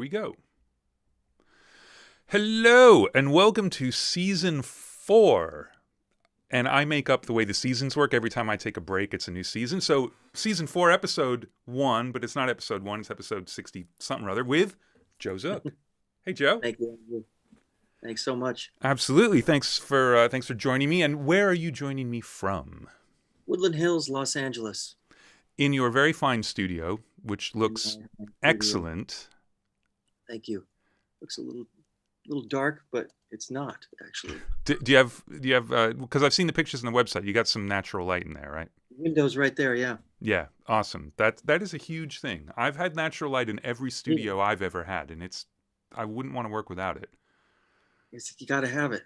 we go. Hello, and welcome to Season 4. And I make up the way the seasons work. Every time I take a break, it's a new season. So, Season 4, Episode 1, but it's not Episode 1, it's Episode 60-something or other, with Joe Zook. Hey, Joe. Thank you. Thanks so much. Absolutely. Thanks for joining me. And where are you joining me from? Woodland Hills, Los Angeles. In your very fine studio, which looks excellent. Thank you. Looks a little dark, but it's not actually. Do you have? Because I've seen the pictures on the website. You got some natural light in there, right? Windows right there, yeah. Yeah, awesome. That is a huge thing. I've had natural light in every studio I've ever had, and I wouldn't want to work without it. You got to have it.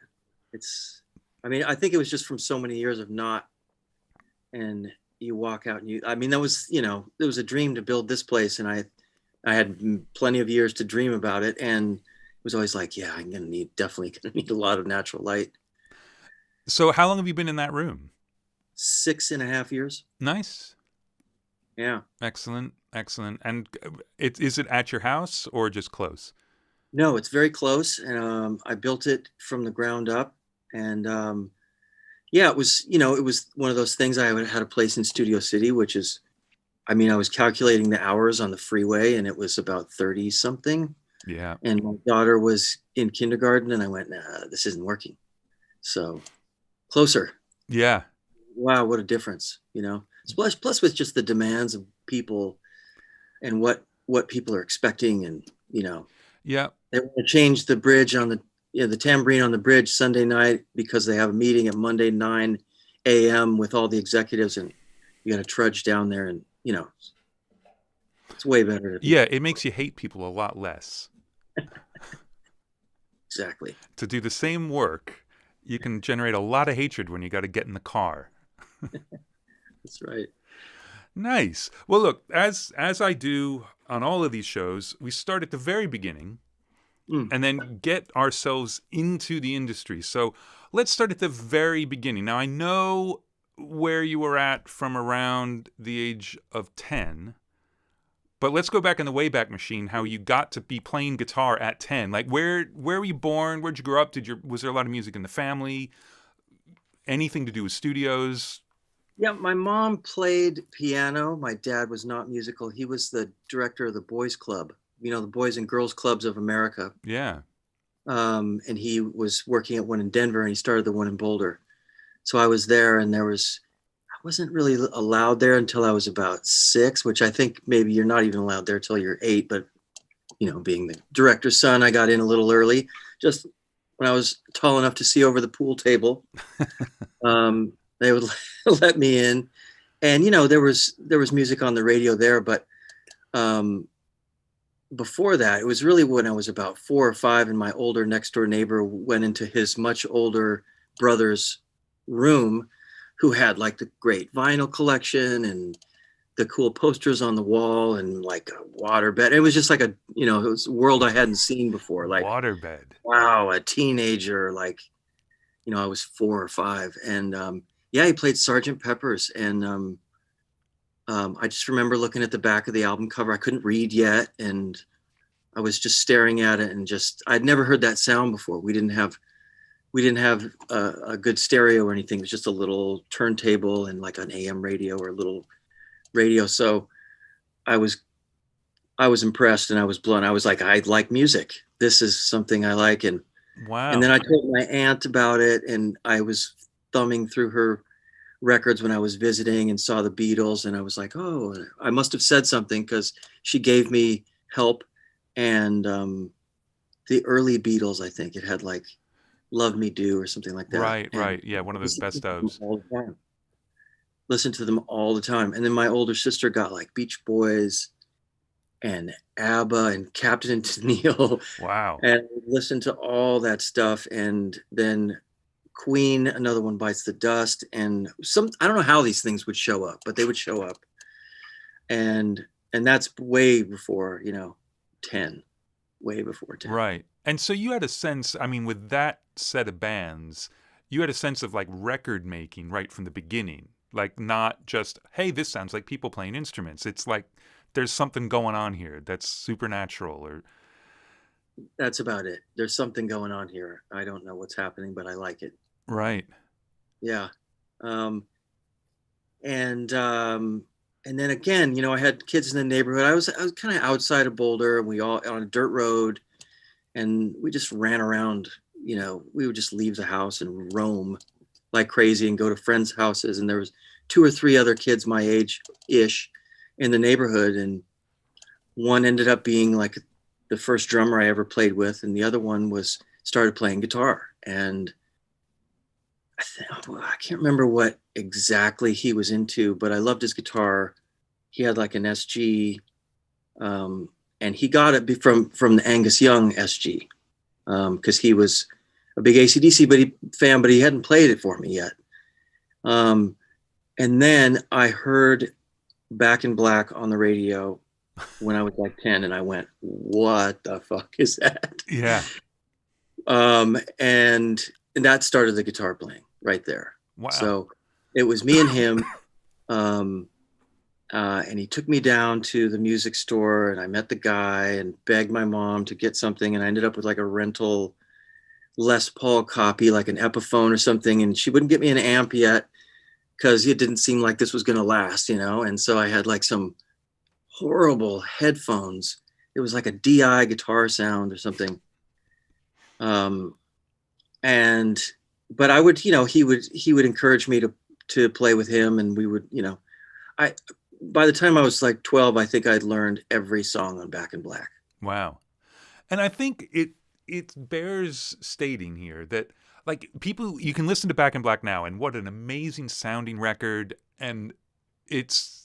I think it was just from so many years of not, and you walk out and that was, it was a dream to build this place, and I had plenty of years to dream about it, and it was always like, yeah, definitely gonna need a lot of natural light. So how long have you been in that room? 6.5 years. Nice. Yeah. Excellent. And is it at your house or just close? No, it's very close, and I built it from the ground up, and yeah, it was one of those things. I had a place in Studio City, which is, I was calculating the hours on the freeway, and it was about 30 something. Yeah. And my daughter was in kindergarten, and I went, nah, this isn't working. So closer. Yeah. Wow, what a difference, Plus with just the demands of people and what people are expecting, and Yeah. they want to change the bridge on the tambourine on the bridge Sunday night because they have a meeting at Monday 9 a.m. with all the executives, and you got to trudge down there, and it's way better. Yeah, it makes you hate people a lot less. Exactly. To do the same work, you can generate a lot of hatred when you got to get in the car. That's right. Nice. Well, look, as I do on all of these shows, we start at the very beginning and then get ourselves into the industry. So let's start at the very beginning. Now, I know where you were at from around the age of 10, but let's go back in the Wayback Machine, how you got to be playing guitar at 10. Like, where were you born? Where'd you grow up? Was there a lot of music in the family? Anything to do with studios? Yeah, my mom played piano. My dad was not musical. He was the director of the Boys Club, the Boys and Girls Clubs of America. Yeah. And he was working at one in Denver, and he started the one in Boulder. So I was there, and I wasn't really allowed there until I was about 6, which I think maybe you're not even allowed there till you're 8. But, being the director's son, I got in a little early, just when I was tall enough to see over the pool table. They would let me in, and there was music on the radio there, but before that, it was really when I was about 4 or 5, and my older next door neighbor went into his much older brother's room, who had like the great vinyl collection and the cool posters on the wall and like a waterbed. It was just like it was a world I hadn't seen before. Like, waterbed. Wow, a teenager, like, I was 4 or 5, and yeah, he played Sgt Peppers, and I just remember looking at the back of the album cover. I couldn't read yet, and I was just staring at it, and I'd never heard that sound before. We didn't have a good stereo or anything. It was just a little turntable and like an AM radio or a little radio. So I was impressed, and I was blown. I was like, I like music. This is something I like, and wow. And then I told my aunt about it, and I was thumbing through her records when I was visiting and saw the Beatles, and I was like, oh, I must have said something, because she gave me help. And the early Beatles, I think it had like Love Me Do or something like that. Right. Yeah, one of those best ofs. Listen to them all the time. And then my older sister got like Beach Boys and ABBA and Captain and Tennille. Wow. And listened to all that stuff. And then Queen, Another One Bites the Dust, and I don't know how these things would show up, but they would show up. And that's way before, 10, way before 10. Right. And so you had a sense, with that set of bands, you had a sense of like record making right from the beginning. Like, not just, hey, this sounds like people playing instruments. It's like there's something going on here that's supernatural. Or that's about it. There's something going on here. I don't know what's happening, but I like it. Right. Yeah. Um, and and then again, you know, I had kids in the neighborhood. I was kind of outside of Boulder, and we all on a dirt road, and we just ran around. You know, we would just leave the house and roam like crazy and go to friends' houses. And there was two or three other kids my age ish in the neighborhood, and one ended up being like the first drummer I ever played with, and the other one was started playing guitar. And I can't remember what exactly he was into, but I loved his guitar. He had like an SG, and he got it from the Angus Young SG, because he was a big AC/DC fan, but he hadn't played it for me yet. Um, and then I heard Back in Black on the radio when I was like 10, and I went, "What the fuck is that?" Yeah. And that started the guitar playing right there. Wow. So it was me and him. And he took me down to the music store, and I met the guy and begged my mom to get something. And I ended up with like a rental Les Paul copy, like an Epiphone or something. And she wouldn't get me an amp yet because it didn't seem like this was going to last, you know? And so I had like some horrible headphones. It was like a DI guitar sound or something. But I would, you know, he would encourage me to play with him, and we would, you know, by the time I was like 12, I think I'd learned every song on Back in Black. Wow. And I think it bears stating here that like people, you can listen to Back in Black now, and what an amazing sounding record, and it's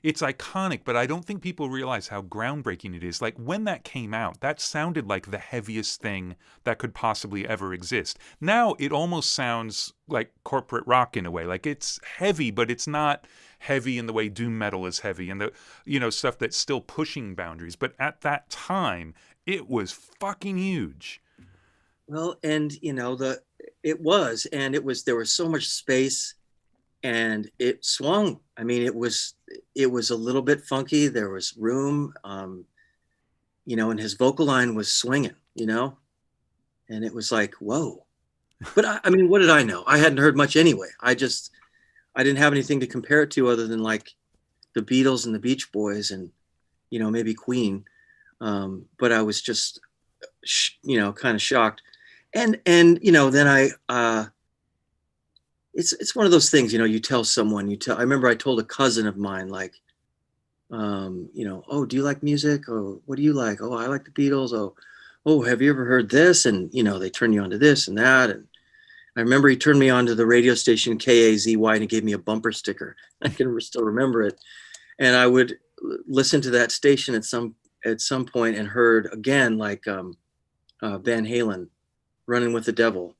iconic, but I don't think people realize how groundbreaking it is. Like when that came out, that sounded like the heaviest thing that could possibly ever exist. Now it almost sounds like corporate rock in a way. Like it's heavy, but it's not heavy in the way doom metal is heavy, and the, you know, stuff that's still pushing boundaries. But at that time, it was fucking huge. Well, and you know, there was so much space, and it swung. I mean, it was a little bit funky. There was room, you know, and his vocal line was swinging, you know, and it was like, whoa. But I mean, what did I know? I hadn't heard much anyway. I didn't have anything to compare it to other than like the Beatles and the Beach Boys, and you know, maybe Queen. But I was just, you know, kind of shocked. And you know, then it's one of those things, you know, you tell someone, I remember I told a cousin of mine, like, you know, oh, do you like music? Oh, what do you like? Oh, I like the Beatles. Oh, have you ever heard this? And, you know, they turn you on to this and that. And I remember he turned me on to the radio station KAZY, and he gave me a bumper sticker. I can still remember it. And I would listen to that station at some point and heard again, like, Van Halen, Running with the Devil.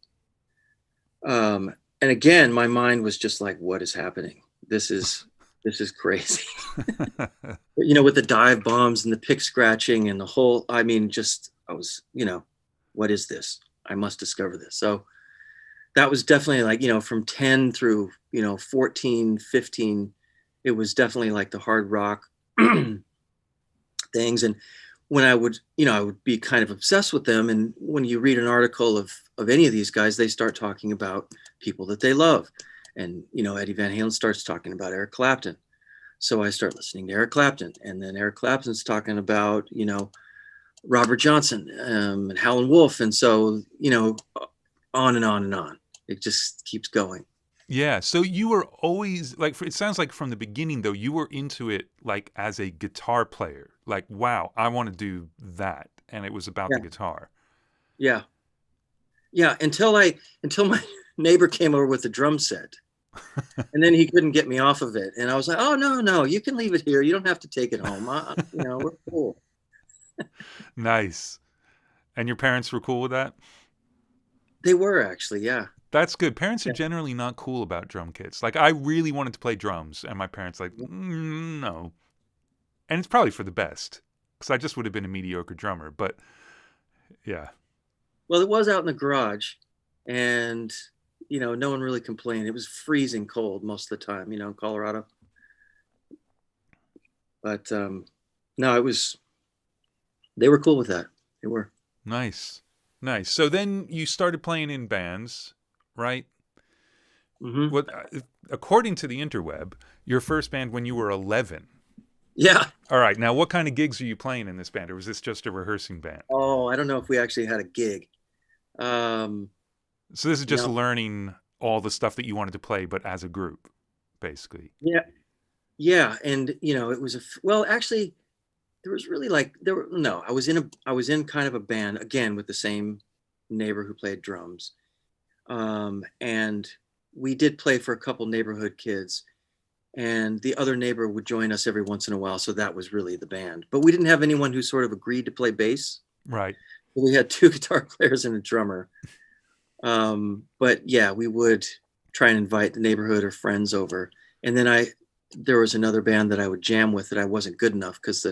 And again, my mind was just like, what is happening? This is crazy. You know, with the dive bombs and the pick scratching and the whole, I mean, I was, you know, what is this? I must discover this. So that was definitely like, you know, from 10 through, you know, 14, 15, it was definitely like the hard rock things. And when I would, you know, I would be kind of obsessed with them. And when you read an article of any of these guys, they start talking about people that they love. And, you know, Eddie Van Halen starts talking about Eric Clapton. So I start listening to Eric Clapton. And then Eric Clapton's talking about, you know, Robert Johnson, and Howlin' Wolf. And so, you know, on and on and on. It just keeps going. Yeah, so you were always like, it sounds like from the beginning though, you were into it like as a guitar player. Like, wow, I want to do that, and it was about the guitar. Yeah, yeah. Until my neighbor came over with the drum set, and then he couldn't get me off of it, and I was like, oh no, you can leave it here. You don't have to take it home. You know, we're cool. Nice. And your parents were cool with that? They were actually, yeah. That's good. Parents are generally not cool about drum kits. Like, I really wanted to play drums, and my parents like, no. And it's probably for the best, because I just would have been a mediocre drummer. But yeah. Well, it was out in the garage, and you know, no one really complained. It was freezing cold most of the time, you know, in Colorado. But no, they were cool with that. they were. Nice. Nice. So then you started playing in bands, right? Mm-hmm. What, according to the interweb, your first band when you were 11. Yeah. All right. Now, what kind of gigs are you playing in this band, or was this just a rehearsing band? Oh, I don't know if we actually had a gig. So this is just No. learning all the stuff that you wanted to play, but as a group, basically. Yeah. Yeah. And, you know, it was well, actually, there was really like, I was in kind of a band, again, with the same neighbor who played drums. And we did play for a couple neighborhood kids. And the other neighbor would join us every once in a while. So that was really the band. But we didn't have anyone who sort of agreed to play bass. Right. We had 2 guitar players and a drummer. But yeah, we would try and invite the neighborhood or friends over. And then there was another band that I would jam with that I wasn't good enough because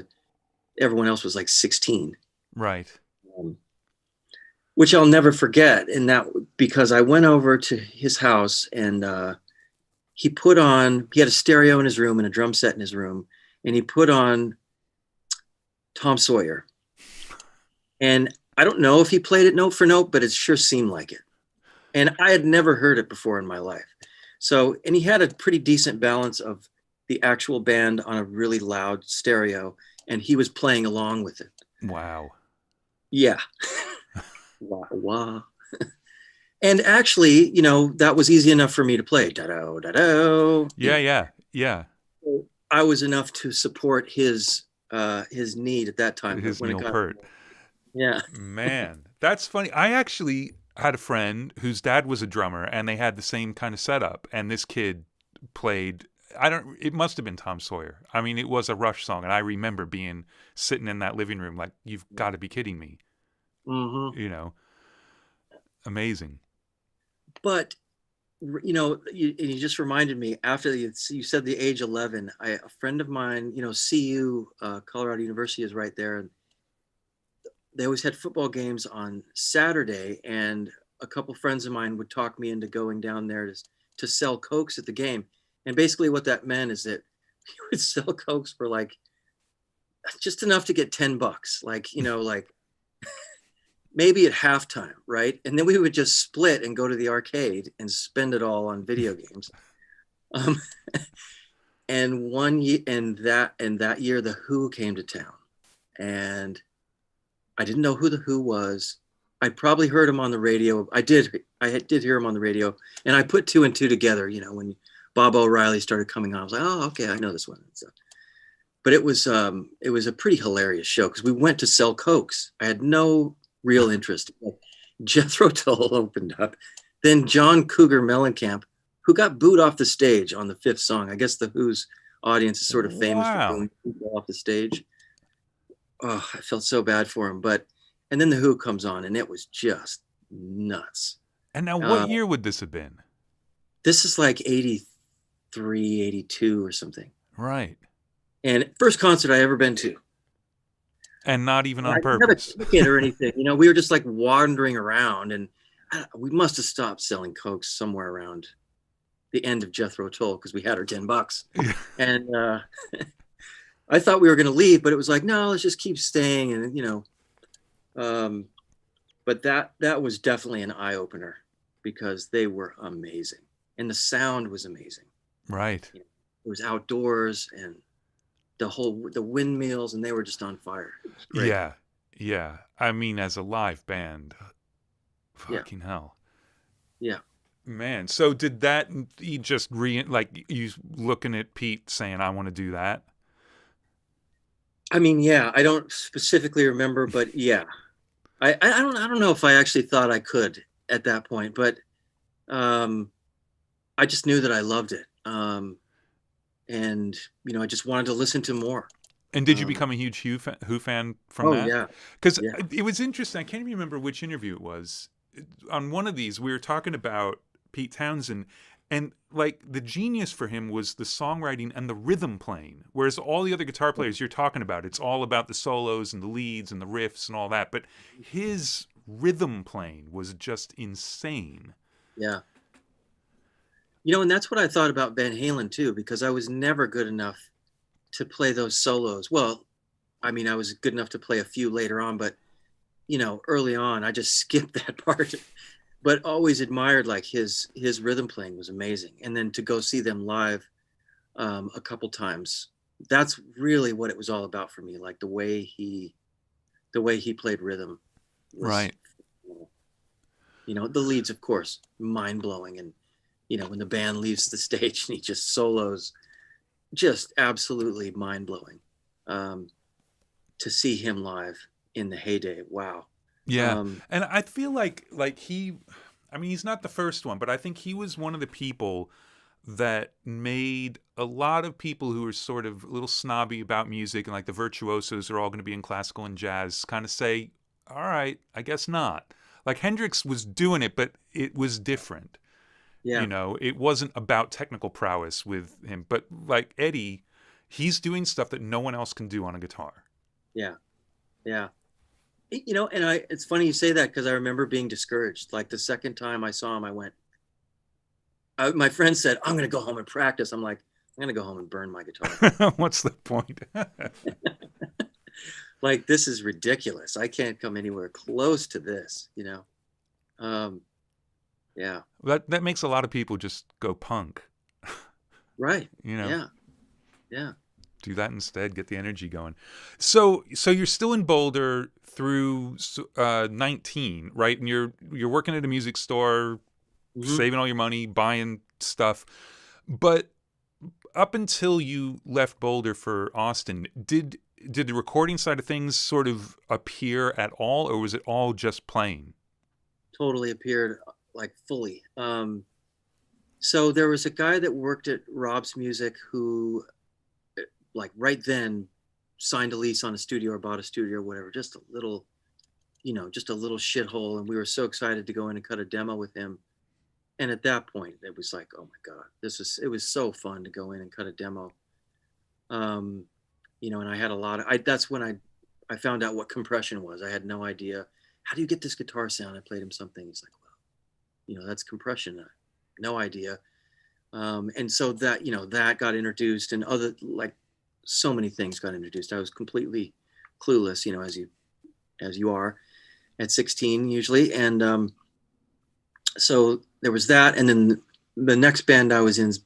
everyone else was like 16. Right. Which I'll never forget. And that because I went over to his house and he had a stereo in his room and a drum set in his room. And he put on Tom Sawyer. And I don't know if he played it note for note, but it sure seemed like it. And I had never heard it before in my life. So, and he had a pretty decent balance of the actual band on a really loud stereo, and he was playing along with it. Wow. Yeah. Wah, wah. And actually, you know, that was easy enough for me to play. Da-do, da-do. Yeah. I was enough to support his need at that time. His Neil Peart. Yeah. Man, that's funny. I actually had a friend whose dad was a drummer, and they had the same kind of setup. And this kid played, it must have been Tom Sawyer. I mean, it was a Rush song. And I remember sitting in that living room like, you've got to be kidding me. Mm-hmm. You know, amazing. But, you know, you just reminded me after you said the age 11, a friend of mine, you know, CU, Colorado University is right there. And they always had football games on Saturday. And a couple friends of mine would talk me into going down there to sell Cokes at the game. And basically what that meant is that you would sell Cokes for like just enough to get $10. Like, you know, like maybe at halftime, right? And then we would just split and go to the arcade and spend it all on video games. And that year, the Who came to town, and I didn't know who the Who was. I probably heard him on the radio. I did hear him on the radio, and I put 2 and 2 together. You know, when Bob O'Reilly started coming on, I was like, oh, okay, I know this one. So, but it was a pretty hilarious show because we went to sell Cokes. I had no real interest. Jethro Tull opened up, then John Cougar Mellencamp, who got booed off the stage on the 5th song. I guess the Who's audience is sort of famous for booing people off the stage. Oh, I felt so bad for him. And then the Who comes on, and it was just nuts. And now, what year would this have been? This is like 83, 82 or something. Right. And first concert I ever been to. And not even on purpose. I didn't have a ticket or anything. You know, we were just like wandering around, and we must have stopped selling Cokes somewhere around the end of Jethro Tull because we had our $10. And I thought we were going to leave, but it was like, no, let's just keep staying. And, you know, but that was definitely an eye opener because they were amazing. And the sound was amazing. Right. You know, it was outdoors and the windmills, and they were just on fire. Yeah. Yeah. I mean, as a live band, fucking hell. Yeah. Man. So did that, you just you looking at Pete saying, I want to do that? I mean, yeah, I don't specifically remember, but yeah, I don't know if I actually thought I could at that point, but I just knew that I loved it. And, you know, I just wanted to listen to more. And did you become a huge Who fan from that? Oh, yeah. Because it was interesting. I can't even remember which interview it was. On one of these, we were talking about Pete Townsend, and like the genius for him was the songwriting and the rhythm playing. Whereas all the other guitar players you're talking about, it's all about the solos and the leads and the riffs and all that. But his rhythm playing was just insane. Yeah. You know, and that's what I thought about Van Halen too, because I was never good enough to play those solos. Well, I mean, I was good enough to play a few later on, but early on, I just skipped that part, but always admired like his rhythm playing was amazing. And then to go see them live a couple times, that's really what it was all about for me. Like the way he played rhythm was, Right. the leads, of course, mind blowing. And, when the band leaves the stage and he just solos, just absolutely mind blowing. To see him live in the heyday. Wow. Yeah. And I feel like he's not the first one, but I think he was one of the people that made a lot of people who are sort of a little snobby about music and like the virtuosos are all going to be in classical and jazz kind of say, all right, I guess not. Like Hendrix was doing it, but it was different. Yeah. It wasn't about technical prowess with him, but like Eddie, he's doing stuff that no one else can do on a guitar. Yeah. Yeah. And it's funny you say that because I remember being discouraged. Like the second time I saw him, my friend said, I'm going to go home and practice. I'm like, I'm going to go home and burn my guitar. What's the point? Like, this is ridiculous. I can't come anywhere close to this, yeah. That makes a lot of people just go punk. Right. Yeah. Yeah. Do that instead. Get the energy going. So you're still in Boulder through 19, right? And you're working at a music store, saving all your money, buying stuff. But up until you left Boulder for Austin, did the recording side of things sort of appear at all, or was it all just playing? Totally appeared like fully. So there was a guy that worked at Robb's Music who, like right then, signed a lease on a studio or bought a studio or whatever, just a little shithole. And we were so excited to go in and cut a demo with him. And at that point, it was like, oh my God, it was so fun to go in and cut a demo. And I had that's when I found out what compression was. I had no idea. How do you get this guitar sound? I played him something. He's like, well, that's compression. No idea. And so that, that got introduced, and other, like, so many things got introduced. I was completely clueless, as you are at 16 usually. And so there was that. And then the next band I was in's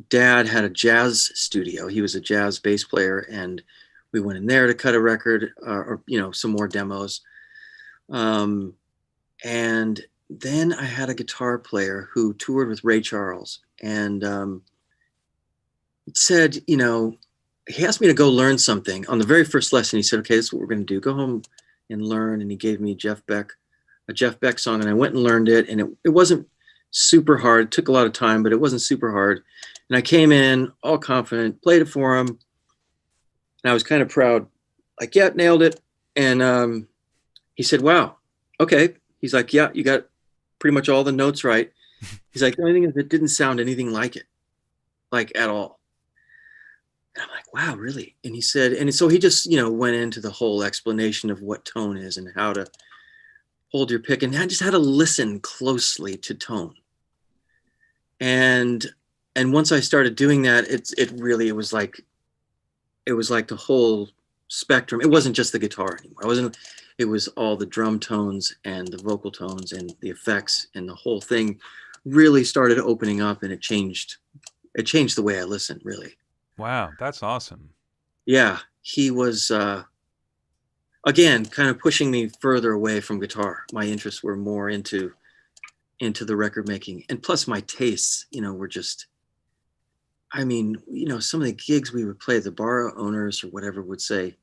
dad had a jazz studio. He was a jazz bass player, and we went in there to cut a record or some more demos. And then I had a guitar player who toured with Ray Charles, and said, he asked me to go learn something. On the very first lesson, he said, okay, this is what we're going to do. Go home and learn. And he gave me a Jeff Beck song, and I went and learned it. And it wasn't super hard. It took a lot of time, but it wasn't super hard. And I came in all confident, played it for him. And I was kind of proud, like, yeah, nailed it. And he said, wow, okay. He's like, yeah, you got pretty much all the notes right. He's like, the only thing is it didn't sound anything like it, like at all. And I'm like, wow, really? And he said, and so he just, went into the whole explanation of what tone is and how to hold your pick. And I just had to listen closely to tone. And once I started doing that, it was like the whole spectrum. It wasn't just the guitar anymore. It was all the drum tones and the vocal tones and the effects, and the whole thing really started opening up, and it changed the way I listened, really. Wow, that's awesome. Yeah, he was, again, kind of pushing me further away from guitar. My interests were more into the record making, and plus my tastes, were just, some of the gigs we would play, the bar owners or whatever would say,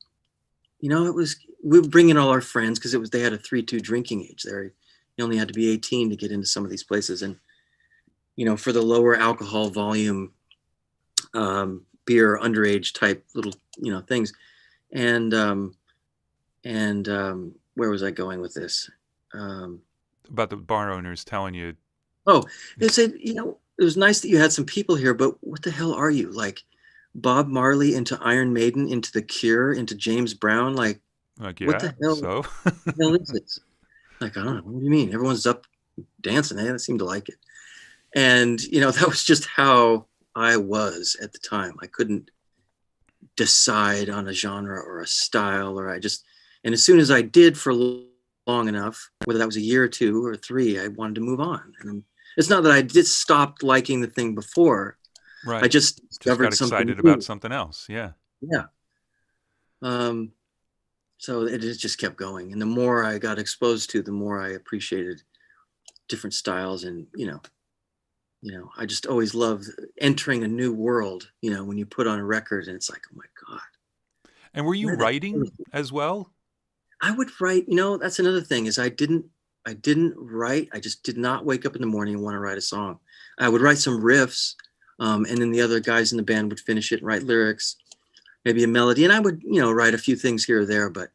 we would bring in all our friends, because they had a 3-2 drinking age there. You only had to be 18 to get into some of these places, and for the lower alcohol volume beer, underage type little things. And where was I going with this? About the bar owners telling you, oh, they said, it was nice that you had some people here, but what the hell are you, like Bob Marley into Iron Maiden into The Cure into James Brown? Like yeah, what the hell, so what the hell is this? Like, I don't know, what do you mean? Everyone's up dancing. They seem to like it. And that was just how I was at the time. I couldn't decide on a genre or a style, and as soon as I did for a long enough, whether that was a year or 2 or 3, I wanted to move on. And it's not that I just stopped liking the thing before. Right. I just discovered got excited something about something else. Yeah. Yeah. So it just kept going. And the more I got exposed to, the more I appreciated different styles. And, I just always loved entering a new world, when you put on a record and it's like, oh my God. And were you writing as well? I would write, that's another thing is I didn't write. I just did not wake up in the morning and want to write a song. I would write some riffs, and then the other guys in the band would finish it and write lyrics, maybe a melody. And I would, write a few things here or there, but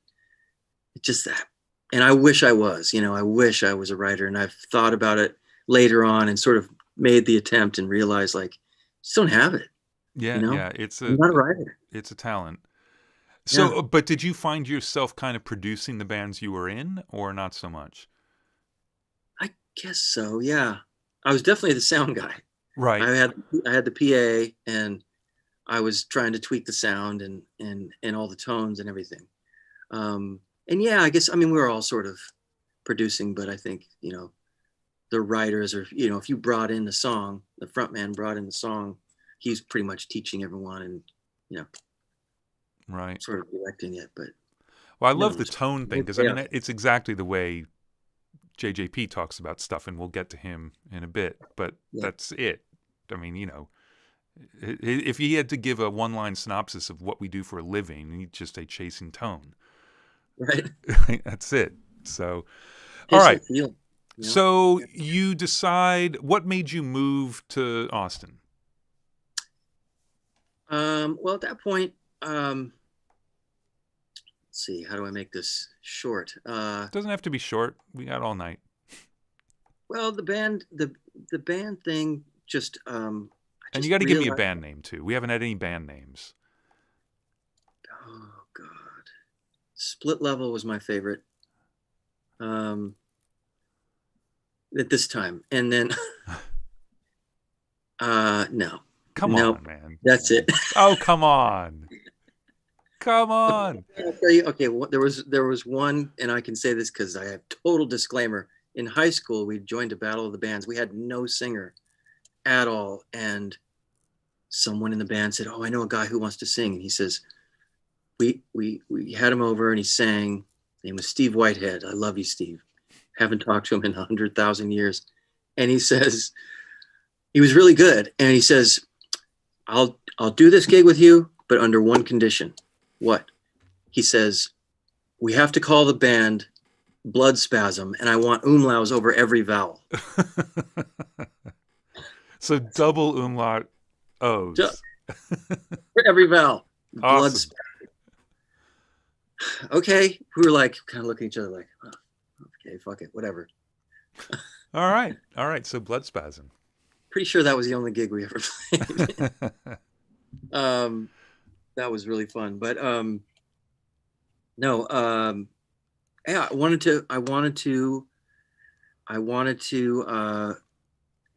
it's just that. And I wish I was, I wish I was a writer. And I've thought about it later on and sort of made the attempt and realized like, just don't have it. Yeah. Yeah. I'm not a writer. It's a talent. So, but did you find yourself kind of producing the bands you were in, or not so much? I guess so. Yeah, I was definitely the sound guy. Right. I had the PA, and I was trying to tweak the sound and all the tones and everything. And yeah, I guess we were all sort of producing, but I think the writers, or if you brought in the song, the front man brought in the song, he's pretty much teaching everyone and right, sort of directing it. But well, I love the tone thing because it's exactly the way JJP talks about stuff, and we'll get to him in a bit. But that's it. If he had to give a one-line synopsis of what we do for a living, he'd just say chasing tone. Right. That's it. So, all right. So you decide. What made you move to Austin? Well, at that point. Let's see, how do I make this short? Doesn't have to be short. We got all night. Well, the band thing just. And you got to give me a band name too. We haven't had any band names. Oh God, Split Level was my favorite. At this time, and then, no. Come on, man. That's it. Oh, come on. Come on. I'll tell you, okay, well, there was one, and I can say this because I have total disclaimer. In high school, we joined a battle of the bands. We had no singer at all. And someone in the band said, oh, I know a guy who wants to sing. And he says, we had him over and he sang. His name was Steve Whitehead. I love you, Steve. Haven't talked to him in 100,000 years. And he says, he was really good. And he says, I'll do this gig with you, but under one condition. What? He says, we have to call the band Blood Spasm, and I want umlauts over every vowel. So double umlaut O's. For every vowel. Awesome. Blood Spasm. Okay. We were like, kind of looking at each other like, oh, okay, fuck it, whatever. All right. So Blood Spasm. Pretty sure that was the only gig we ever played. That was really fun. But no, yeah, I wanted to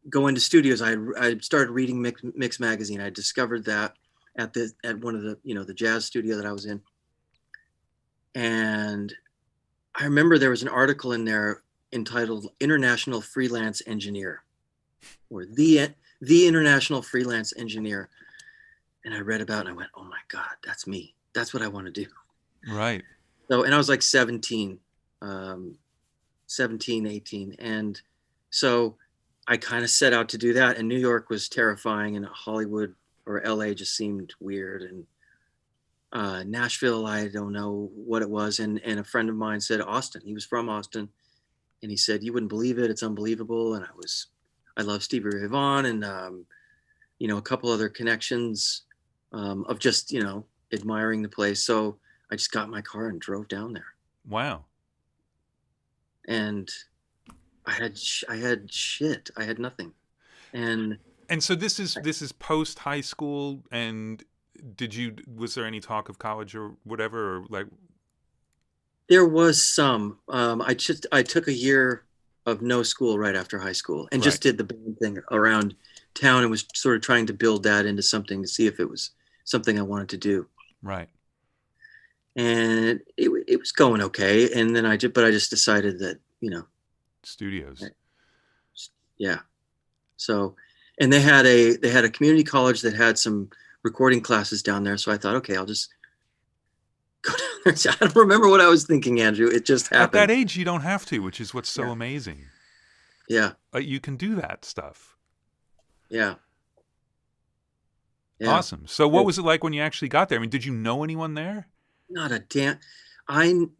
go into studios. I started reading Mix magazine. I discovered that at one of the the jazz studio that I was in, and I remember there was an article in there entitled "International Freelance Engineer," or the International Freelance Engineer. And I read about it and I went, oh my God, that's me. That's what I want to do. Right. So, and I was like 17, 18. And so I kind of set out to do that. And New York was terrifying, and Hollywood or LA just seemed weird. And Nashville, I don't know what it was. And a friend of mine said Austin. He was from Austin. And he said, you wouldn't believe it. It's unbelievable. And I love Stevie Ray Vaughan and, a couple other connections of just, admiring the place. So I just got in my car and drove down there. Wow. And I had shit. I had nothing. And so this is post high school. And was there any talk of college or whatever, or like? There was some. I took a year of no school right after high school and just did the band thing around town and was sort of trying to build that into something to see if it was something I wanted to do. Right. and it was going okay. And then I just decided that, Studios. yeah. So, and they had a community college that had some recording classes down there. So I thought, okay, I'll just go down there. So I don't remember what I was thinking, Andrew. It just happened. At that age, you don't have to, which is what's so amazing. Yeah. You can do that stuff. Yeah. Awesome. So what was it like when you actually got there? I mean, did you know anyone there? Not a damn.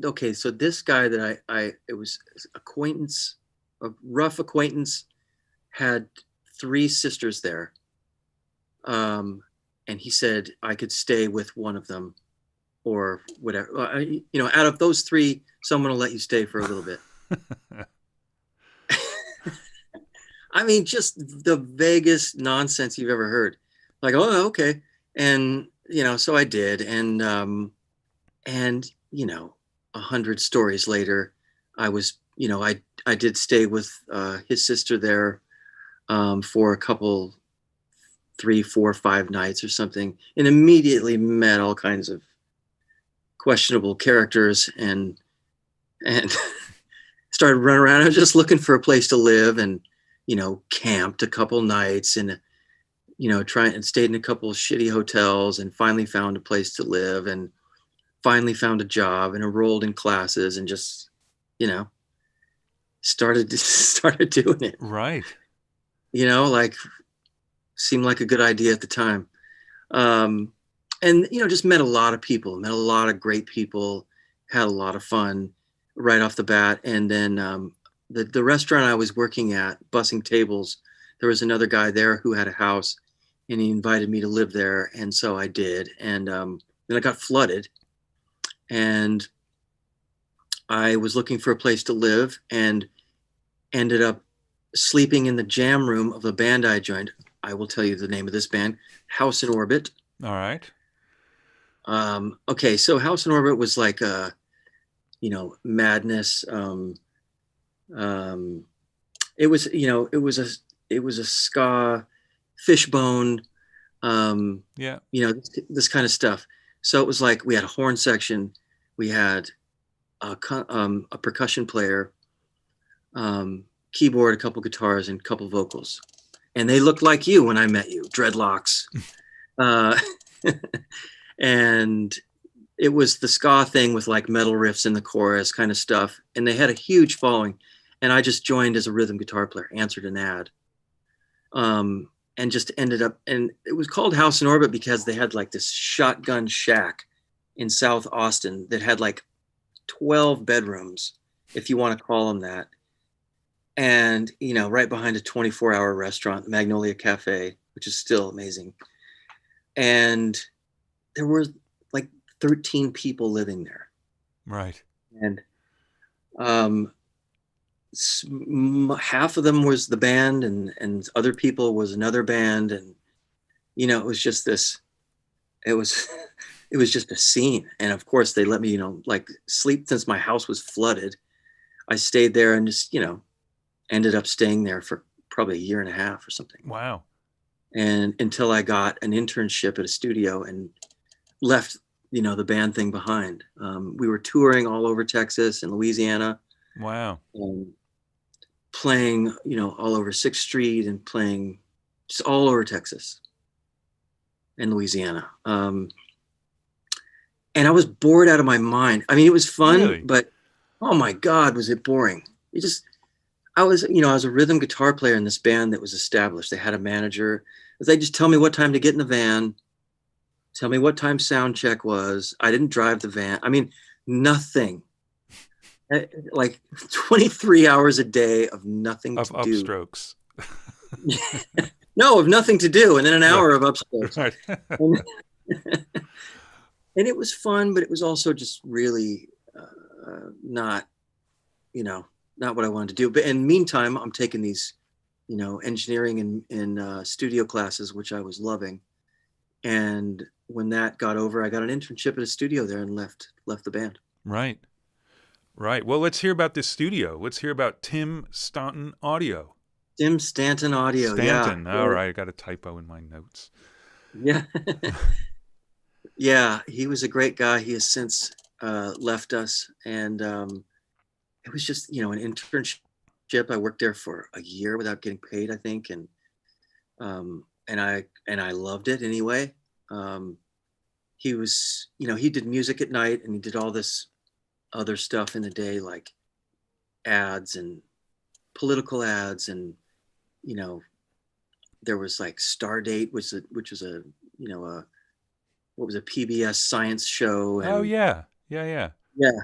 Okay. So this guy that it was acquaintance, a rough acquaintance, had 3 sisters there. And he said I could stay with one of them or whatever. Out of those 3, someone will let you stay for a little bit. I mean, just the vaguest nonsense you've ever heard. Like, oh, okay. And, so I did. And 100 stories later, I was, I did stay with his sister there for a couple, 3, 4, 5 nights or something, and immediately met all kinds of questionable characters and started running around. I was just looking for a place to live and, camped a couple nights and, stayed in a couple of shitty hotels and finally found a place to live and finally found a job and enrolled in classes and just, started doing it. Right. Like seemed like a good idea at the time. And, just met a lot of people, met a lot of great people, had a lot of fun right off the bat. And then the restaurant I was working at, bussing tables, there was another guy there who had a house and he invited me to live there. And so I did. And then I got flooded and I was looking for a place to live and ended up sleeping in the jam room of the band I joined. I will tell you the name of this band, House in Orbit. All right. Okay, so House in Orbit was like madness. It was a ska, Fishbone, this kind of stuff. So it was like we had a horn section, we had a percussion player, keyboard, a couple guitars, and a couple vocals. And they looked like you when I met you, dreadlocks. And it was the ska thing with like metal riffs in the chorus kind of stuff. And they had a huge following. And I just joined as a rhythm guitar player, answered an ad. And just ended up, and it was called House in Orbit because they had like this shotgun shack in South Austin that had like 12 bedrooms, if you want to call them that. And, right behind a 24-hour restaurant, Magnolia Cafe, which is still amazing. And there were like 13 people living there. Right. And half of them was the band and other people was another band. And, it was just it was just a scene. And of course they let me, sleep since my house was flooded. I stayed there and just, ended up staying there for probably a year and a half or something. Wow. And until I got an internship at a studio and left, the band thing behind. We were touring all over Texas and Louisiana. Wow. Playing, all over 6th Street and playing just all over Texas and Louisiana. And I was bored out of my mind. I mean, it was fun, really? But oh my God, was it boring. I was a rhythm guitar player in this band that was established. They had a manager. They just tell me what time to get in the van, tell me what time sound check was. I didn't drive the van. I mean, nothing. Like 23 hours a day of nothing to do. Upstrokes. No, of nothing to do. And then an hour of upstrokes. Right. And it was fun, but it was also just really not what I wanted to do. But in the meantime, I'm taking these, engineering and studio classes, which I was loving. And when that got over, I got an internship at a studio there and left the band. Right. Well, let's hear about this studio. Let's hear about Tim Stanton Audio. Tim Stanton Audio. Stanton. Yeah. All right. I got a typo in my notes. Yeah. Yeah, he was a great guy. He has since left us, and it was just an internship. I worked there for a year without getting paid, I think, and I loved it anyway. He was, he did music at night, and he did all this other stuff in the day, like ads and political ads, and you know there was like Stardate, which was a what was a PBS science show, Oh and yeah, yeah, yeah. yeah,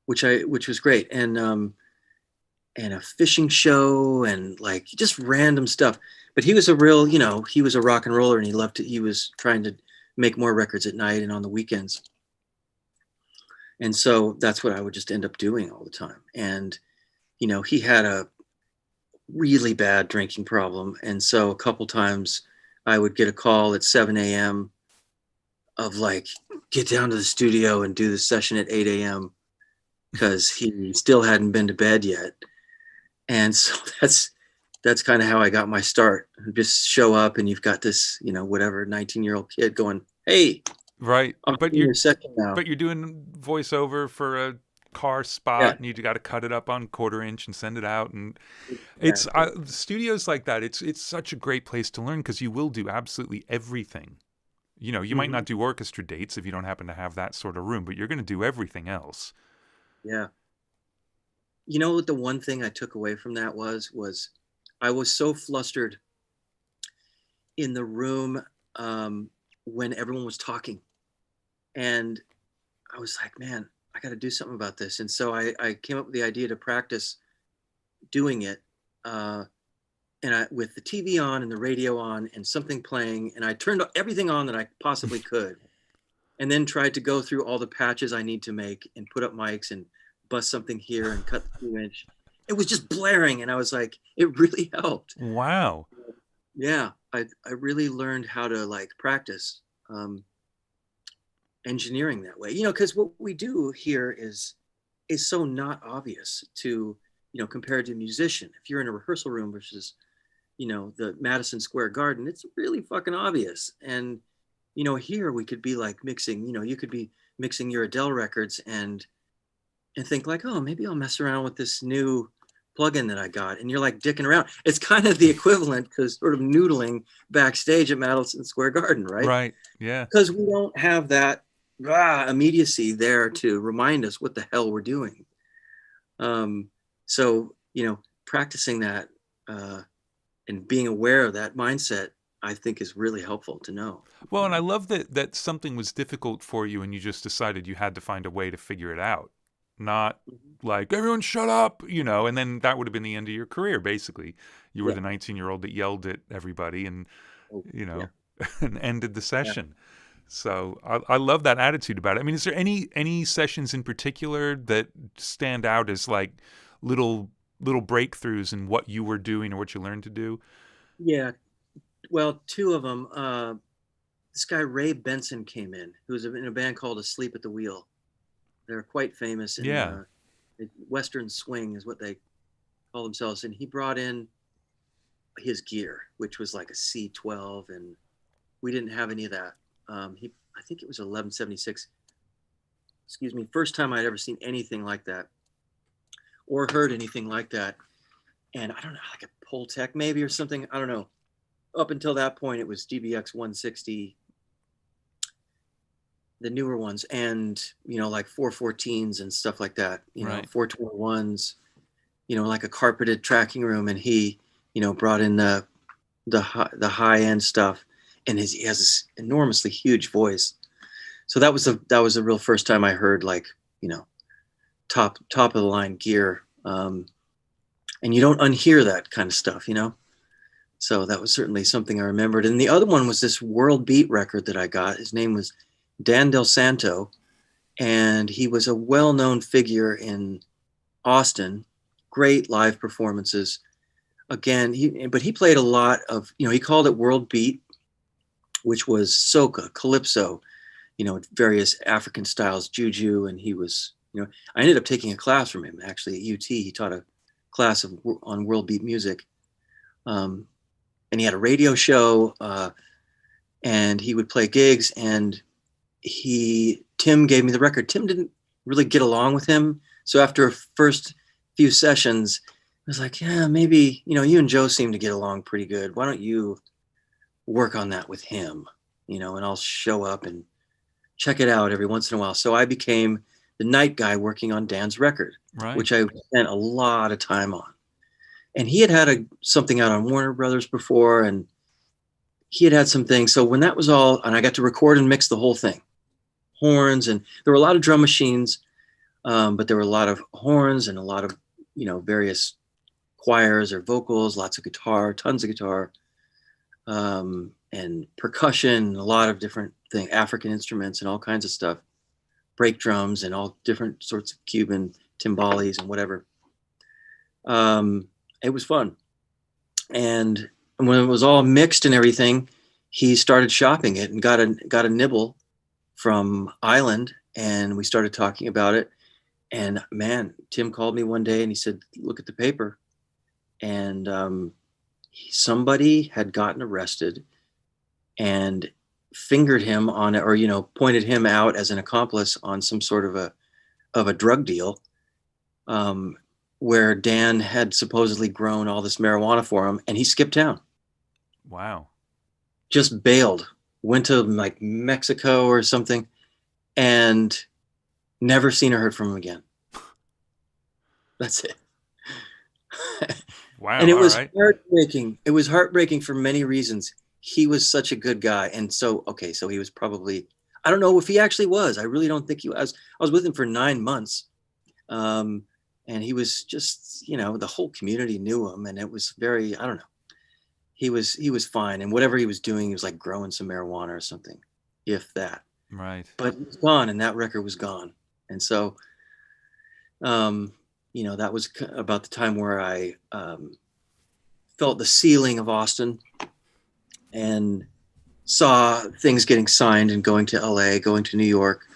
which was great, and a fishing show, and like just random stuff. But he was a real, he was a rock and roller, and he loved it. He was trying to make more records at night and on the weekends. And so that's what I would just end up doing all the time. And, he had a really bad drinking problem. And so a couple times I would get a call at 7 a.m. of like, get down to the studio and do the session at 8 a.m. because he still hadn't been to bed yet. And so that's kind of how I got my start. Just show up, and you've got this, whatever 19-year-old kid going, "Hey, Right, I'm but in your second now." you're doing voiceover for a car Yeah, spot, and you got to cut it up on 1/4 inch and send it out, and it's exactly. studios like that. It's such a great place to learn because you will do absolutely everything. You might Hmm. not do orchestra dates if you don't happen to have that sort of room, but you're going to do everything else. Yeah. You know what the one thing I took away from that was I was so flustered in the room when everyone was talking, and I was like, man, I got to do something about this. And so I came up with the idea to practice doing it, uh, and I with the TV on and the radio on and something playing, and I turned everything on that I possibly could, and then tried to go through all the patches I need to make and put up mics and bust something here and cut the 2 inch. It was just blaring, and I was like, it really helped. Wow. Yeah, I really learned how to like practice um, engineering that way. Because what we do here is so not obvious to compared to a musician. If you're in a rehearsal room versus the Madison Square Garden, it's really fucking obvious. And here we could be like mixing. You could be mixing your Adele records and think like, oh, maybe I'll mess around with this new plugin that I got, and you're like dicking around. It's kind of the equivalent because sort of noodling backstage at Madison Square Garden, right? Right. Yeah. Because we don't have that immediacy there to remind us what the hell we're doing. So practicing that and being aware of that mindset, I think, is really helpful to know. Well, and I love that something was difficult for you and you just decided you had to find a way to figure it out. Not Mhm. like everyone shut up, and then that would have been the end of your career basically. You were Yeah. the 19-year-old that yelled at everybody and, Oh, you yeah. know, and ended the Yeah. session. So I love that attitude about it. I mean, is there any sessions in particular that stand out as like little breakthroughs in what you were doing or what you learned to do? Yeah. Well, two of them. This guy Ray Benson came in, who was in a band called Asleep at the Wheel. They're quite famous in Yeah. Western swing, is what they call themselves. And he brought in his gear, which was like a C12, and we didn't have any of that. I think it was 1176. Excuse me, first time I'd ever seen anything like that or heard anything like that. And I don't know, like a Poltec maybe or something. I don't know. Up until that point, it was GBX 160, the newer ones, and like 414s and stuff like that. Right. 421s. Like a carpeted tracking room, and he, brought in the high end stuff, and he has this enormously huge voice. So that was the real first time I heard like top of the line gear, and you don't unhear that kind of stuff. So that was certainly something I remembered. And the other one was this World Beat record that I got. His name was Dan Del Santo, and he was a well-known figure in Austin. Great live performances. Again, but he played a lot of, he called it World Beat, which was soca, calypso, various African styles, juju, and he was, I ended up taking a class from him actually at UT. He taught a class on world beat music, and he had a radio show, and he would play gigs, and Tim gave me the record. Tim didn't really get along with him. So after a first few sessions, I was like, yeah, maybe, you and Joe seem to get along pretty good. Why don't you work on that with him, and I'll show up and check it out every once in a while. So I became the night guy working on Dan's record, Right. which I spent a lot of time on. And he had something out on Warner Brothers before, and he had some things. So when that was all, and I got to record and mix the whole thing, horns, and there were a lot of drum machines, but there were a lot of horns and a lot of, various choirs or vocals, lots of guitar, tons of guitar, and percussion, a lot of different things, African instruments and all kinds of stuff, break drums and all different sorts of Cuban timbales and whatever. It was fun. And when it was all mixed and everything, he started shopping it and got a nibble from Island, and we started talking about it. And man, Tim called me one day and he said, look at the paper. And somebody had gotten arrested and fingered him on it, or pointed him out as an accomplice on some sort of a drug deal, where Dan had supposedly grown all this marijuana for him, and he skipped town. Wow. Just bailed, went to like Mexico or something, and never seen or heard from him again. That's it. Wow. And it was heartbreaking. It was heartbreaking for many reasons. He was such a good guy. And so he was probably, I don't know if he actually was. I really don't think he was. I was with him for 9 months. And he was just, the whole community knew him, and it was very, I don't know. He was fine. And whatever he was doing, he was like growing some marijuana or something, if that. Right. But it was gone, and that record was gone. And so, that was about the time where I felt the ceiling of Austin and saw things getting signed and going to LA, going to New York.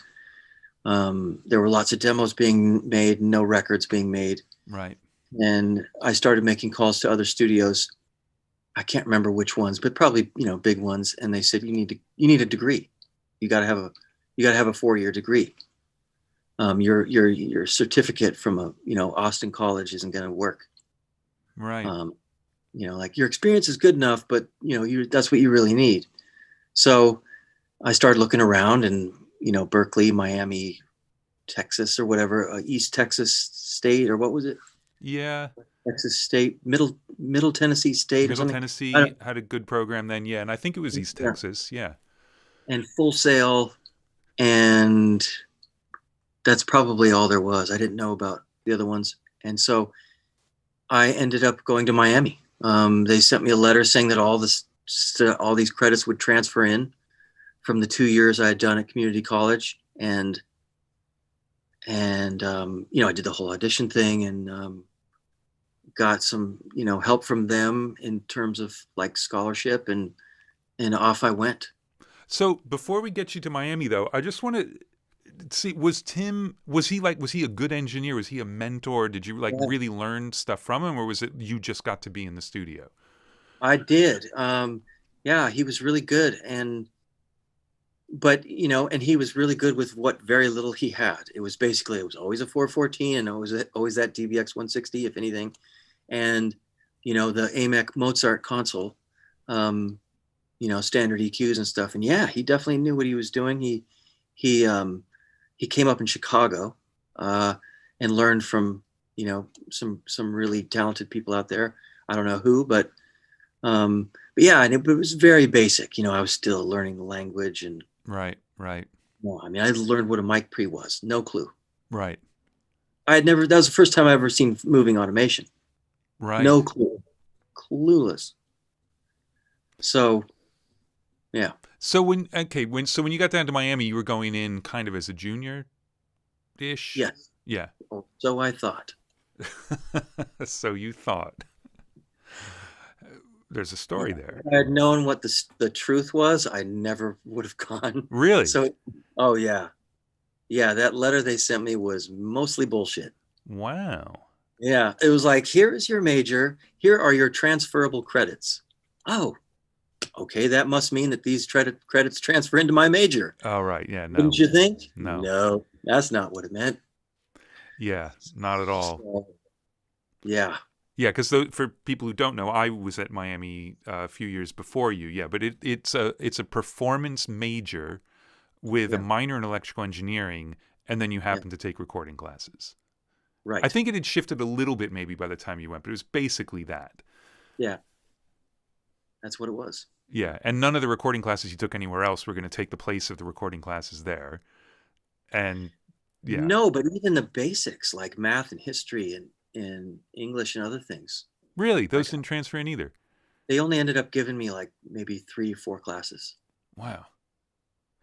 There were lots of demos being made, no records being made. Right. And I started making calls to other studios. I can't remember which ones, but probably, big ones. And they said, you need a degree. You got to have a 4-year degree. Your certificate from Austin College isn't going to work. Right. Like your experience is good enough, but that's what you really need. So I started looking around, and Berkeley, Miami, Texas, or whatever, East Texas State, or what was it? Yeah. Texas State, Middle Tennessee State. Middle Tennessee had a good program then, yeah, and I think it was East Texas, yeah. And Full Sail, and that's probably all there was. I didn't know about the other ones, and so I ended up going to Miami. They sent me a letter saying that all these credits would transfer in from the 2 years I had done at community college, and I did the whole audition thing, and got some help from them in terms of like scholarship, and off I went. So before we get you to Miami, though, I just want to see, was he a good engineer? Was he a mentor? Did you really learn stuff from him, or was it you just got to be in the studio? I did. Yeah, he was really good. But he was really good with what very little he had. It was always a 414 and always that DBX 160, if anything. And, the AMEC Mozart console, standard EQs and stuff. And yeah, he definitely knew what he was doing. He came up in Chicago, and learned from, some really talented people out there. I don't know who, but yeah, and it was very basic. I was still learning the language, and Right. no, I mean, I learned what a mic pre was. No clue. Right. That was the first time I ever seen moving automation. Right. No clue. Clueless. So, yeah. So when you got down to Miami, you were going in kind of as a junior-ish? Yes. Yeah. So I thought. So you thought. There's a story there. If I had known what the truth was, I never would have gone. Really? So, oh yeah. Yeah, that letter they sent me was mostly bullshit. Wow. Yeah, it was like, here is your major. Here are your transferable credits. Oh, okay, that must mean that these credits transfer into my major. Oh, right. Yeah. No. Wouldn't you think? No. That's not what it meant. Yeah, not at all. So, yeah. Yeah, because for people who don't know, I was at Miami a few years before you. Yeah, but it's a performance major with a minor in electrical engineering, and then you happen to take recording classes. Right. I think it had shifted a little bit maybe by the time you went, but it was basically that. Yeah. That's what it was. Yeah, and none of the recording classes you took anywhere else were going to take the place of the recording classes there. And yeah. No, but even the basics like math and history and English and other things. Really? Those didn't transfer in either? They only ended up giving me like maybe 3 or 4 classes. Wow.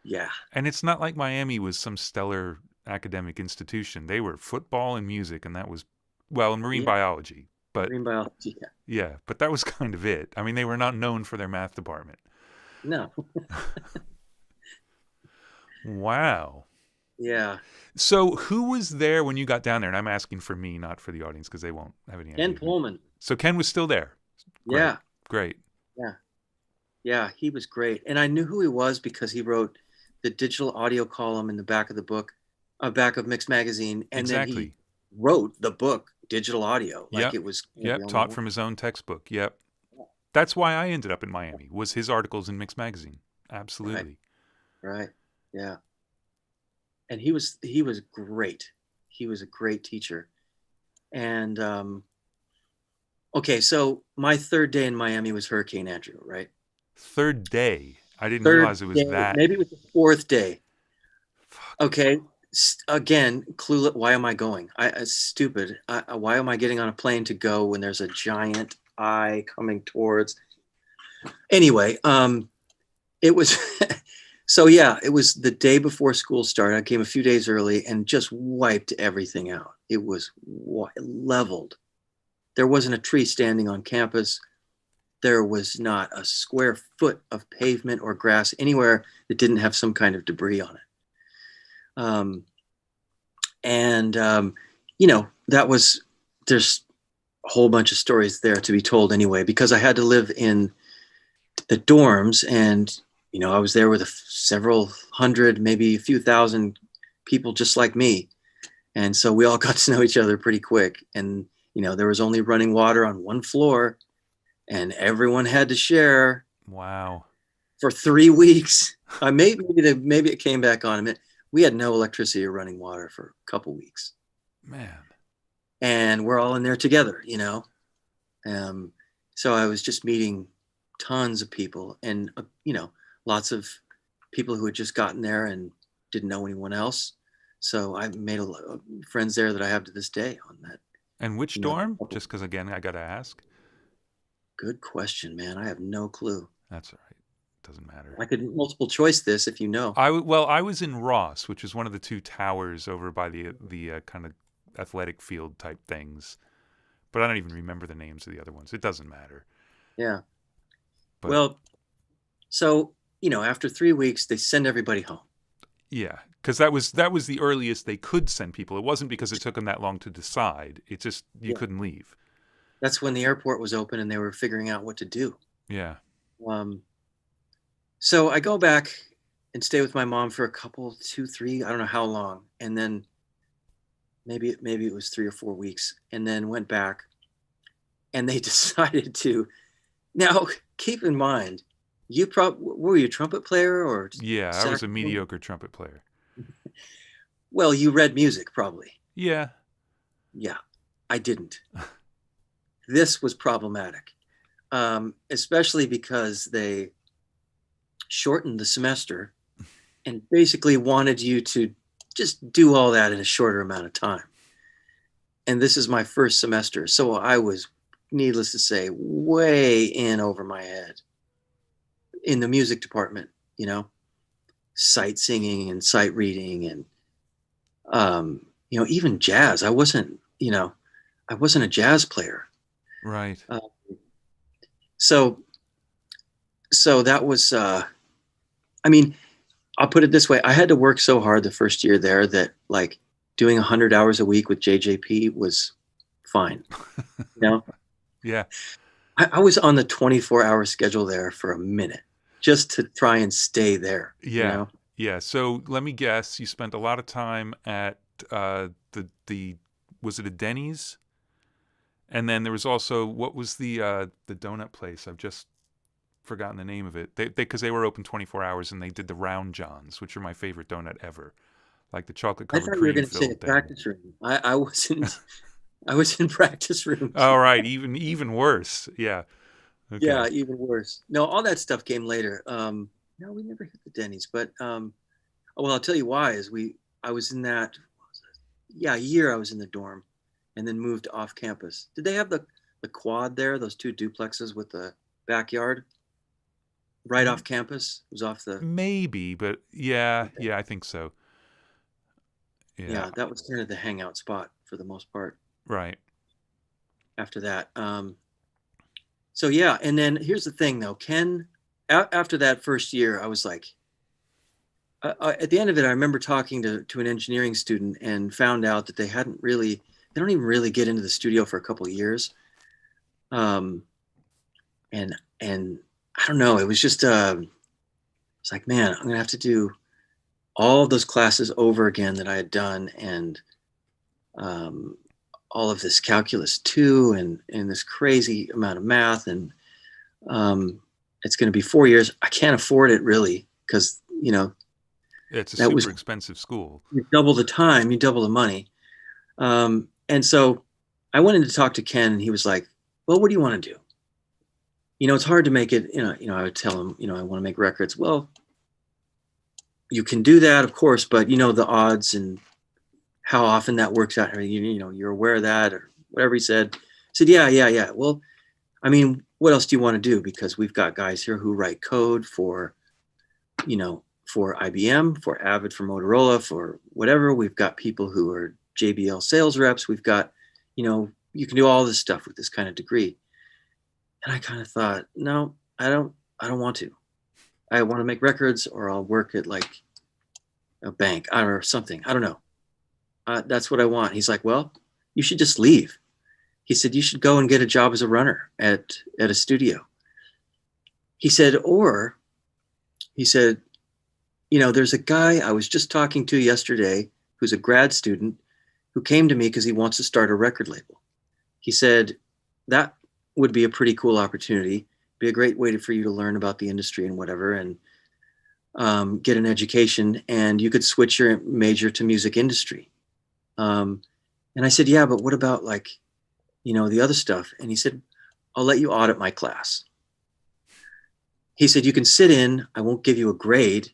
Yeah. And it's not like Miami was some stellar academic institution. They were football and music, and that was, well, marine biology. But marine biology, yeah, but that was kind of it. I mean, they were not known for their math department. No. Wow. Yeah. So who was there when you got down there? And I'm asking for me, not for the audience, because they won't have any idea. Ken Pullman. So Ken was still there. Great. Yeah. Great. Yeah. Yeah, he was great. And I knew who he was because he wrote the digital audio column in the back of the book, back of Mixed Magazine. And then he wrote the book, Digital Audio. Like it was. Yep, taught from his own textbook. Yep. That's why I ended up in Miami, was his articles in Mixed Magazine. Absolutely. Right. Yeah. And he was great. He was a great teacher. And okay, so my 3rd day in Miami was Hurricane Andrew, right? 3rd day. I didn't realize it was that. Maybe it was the 4th day. Okay. Again, clueless. Why am I going? Stupid. Why am I getting on a plane to go when there's a giant eye coming towards? Anyway, it was. So yeah, it was the day before school started. I came a few days early and just wiped everything out. It was leveled. There wasn't a tree standing on campus. There was not a square foot of pavement or grass anywhere that didn't have some kind of debris on it. That was, there's a whole bunch of stories there to be told anyway, because I had to live in the dorms and, I was there with several hundred, maybe a few thousand people just like me. And so we all got to know each other pretty quick. And, there was only running water on one floor and everyone had to share. Wow. For 3 weeks. Maybe it came back on. We had no electricity or running water for a couple weeks. Man. And we're all in there together, So I was just meeting tons of people and, lots of people who had just gotten there and didn't know anyone else. So I made a lot of friends there that I have to this day on that. And which dorm? Just because, again, I got to ask. Good question, man. I have no clue. That's all right. Doesn't matter. I could multiple choice this if you know. I was in Ross, which is one of the 2 towers over by the kind of athletic field type things. But I don't even remember the names of the other ones. It doesn't matter. Yeah. Well, so, after 3 weeks, they send everybody home. Yeah, because that was the earliest they could send people. It wasn't because it took them that long to decide. It just, you couldn't leave. That's when the airport was open and they were figuring out what to do. Yeah. So I go back and stay with my mom for a couple, 2, 3, I don't know how long. And then maybe it was 3 or 4 weeks, and then went back and they decided to, now keep in mind, were you a trumpet player or? Yeah, I was a mediocre trumpet player. Well, you read music probably. Yeah. Yeah, I didn't. This was problematic, especially because they shortened the semester and basically wanted you to just do all that in a shorter amount of time. And this is my first semester. So I was, needless to say, way in over my head in the music department, sight singing and sight reading and, even jazz. I wasn't a jazz player. Right. So that was, I'll put it this way. I had to work so hard the first year there that like doing 100 hours a week with JJP was fine. Yeah. I was on the 24-hour schedule there for a minute just to try and stay there, you Yeah, know? yeah. So let me guess. You spent a lot of time at the was it a Denny's? And then there was also what was the donut place? I've just forgotten the name of it. They because they were open 24 hours and they did the Round Johns, which are my favorite donut ever, like the chocolate I covered thought you were cream going to say the filled thing. practice room. I wasn't. I was in practice rooms. All right, even worse. Yeah. Okay. Yeah, even worse. No, all that stuff came later. No, we never hit the Denny's, but well, I'll tell you why. I was in that, what was it? Yeah, a year I was in the dorm, and then moved off campus. Did they have the quad there? Those two duplexes with the backyard right off campus? It was off the. Maybe, but yeah, Okay. yeah, I think so. Yeah. Yeah, that was kind of the hangout spot for the most part. Right. After that, so yeah, and then here's the thing though, Ken. After that first year, I was like, at the end of it, I remember talking to an engineering student and found out that they don't even really get into the studio for a couple of years. Um, and I don't know, it was just, it's like, man, I'm gonna have to do all of those classes over again that I had done, and um, all of this calculus too, and this crazy amount of math, and um, it's going to be 4 years. I can't afford it really because It's a that was super expensive school. you double the time, you double the money. And so I went in to talk to Ken, and he was like, "Well, what do you want to do? It's hard to make it. I would tell him, I want to make records. Well, you can do that, of course, but the odds and how often that works out. I mean, you're aware of that, or whatever he said." I said, "Yeah, yeah, yeah. Well, I mean, what else do you want to do? Because we've got guys here who write code for IBM, for Avid, for Motorola, for whatever. We've got people who are JBL sales reps. We've got, you can do all this stuff with this kind of degree." And I kind of thought, no, I don't want to. I want to make records, or I'll work at like a bank or something. I don't know. That's what I want. He's like, "Well, you should just leave." He said, "You should go and get a job as a runner at a studio." He said, or he said, "There's a guy I was just talking to yesterday who's a grad student who came to me because he wants to start a record label." He said, "That would be a pretty cool opportunity, be a great way for you to learn about the industry and whatever, and get an education, and you could switch your major to music industry." And I said, "Yeah, but what about like, the other stuff?" And he said, "I'll let you audit my class." He said, "You can sit in, I won't give you a grade,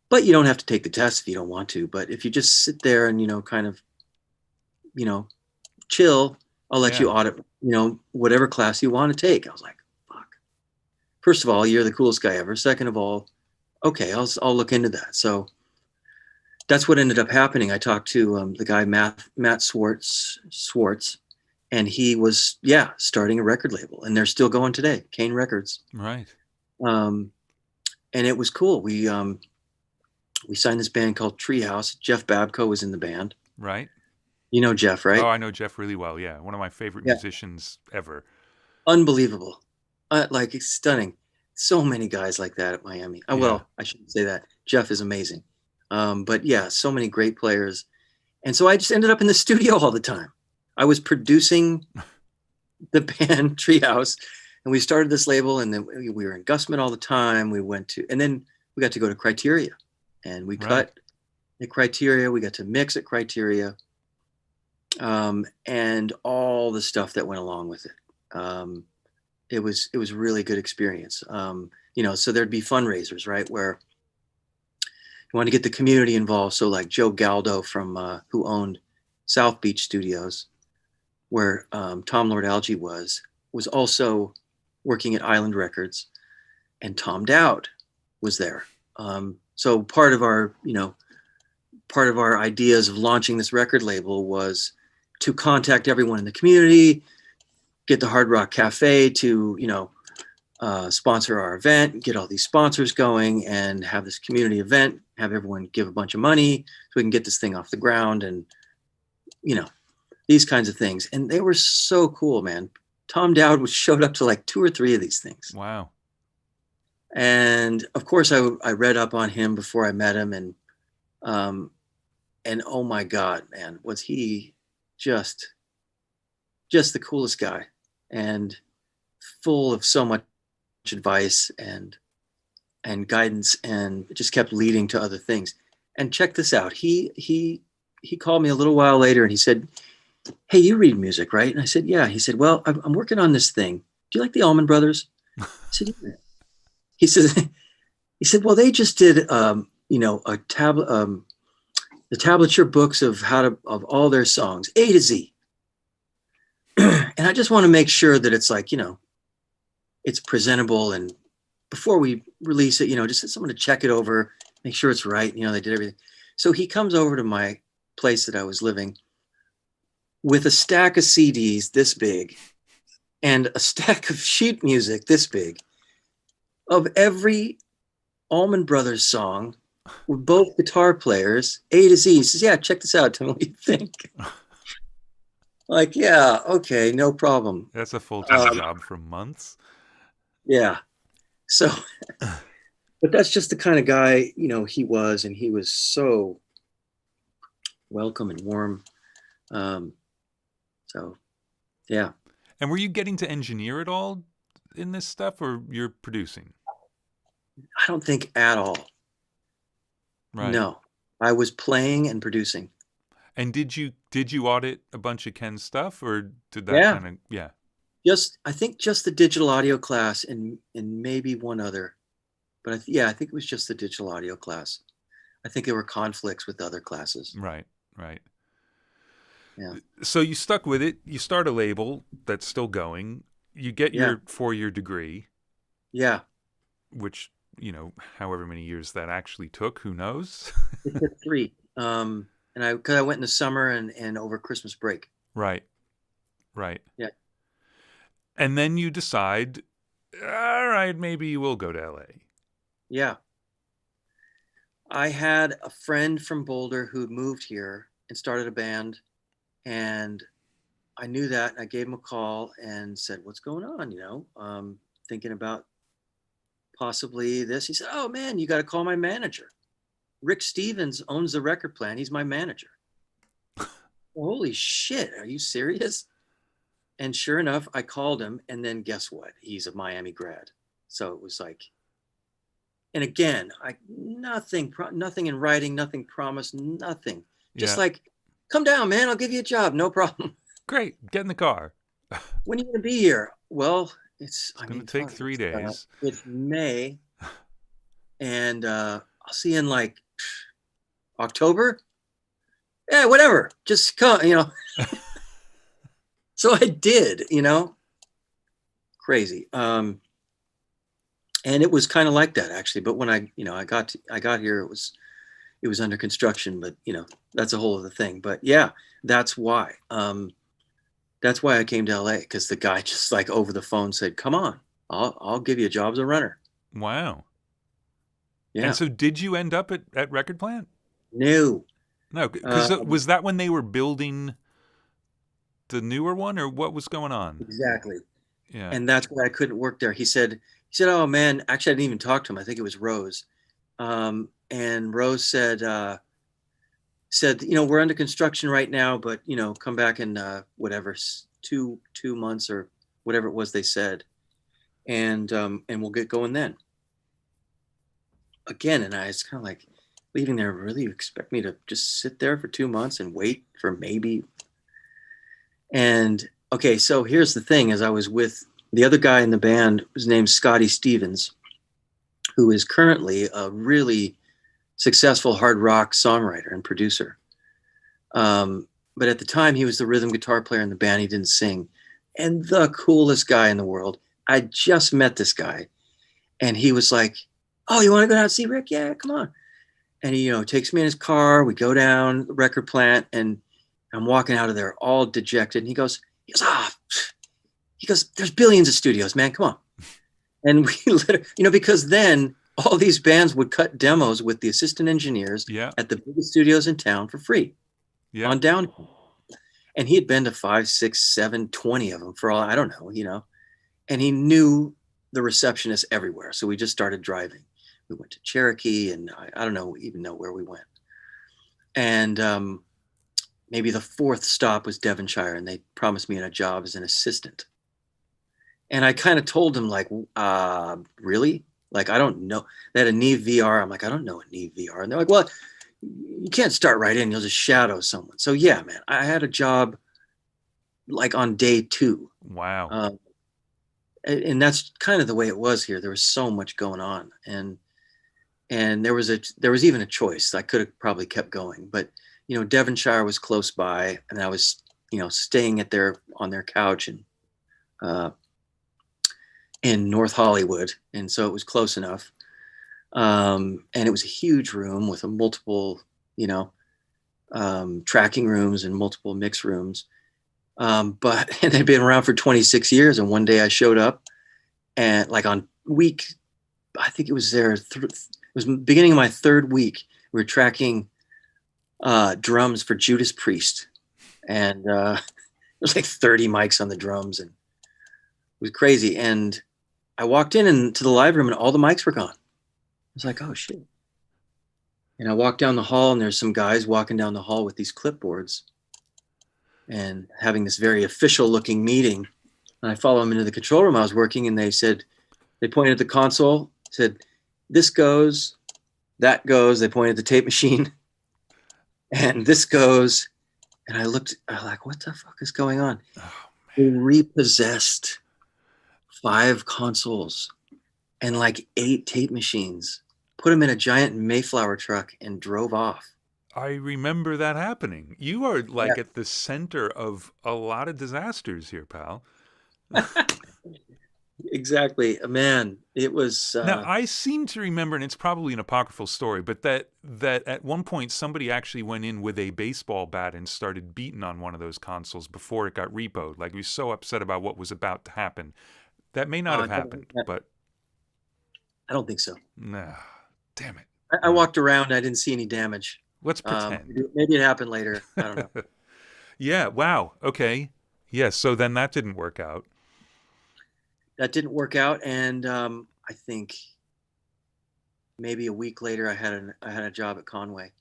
but you don't have to take the test if you don't want to. But if you just sit there and, kind of, you know, chill, I'll let you Yeah. audit, whatever class you want to take." I was like, fuck. First of all, you're the coolest guy ever. Second of all, okay, I'll look into that. So that's what ended up happening. I talked to the guy, Matt Swartz, and he was, starting a record label, and they're still going today, Kane Records. Right. Um, and it was cool. We signed this band called Treehouse. Jeff Babco was in the band. Right. You know Jeff, Oh, right? I know Jeff really well. Yeah, one of my favorite Yeah, musicians ever. unbelievable. Like it's stunning. So many guys like that at Miami. Yeah. Well, I shouldn't say that. Jeff is amazing. But yeah, so many great players. And so I just ended up in the studio all the time. I was producing the band Treehouse, and we started this label, and then we were in Gusman all the time. And then we got to go to Criteria, and we Right. cut at Criteria. We got to mix at Criteria, and all the stuff that went along with it. It was a really good experience. So there'd be fundraisers, right, where you want to get the community involved. So like Joe Galdo from who owned South Beach Studios, where Tom Lord Alge was also working at Island Records, and Tom Dowd was there. So part of our ideas of launching this record label was to contact everyone in the community, get the Hard Rock Cafe to sponsor our event, get all these sponsors going, and have this community event, have everyone give a bunch of money so we can get this thing off the ground, and these kinds of things. And they were so cool, man. Tom Dowd showed up to like 2 or 3 of these things. Wow. And of course I read up on him before I met him, and oh my God, man, was he just the coolest guy, and full of so much advice and guidance, and it just kept leading to other things. And check this out. He called me a little while later and he said, "Hey, you read music, right?" And I said, "Yeah." He said, "Well, I'm working on this thing. Do you like the Allman Brothers?" I said, "Yeah." He said, "Well, they just did, a tablet, the tablature books of of all their songs, A to Z. And I just want to make sure that it's like, it's presentable, and before we release it, just someone to check it over, make sure it's right. They did everything." So he comes over to my place that I was living with a stack of CDs this big and a stack of sheet music this big of every Allman Brothers song with both guitar players, A to Z. He says, "Yeah, check this out. Tell me what you think." Like, yeah, okay, no problem. That's a full-time job for months. Yeah. So, but that's just the kind of guy, he was, and he was so welcome and warm. So, yeah. And were you getting to engineer at all in this stuff, or you're producing? I don't think at all. Right. No, I was playing and producing. And did you audit a bunch of Ken's stuff, or did that I think just the digital audio class and maybe one other, but I think it was just the digital audio class. I think there were conflicts with other classes. Right. Yeah. So you stuck with it. You start a label that's still going. You get your 4-year degree. Yeah. Which, however many years that actually took, who knows? It took 3. Because I went in the summer and over Christmas break. Right. Yeah. And then you decide, all right, maybe you will go to LA. Yeah. I had a friend from Boulder who moved here and started a band, and I knew that, and I gave him a call and said, "What's going on? Thinking about possibly this." He said, "Oh man, you got to call my manager. Rick Stevens owns the record plant. He's my manager." Holy shit, are you serious? And sure enough, I called him, and then guess what? He's a Miami grad. So it was like, and again, nothing in writing, nothing promised, nothing. Just like, "Come down, man. I'll give you a job. No problem." Great. Get in the car. "When are you going to be here?" "Well, it's going to take 3 days. It's May, and I'll see you in like October. Yeah, whatever. Just come, So I did, crazy. And it was kind of like that actually. But when I got here, it was under construction, but that's a whole other thing. But yeah, that's why. That's why I came to LA, because the guy just like over the phone said, "Come on, I'll give you a job as a runner." Wow. Yeah. And so did you end up at Record Plant? No, because was that when they were building the newer one, or what was going on? Exactly. Yeah. And that's why I couldn't work there. He said, "Oh man," actually I didn't even talk to him. I think it was Rose. And Rose said, "We're under construction right now, but come back in whatever, 2 months or whatever it was they said. And we'll get going then." Again, and I was kind of like leaving there, "Really, you expect me to just sit there for 2 months and wait for maybe?" And okay, so here's the thing: as I was with the other guy in the band, his name's Scotty Stevens, who is currently a really successful hard rock songwriter and producer. But at the time, he was the rhythm guitar player in the band. He didn't sing, and the coolest guy in the world. I just met this guy, and he was like, "Oh, you want to go down and see Rick? Yeah, come on." And he, takes me in his car. We go down the record plant, and I'm walking out of there all dejected. And he goes, "There's billions of studios, man. Come on." And we literally, because then all these bands would cut demos with the assistant engineers at the biggest studios in town for free on down. And he had been to 5, 6, 7, 20 of them for all, I don't know, and he knew the receptionists everywhere. So we just started driving. We went to Cherokee, and I don't even know where we went. And maybe the 4th stop was Devonshire, and they promised me a job as an assistant. And I kind of told him, like, really? Like, I don't know. They had a Neve VR. I'm like, I don't know a Neve VR. And they're like, well, you can't start right in. You'll just shadow someone. So yeah, man, I had a job like on day 2. Wow. And that's kind of the way it was here. There was so much going on, and there was even a choice. I could have probably kept going, but Devonshire was close by, and I was staying on their couch in North Hollywood, and so it was close enough. And it was a huge room with multiple tracking rooms and multiple mix rooms. And they'd been around for 26 years. And one day I showed up, and like on week, I think it was it was beginning of my 3rd week. We were tracking drums for Judas Priest, and there was like 30 mics on the drums, and it was crazy. And I walked into the live room, and all the mics were gone. I was like, oh shit. And I walked down the hall, and there's some guys walking down the hall with these clipboards and having this very official looking meeting. And I follow them into the control room I was working, and they pointed at the console, said, this goes, that goes. They pointed at the tape machine, and this goes. And I was like, what the fuck is going on? Oh, they repossessed 5 consoles and like 8 tape machines, put them in a giant Mayflower truck, and drove off. I remember that happening. You are like at the center of a lot of disasters here, pal. Exactly, man. It was. Now I seem to remember, and it's probably an apocryphal story, but that at one point somebody actually went in with a baseball bat and started beating on one of those consoles before it got repoed. Like, he was so upset about what was about to happen. That may not have happened, but I don't think so. Nah, damn it. I walked around. I didn't see any damage. Let's pretend. Maybe it happened later. I don't know. Yeah. Wow. Okay. Yeah. So then that didn't work out. That didn't work out, and I think maybe a week later, I had a job at Conway.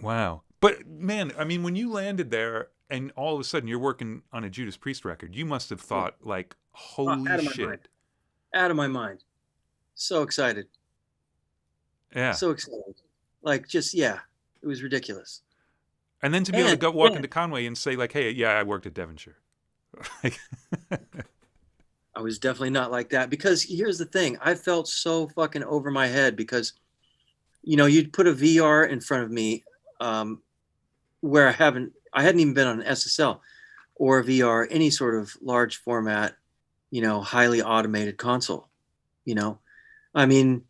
Wow. But man, I mean, when you landed there, and all of a sudden you're working on a Judas Priest record, you must have thought, like, holy shit. Out of my mind. So excited. Yeah. So excited. Like, just, yeah, it was ridiculous. And then to be able to go walk into Conway and say, like, hey, yeah, I worked at Devonshire. I was definitely not like that, because here's the thing. I felt so fucking over my head because, you'd put a VR in front of me where I hadn't even been on an SSL or a VR, any sort of large format, highly automated console. I mean,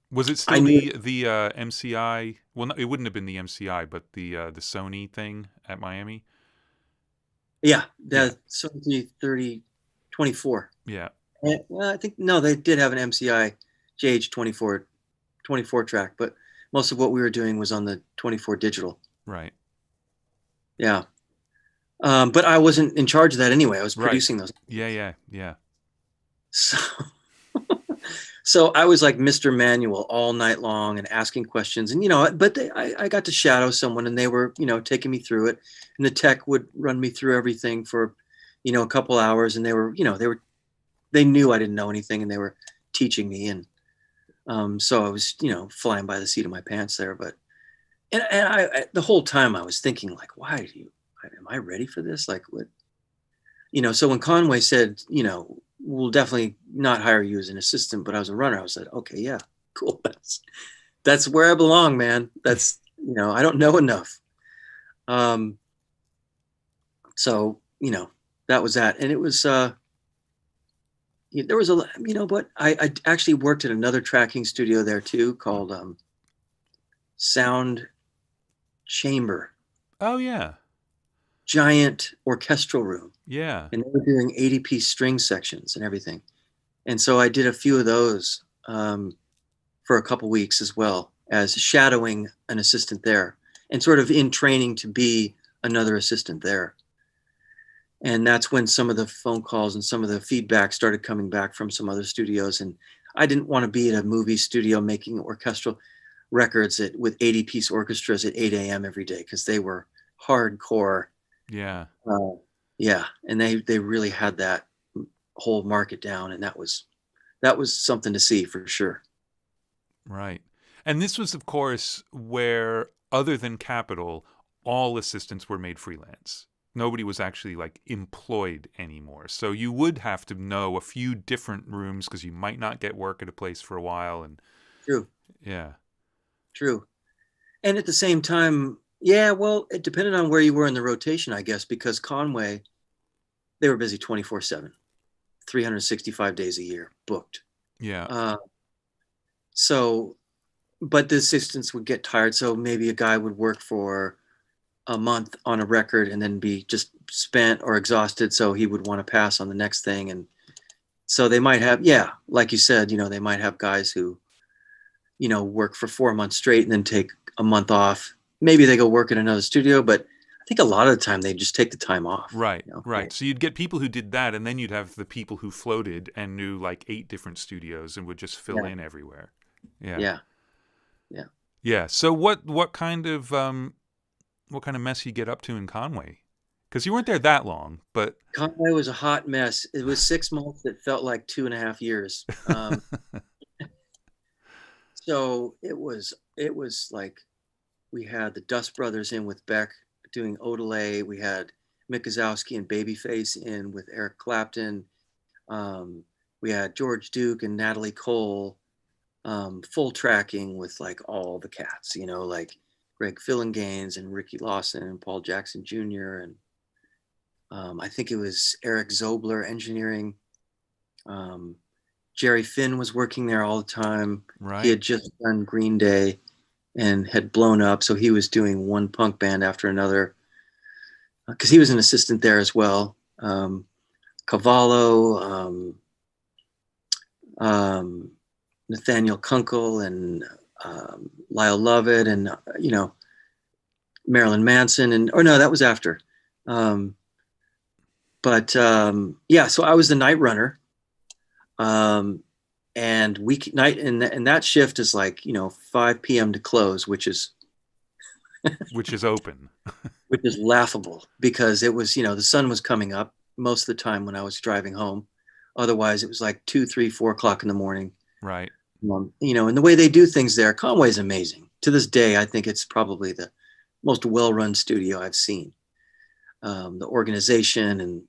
was it still the MCI? Well, no, it wouldn't have been the MCI, but the Sony thing at Miami. Yeah, the Sony 3024. Yeah. And, I think they did have an MCI JH24 track, but most of what we were doing was on the 24 digital. Right. Yeah. But I wasn't in charge of that anyway. I was producing those. Yeah. So I was like Mr. Manual all night long and asking questions, and but I got to shadow someone, and they were taking me through it, and the tech would run me through everything for a couple hours, and they knew I didn't know anything, and they were teaching me, and so I was flying by the seat of my pants there, but and I the whole time I was thinking, like, am I ready for this? Like, what? So when Conway said, we'll definitely not hire you as an assistant, but I was a runner, I was like, okay, yeah, cool. That's where I belong, man. That's, I don't know enough. So, that was that. And it was, there was but I actually worked at another tracking studio there too, called Sound Chamber. Oh yeah. Giant orchestral room. Yeah. And they were doing 80-piece string sections and everything. And so I did a few of those for a couple weeks, as well as shadowing an assistant there, and sort of in training to be another assistant there. And that's when some of the phone calls and some of the feedback started coming back from some other studios. And I didn't want to be at a movie studio making orchestral records with 80-piece orchestras at 8 a.m. every day, because they were hardcore. Yeah. Yeah. And they really had that whole market down. And that was something to see for sure. Right. And this was, of course, where, other than Capitol, all assistants were made freelance. Nobody was actually like employed anymore. So you would have to know a few different rooms because you might not get work at a place for a while. And True. Yeah. True. And at the same time, yeah, well, it depended on where you were in the rotation, I guess, because Conway, they were busy 24/7, 365 days a year, booked. Yeah. So, but the assistants would get tired. So maybe a guy would work for a month on a record and then be just spent or exhausted. So he would want to pass on the next thing. And so they might have, yeah, like you said, they might have guys who, work for 4 months straight and then take a month off. Maybe they go work in another studio, but I think a lot of the time they just take the time off. Right, right. So you'd get people who did that, and then you'd have the people who floated and knew like 8 different studios and would just fill in everywhere. Yeah. Yeah. So what kind of mess you get up to in Conway? Because you weren't there that long, but Conway was a hot mess. It was 6 months that felt like 2.5 years. So it was like we had the Dust Brothers in with Beck doing Odelay. We had Mick Gazowski and Babyface in with Eric Clapton. We had George Duke and Natalie Cole, full tracking with like all the cats, like Greg Fillinganes and Ricky Lawson and Paul Jackson Jr. And I think it was Eric Zobler engineering. Jerry Finn was working there all the time. Right. He had just done Green Day and had blown up. So he was doing one punk band after another, because he was an assistant there as well. Cavallo, Nathaniel Kunkel, and Lyle Lovett, and Marilyn Manson, or no, that was after. Yeah, so I was the night runner, and night and that shift is like 5 p.m. to close, which is open, which is laughable, because it was the sun was coming up most of the time when I was driving home. Otherwise, it was like 2, 3, 4 o'clock in the morning. Right. And the way they do things there, Conway's amazing. To this day, I think it's probably the most well-run studio I've seen. The organization and,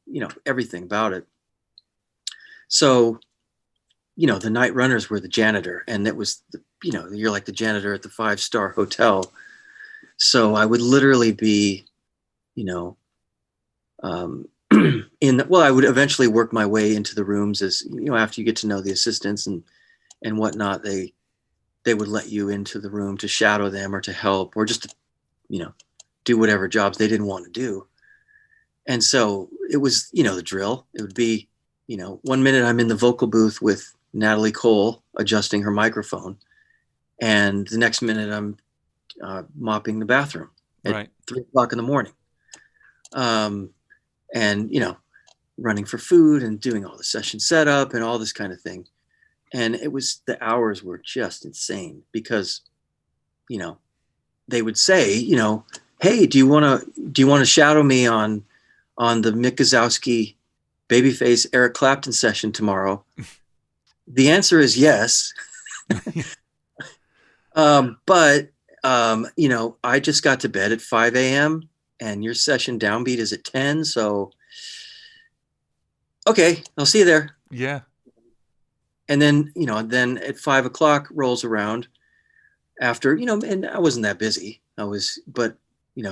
everything about it. So, the night runners were the janitor, and it was, you're like the janitor at the 5-star hotel. So I would literally be, I would eventually work my way into the rooms as, after you get to know the assistants and whatnot, they would let you into the room to shadow them or to help or just to, do whatever jobs they didn't want to do. And so it was, the drill. It would be, 1 minute I'm in the vocal booth with Natalie Cole adjusting her microphone, and the next minute I'm mopping the bathroom at 3 o'clock in the morning. And, running for food and doing all the session setup and all this kind of thing. And the hours were just insane because, they would say, hey, do you want to shadow me on the Mick Gazowski, Babyface, Eric Clapton session tomorrow? The answer is yes. But I just got to bed at 5 a.m. and your session downbeat is at 10. So, okay, I'll see you there. Yeah. And then, then at 5 o'clock rolls around after, and I wasn't that busy. But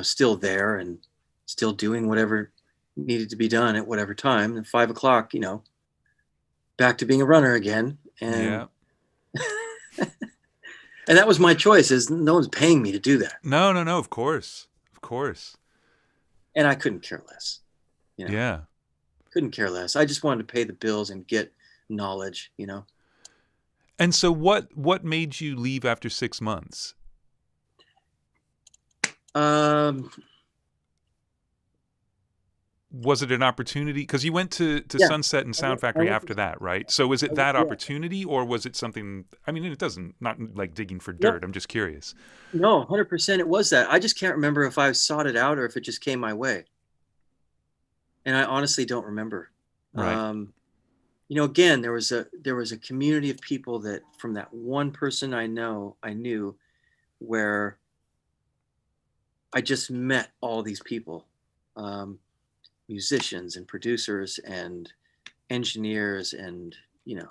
still there and still doing whatever needed to be done at whatever time. And 5 o'clock, back to being a runner again. And and that was my choice, is no one's paying me to do that. No, of course. And I couldn't care less. Yeah. Couldn't care less. I just wanted to pay the bills and get knowledge, And so what made you leave after 6 months? was it an opportunity? Because you went to Yeah. Sunset and Sound Factory after that, right? So was it that opportunity, or was it something? I mean, it doesn't, not like digging for dirt. I'm just curious. No, 100% it was that. I just can't remember if I sought it out or if it just came my way. And I honestly don't remember. Right. You know, again, there was a community of people that from that one person I knew, where I just met all these people, musicians and producers and engineers and, you know,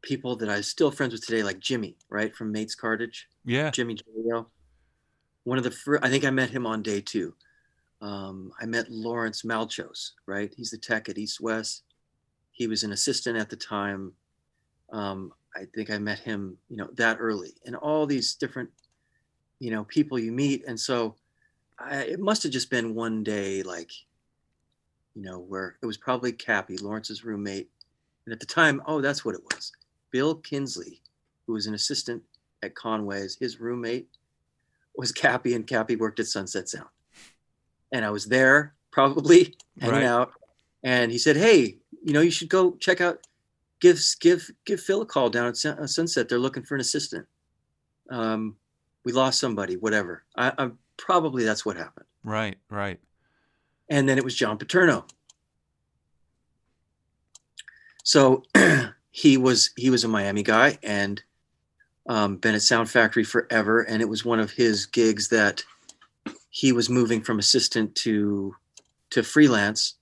people that I'm still friends with today, like Jimmy, right, from Mates Cartage. Yeah. Jimmy Julio. One of the first, I think I met him on day 2. I met Lawrence Malchos, right? He's the tech at East West. He was an assistant at the time. I think I met him, you know, that early, and all these different, you know, people you meet. And so it must have just been one day, like, you know, where it was probably Cappy, Lawrence's roommate. And at the time, oh, that's what it was. Bill Kinsley, who was an assistant at Conway's, his roommate was Cappy, and Cappy worked at Sunset Sound. And I was there probably hanging out. And he said, hey, you know, you should go check out, give Phil a call down at Sunset. They're looking for an assistant. We lost somebody, whatever. I'm probably that's what happened. Right. And then it was John Paterno. So he was a Miami guy and been at Sound Factory forever. And it was one of his gigs that he was moving from assistant to freelance.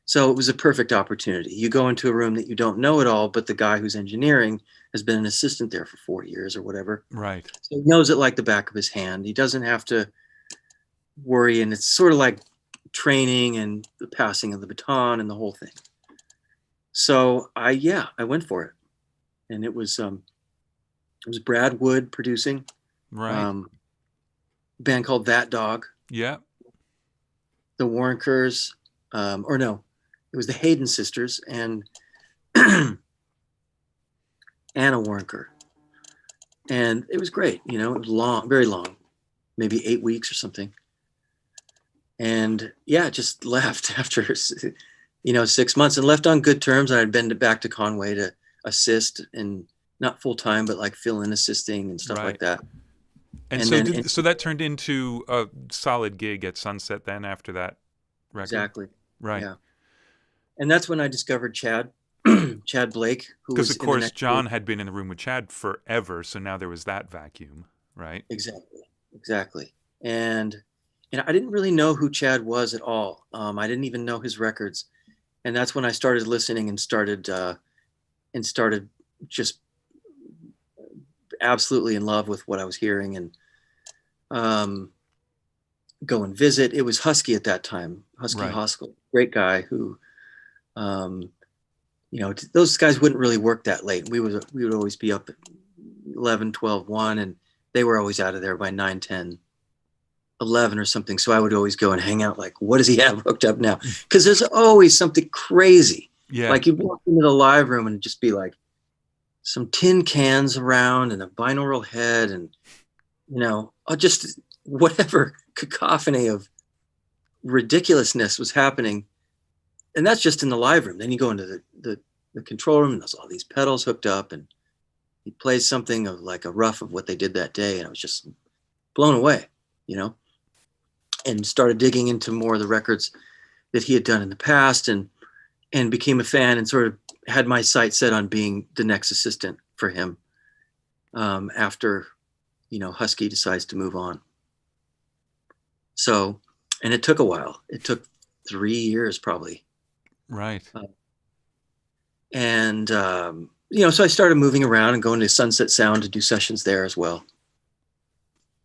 So it was a perfect opportunity. You go into a room that you don't know at all, but the guy who's engineering has been an assistant there for 4 years or whatever. Right. So he knows it like the back of his hand. He doesn't have to worry. And it's sort of like training and the passing of the baton and the whole thing. So I went for it. And it was Brad Wood producing. Right. Band called That Dog. Yeah. The Warrenkers, or no, it was the Hayden sisters and Anna Warrenker. And it was great. You know, it was long, very long, maybe 8 weeks or something. And yeah, just left after, 6 months, and left on good terms. And I'd been back to Conway to assist, and not full time, but like fill in assisting and stuff like that. And so that turned into a solid gig at Sunset then after that record? Exactly. Right. Yeah. And that's when I discovered Tchad, Tchad Blake. Because, of course, John had been in the room with Tchad forever, so now there was that vacuum, right? Exactly. And I didn't really know who Tchad was at all. I didn't even know his records. And that's when I started listening and started just absolutely in love with what I was hearing, and go and visit. It was Husky at that time, Husky Hoskell, great guy who, those guys wouldn't really work that late. We would always be up at 11, 12, 1, and they were always out of there by 9, 10, 11 or something. So I would always go and hang out like, what does he have hooked up now? Because there's always something crazy. Yeah. Like you'd walk into the live room and just be like some tin cans around and a binaural head and, just whatever cacophony of ridiculousness was happening. And that's just in the live room. Then you go into the control room and there's all these pedals hooked up, and he plays something of like a rough of what they did that day. And I was just blown away, and started digging into more of the records that he had done in the past, and became a fan, and sort of had my sight set on being the next assistant for him after, Husky decides to move on. So, and it took a while. It took 3 years probably. Right. So I started moving around and going to Sunset Sound to do sessions there as well.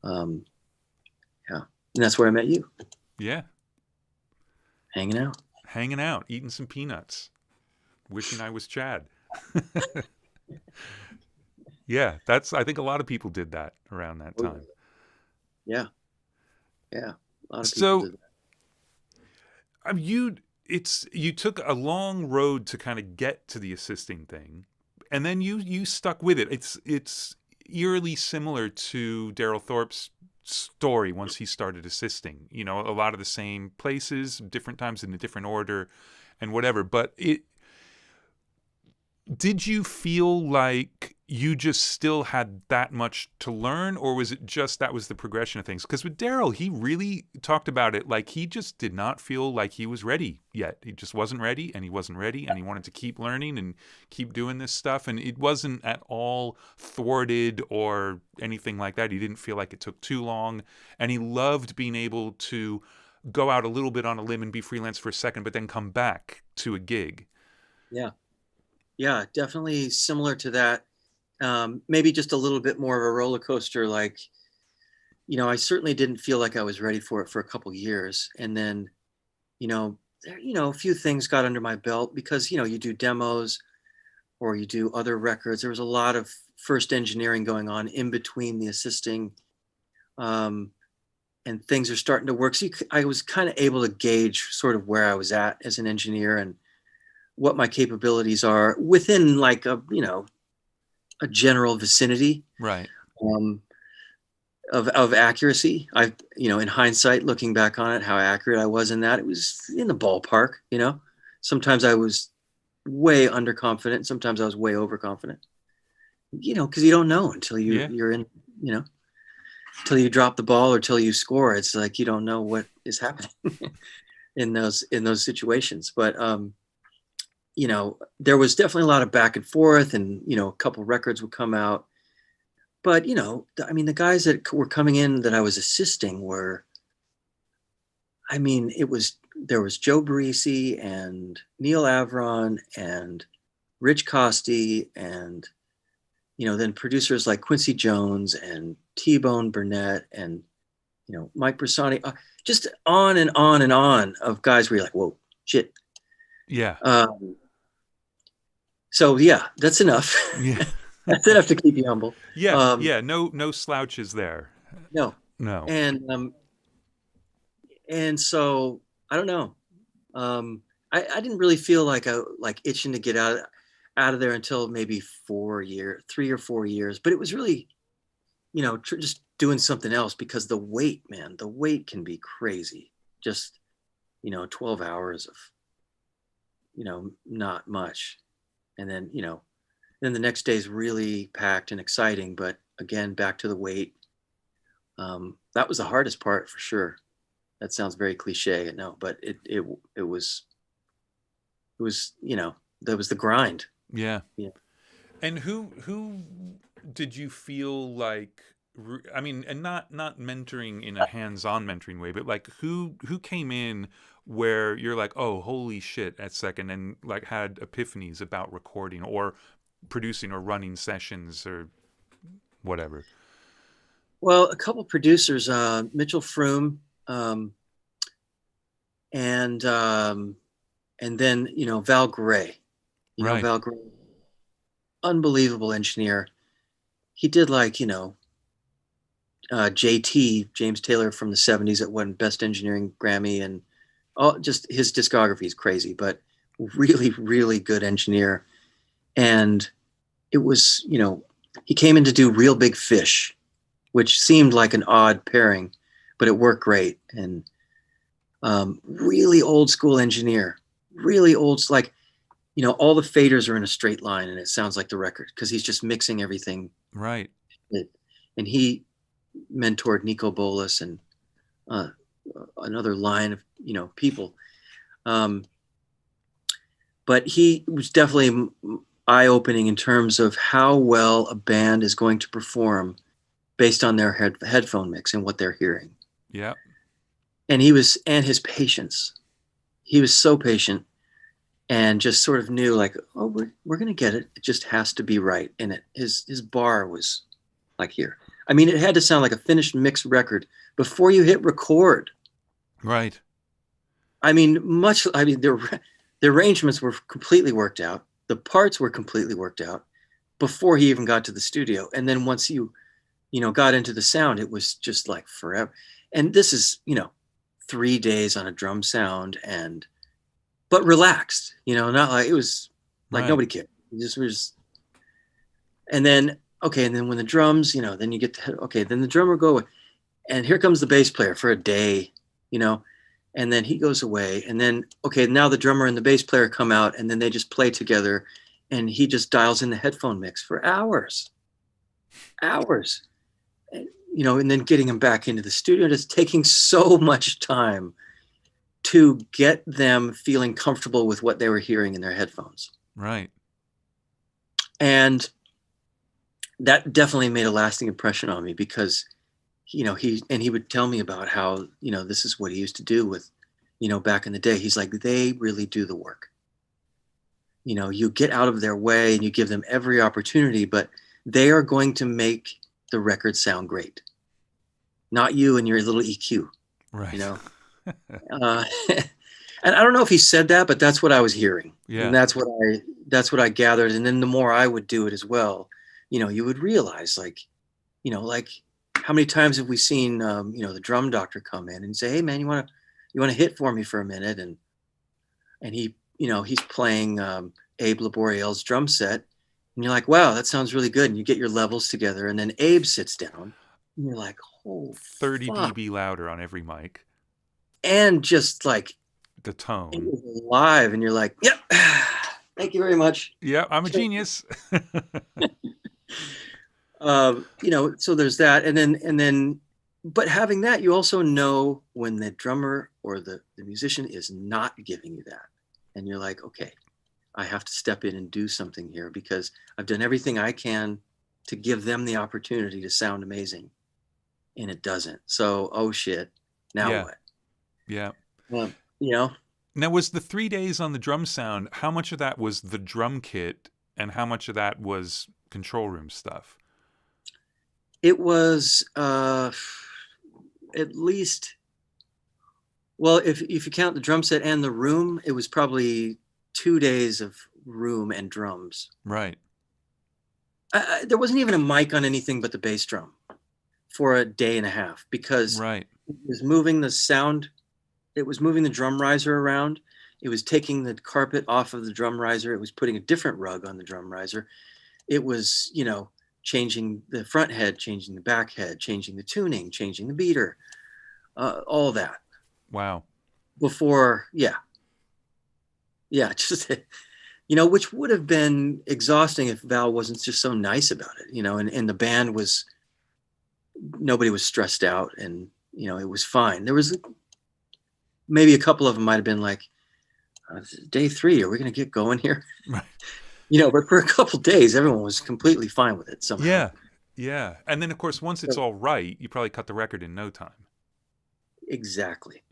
And that's where I met you. Yeah. Hanging out, eating some peanuts, wishing I was Tchad. Yeah, I think a lot of people did that around that time. Yeah. A lot of people did that. You took a long road to kind of get to the assisting thing, and then you stuck with it. It's eerily similar to Daryl Thorpe's story once he started assisting. You know, a lot of the same places, different times in a different order, and whatever. But did you feel like you just still had that much to learn, or was it just that was the progression of things? Because with Daryl, he really talked about it like he just did not feel like he was ready yet. He just wasn't ready, and he wasn't ready, and he wanted to keep learning and keep doing this stuff. And it wasn't at all thwarted or anything like that. He didn't feel like it took too long, and he loved being able to go out a little bit on a limb and be freelance for a second, but then come back to a gig. Yeah. Yeah, definitely similar to that. Maybe just a little bit more of a roller coaster. Like, you know, I certainly didn't feel like I was ready for it for a couple years. And then, a few things got under my belt because, you do demos or you do other records. There was a lot of first engineering going on in between the assisting, and things are starting to work. So I was kind of able to gauge sort of where I was at as an engineer and what my capabilities are within like a general vicinity, right, of accuracy. In hindsight, looking back on it, how accurate I was in that, it was in the ballpark. Sometimes I was way underconfident. Sometimes I was way overconfident, because you don't know until you're in, till you drop the ball or till you score. It's like, you don't know what is happening in those situations. But, there was definitely a lot of back and forth, and, a couple records would come out. But, the guys that were coming in that I was assisting were, there was Joe Barresi and Neil Avron and Rich Costi and, then producers like Quincy Jones and T-Bone Burnett and, Mike Bressani, just on and on and on of guys where you're like, whoa, shit. Yeah. So yeah, that's enough. Yeah. That's enough to keep you humble. Yeah. No slouches there. No. And so I don't know. I didn't really feel like itching to get out of there until maybe 3 or 4 years. But it was really, just doing something else, because the wait can be crazy. Just, 12 hours of, not much. And then, then the next day is really packed and exciting. But again, back to the wait. That was the hardest part for sure. That sounds very cliche. No, but it was, that was the grind. Yeah. Yeah. And who did you feel like, and not mentoring in a hands-on mentoring way, but like who came in where you're like, oh, holy shit, at second, and like had epiphanies about recording or producing or running sessions or whatever? Well, a couple producers, Mitchell Froome, and then Val Gray. Right. Val Gray, unbelievable engineer. He did like JT, James Taylor, from the 70s, that won Best Engineering Grammy, and just his discography is crazy, but really, really good engineer. And it was, he came in to do Real Big Fish, which seemed like an odd pairing, but it worked great. And really old school engineer, really old, like, all the faders are in a straight line and it sounds like the record, because he's just mixing everything. Right. And he mentored Nico Bolas and another line of people, but he was definitely eye-opening in terms of how well a band is going to perform based on their headphone mix and what they're hearing. Yeah. And his patience. He was so patient and just sort of knew, like, oh, we're gonna get it. It just has to be right. And his bar was like here. It had to sound like a finished mixed record before you hit record. Right. The arrangements were completely worked out. The parts were completely worked out before he even got to the studio. And then once you got into the sound, it was just like forever. And this is, 3 days on a drum sound, but relaxed, not like, it was like nobody cared. It just was. And then when the drums, then you get then the drummer go away. and here comes the bass player for a day, you know, and then he goes away, and then okay, now the drummer and the bass player come out, and then they just play together, and he just dials in the headphone mix for hours, and, you know, and then getting him back into the studio, just taking so much time to get them feeling comfortable with what they were hearing in their headphones. Right. And that definitely made a lasting impression on me, because, you know, he would tell me about how, you know, this is what he used to do with, you know, back in the day. He's like, they really do the work. You know, you get out of their way and you give them every opportunity, but they are going to make the record sound great. Not you and your little EQ. Right. You know? And I don't know if he said that, but that's what I was hearing. Yeah. And that's what I gathered. And then the more I would do it as well, you know, you would realize, like, you know, like, how many times have we seen, you know, the drum doctor come in and say, hey man, you want to hit for me for a minute? And he, you know, he's playing Abe Laboriel's drum set, and you're like, wow, that sounds really good. And you get your levels together, and then Abe sits down, and you're like, oh, 30 fuck. dB louder on every mic. And just like the tone. It was live, and you're like, yep, thank you very much. Yeah, I'm a genius. You know, so there's that. And then, but having that, you also know when the drummer or the musician is not giving you that. And you're like, okay, I have to step in and do something here, because I've done everything I can to give them the opportunity to sound amazing. And it doesn't. So, oh shit, now what? Yeah. You know? Now, was the 3 days on the drum sound, how much of that was the drum kit and how much of that was control room stuff? It was at least, well, if you count the drum set and the room, it was probably 2 days of room and drums. Right. There wasn't even a mic on anything but the bass drum for a day and a half, because right. It was moving the sound. It was moving the drum riser around. It was taking the carpet off of the drum riser. It was putting a different rug on the drum riser. It was, you know, changing the front head, changing the back head, changing the tuning, changing the beater, all that. Wow. Before, yeah, just, you know, which would have been exhausting if Val wasn't just so nice about it, you know, and the band was, nobody was stressed out, and, you know, it was fine. There was maybe a couple of them might have been like, day 3, are we going to get going here? Right. You know, but for a couple of days, everyone was completely fine with it somehow. Yeah, yeah. And then, of course, once it's all right, you probably cut the record in no time. Exactly.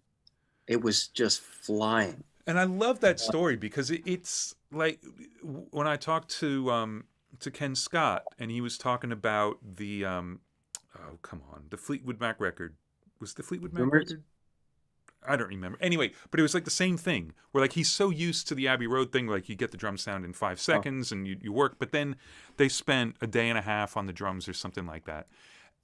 It was just flying. And I love that story, because it's like, when I talked to Ken Scott, and he was talking about the, oh, come on, the Fleetwood Mac record. Was the Fleetwood Mac record? I don't remember. Anyway, but it was like the same thing, where like he's so used to the Abbey Road thing, like you get the drum sound in 5 seconds and you work, but then they spent a day and a half on the drums or something like that.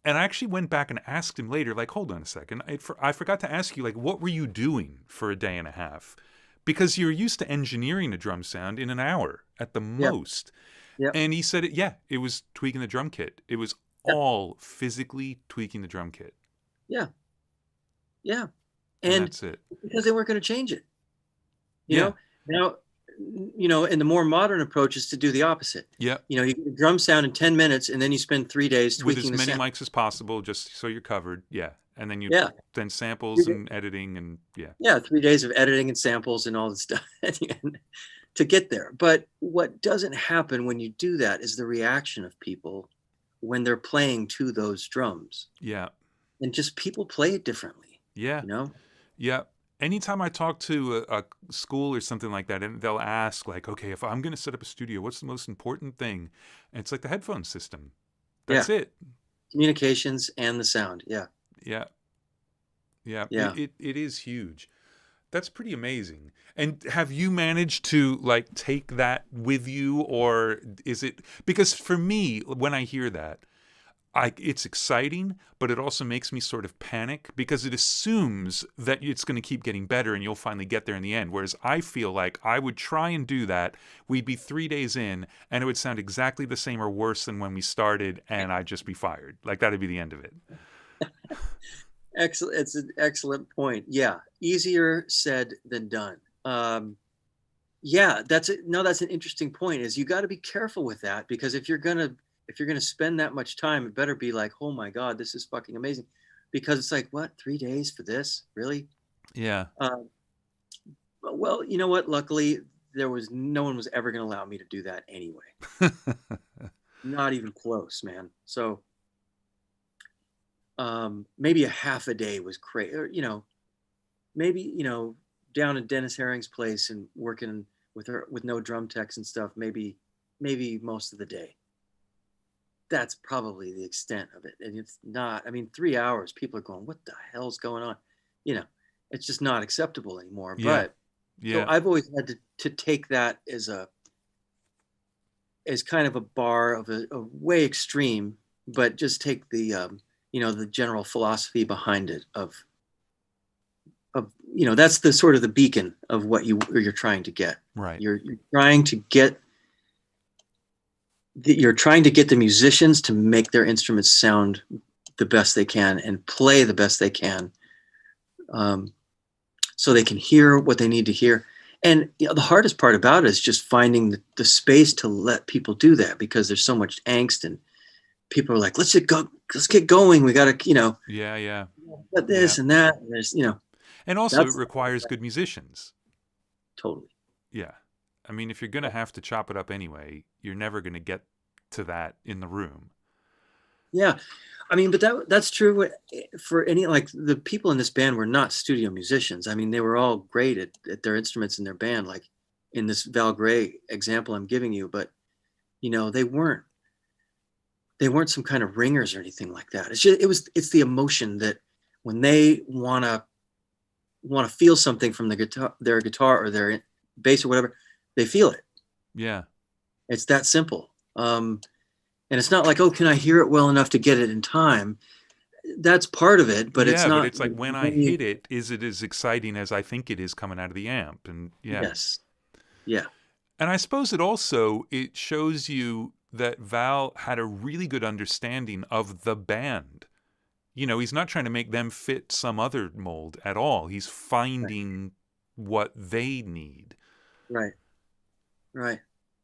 And I actually went back and asked him later, like, hold on a second, I forgot to ask you, like, what were you doing for a day and a half? Because you're used to engineering a drum sound in an hour at the most. Yep. And he said, it was tweaking the drum kit. It was all physically tweaking the drum kit. Yeah. Yeah. And that's it. Because they weren't going to change it. You know? Now, you know, and the more modern approach is to do the opposite. Yeah. You know, you get the drum sound in 10 minutes, and then you spend 3 days tweaking with as many mics as possible, just so you're covered. Yeah. And then then samples and editing and Yeah, 3 days of editing and samples and all this stuff to get there. But what doesn't happen when you do that is the reaction of people when they're playing to those drums. Yeah. And just people play it differently. Yeah. You know? Yeah. Anytime I talk to a school or something like that, and they'll ask, like, okay, if I'm going to set up a studio, what's the most important thing? And it's like the headphone system. That's it. Communications and the sound. Yeah. Yeah. Yeah. Yeah. It is huge. That's pretty amazing. And have you managed to like take that with you, or is it, because for me, when I hear that, it's exciting, but it also makes me sort of panic, because it assumes that it's going to keep getting better and you'll finally get there in the end. Whereas I feel like I would try and do that. We'd be 3 days in and it would sound exactly the same or worse than when we started, and I'd just be fired. Like that'd be the end of it. Excellent. It's an excellent point. Yeah, easier said than done. Yeah, that's it. No, that's an interesting point. Is you got to be careful with that, because if you're gonna spend that much time, it better be like, oh my God, this is fucking amazing, because it's like, what, 3 days for this, really? Yeah. Um, well, you know what? Luckily, no one was ever gonna allow me to do that anyway. Not even close, man. So maybe a half a day was crazy, or maybe down in Dennis Herring's place and working with her with no drum techs and stuff, maybe most of the day. That's probably the extent of it. And it's not, I mean, 3 hours, people are going, what the hell's going on? You know, it's just not acceptable anymore. Yeah. But so Yeah. I've always had to take that as kind of a bar of a way extreme, but just take the general philosophy behind it of that's the sort of the beacon of what you're trying to get. Right. You're trying to get the musicians to make their instruments sound the best they can and play the best they can, so they can hear what they need to hear. And the hardest part about it is just finding the space to let people do that, because there's so much angst and people are like, let's get going. We got to, Yeah. let this and that. And there's, And also, it requires good musicians. Totally. Yeah. I mean, if you're going to have to chop it up anyway, you're never going to get to that in the room. Yeah. I mean, but that's true for any, like, the people in this band were not studio musicians. I mean, they were all great at their instruments in their band, like in this Val Gray example I'm giving you, but they weren't some kind of ringers or anything like that. It's the emotion that when they want to feel something from their guitar or their bass or whatever, they feel it. Yeah. It's that simple. And it's not like, oh, can I hear it well enough to get it in time? That's part of it, but it's not. But it's like, when I hit it, is it as exciting as I think it is coming out of the amp? And Yes. Yeah. And I suppose it shows you that Val had a really good understanding of the band. He's not trying to make them fit some other mold at all. He's finding what they need. Right.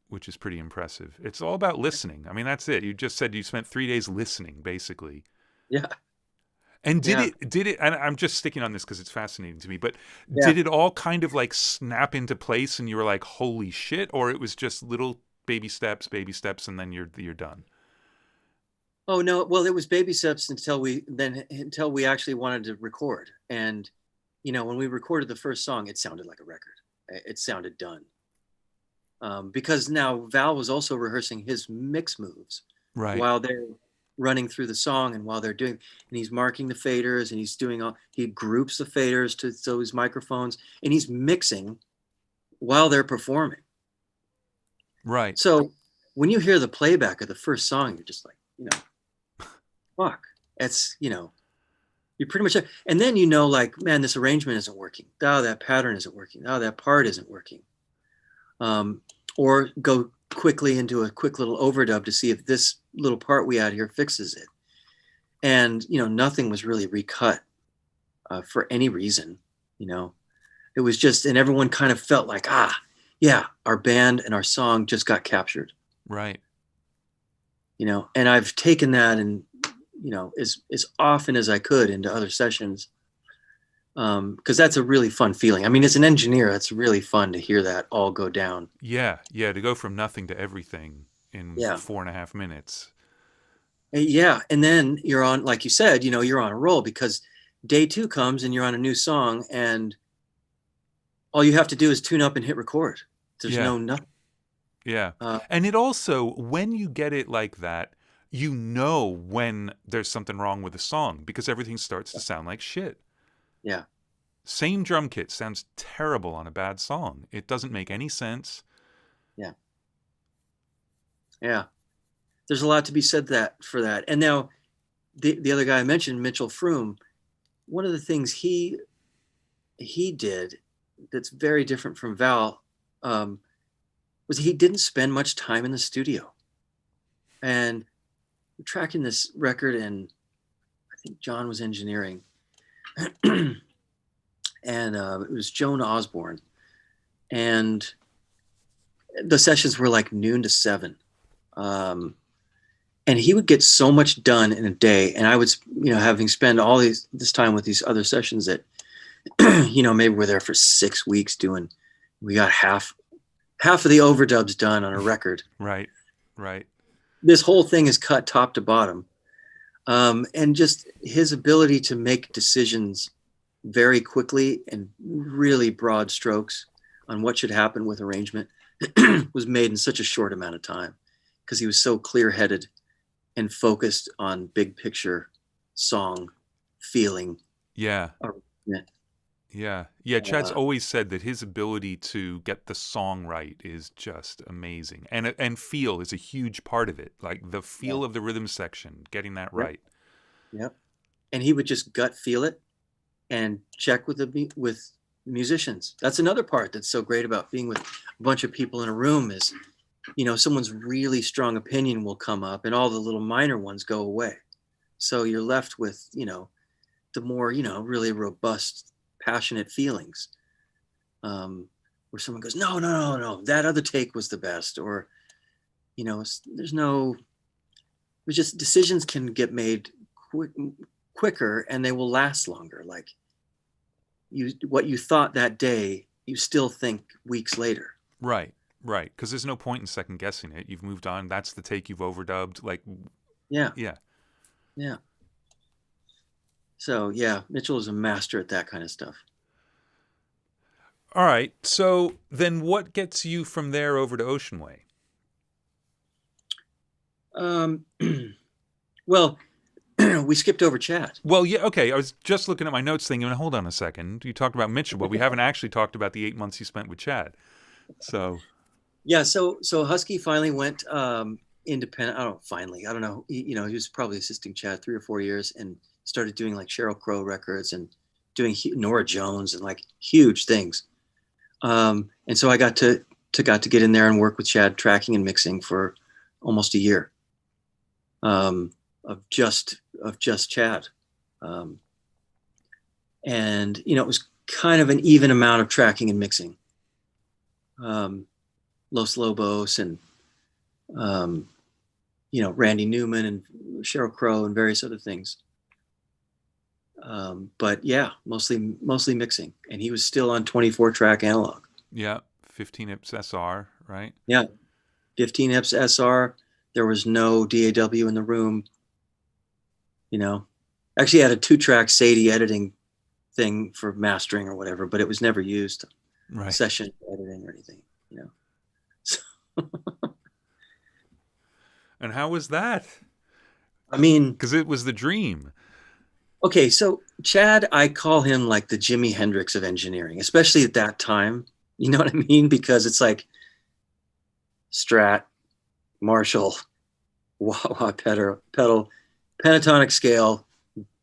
Which is pretty impressive. It's all about listening. I mean, that's it. You just said you spent 3 days listening, basically. Yeah. And did it, and I'm just sticking on this because it's fascinating to me, but did it all kind of like snap into place and you were like, holy shit? Or it was just little baby steps, and then you're done? Oh, no. Well, it was baby steps until we actually wanted to record. And, when we recorded the first song, it sounded like a record. It sounded done. Because now Val was also rehearsing his mix moves while they're running through the song, and while they're doing, and he's marking the faders, and he groups the faders to those microphones, and he's mixing while they're performing. Right. So when you hear the playback of the first song, you're just like, fuck, it's, you're pretty much, and then like, man, this arrangement isn't working. Oh, that pattern isn't working. Oh, that part isn't working. Or go quickly into a quick little overdub to see if this little part we add here fixes it. And, nothing was really recut for any reason. It was just, and everyone kind of felt like, yeah, our band and our song just got captured. Right. And I've taken that and, as often as I could into other sessions. Because that's a really fun feeling. I mean, as an engineer, it's really fun to hear that all go down. Yeah, to go from nothing to everything in 4.5 minutes. Yeah, and then you're on, like you said, you're on a roll, because day 2 comes and you're on a new song, and all you have to do is tune up and hit record. There's no nothing. Yeah, and it also, when you get it like that, when there's something wrong with the song, because everything starts to sound like shit. Yeah. Same drum kit sounds terrible on a bad song. It doesn't make any sense. Yeah. Yeah. There's a lot to be said for that. And now the other guy I mentioned, Mitchell Froome, one of the things he did that's very different from Val was he didn't spend much time in the studio. And we're tracking this record in, I think John was engineering, and it was Joan Osborne, and the sessions were like noon to 7. And he would get so much done in a day, and I would, having spent all this time with these other sessions that, maybe we're there for 6 weeks doing. We got half of the overdubs done on a record. Right. This whole thing is cut top to bottom, and just his ability to make decisions very quickly and really broad strokes on what should happen with arrangement was made in such a short amount of time because he was so clear-headed and focused on big picture song feeling. Yeah. Chad's always said that his ability to get the song right is just amazing, and feel is a huge part of it. Like the feel of the rhythm section, getting that right. Yep. And he would just gut feel it and check with musicians. That's another part that's so great about being with a bunch of people in a room is, someone's really strong opinion will come up and all the little minor ones go away. So you're left with, the more, really robust, passionate feelings, where someone goes, no, that other take was the best. Or, there's just decisions can get made quicker and they will last longer. Like what you thought that day, you still think weeks later. Right. Because there's no point in second guessing it. You've moved on. That's the take you've overdubbed. Like, yeah. So Mitchell is a master at that kind of stuff. All right. So then what gets you from there over to Ocean Way? Well, we skipped over Tchad. Well, yeah, okay. I was just looking at my notes thinking, hold on a second. You talked about Mitchell, but we haven't actually talked about the 8 months you spent with Tchad. So... Yeah, so Husky finally went independent. I don't know. He was probably assisting Tchad 3 or 4 years and started doing like Sheryl Crow records and doing Nora Jones and like huge things. And so I got to get in there and work with Tchad tracking and mixing for almost a year of just Tchad. And it was kind of an even amount of tracking and mixing. Los Lobos and, Randy Newman and Sheryl Crow and various other things. But yeah, mostly mixing. And he was still on 24-track analog. Yeah, 15 Ips SR, right? Yeah, 15 Ips SR. There was no DAW in the room. Actually had a 2-track Sadie editing thing for mastering or whatever, but it was never used. Right. Session editing or anything, And how was that? I mean, because it was the dream. Okay, so Tchad, I call him like the Jimi Hendrix of engineering, especially at that time. You know what I mean? Because it's like Strat, Marshall, wah-wah pedal, pentatonic scale.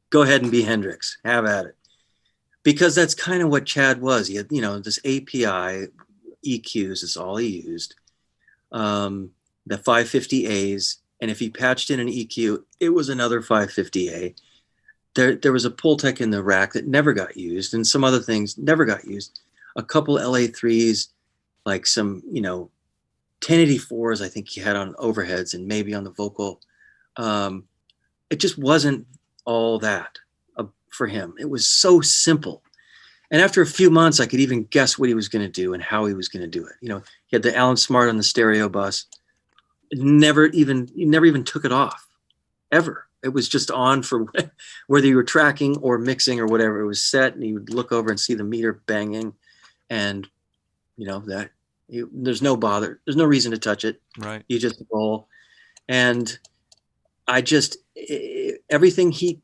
Go ahead and be Hendrix. Have at it. Because that's kind of what Tchad was. He had, this API, EQs is all he used. The 550As, and if he patched in an EQ, it was another 550A. There was a Pultec in the rack that never got used, and some other things never got used. A couple LA3s, like some, 1084s I think he had on overheads and maybe on the vocal. It just wasn't all that for him. It was so simple. And after a few months, I could even guess what he was going to do and how he was going to do it. He had the Alan Smart on the stereo bus. He never even took it off, ever. It was just on for whether you were tracking or mixing or whatever. It was set, and you would look over and see the meter banging, and there's no bother. There's no reason to touch it. Right. You just roll, and everything he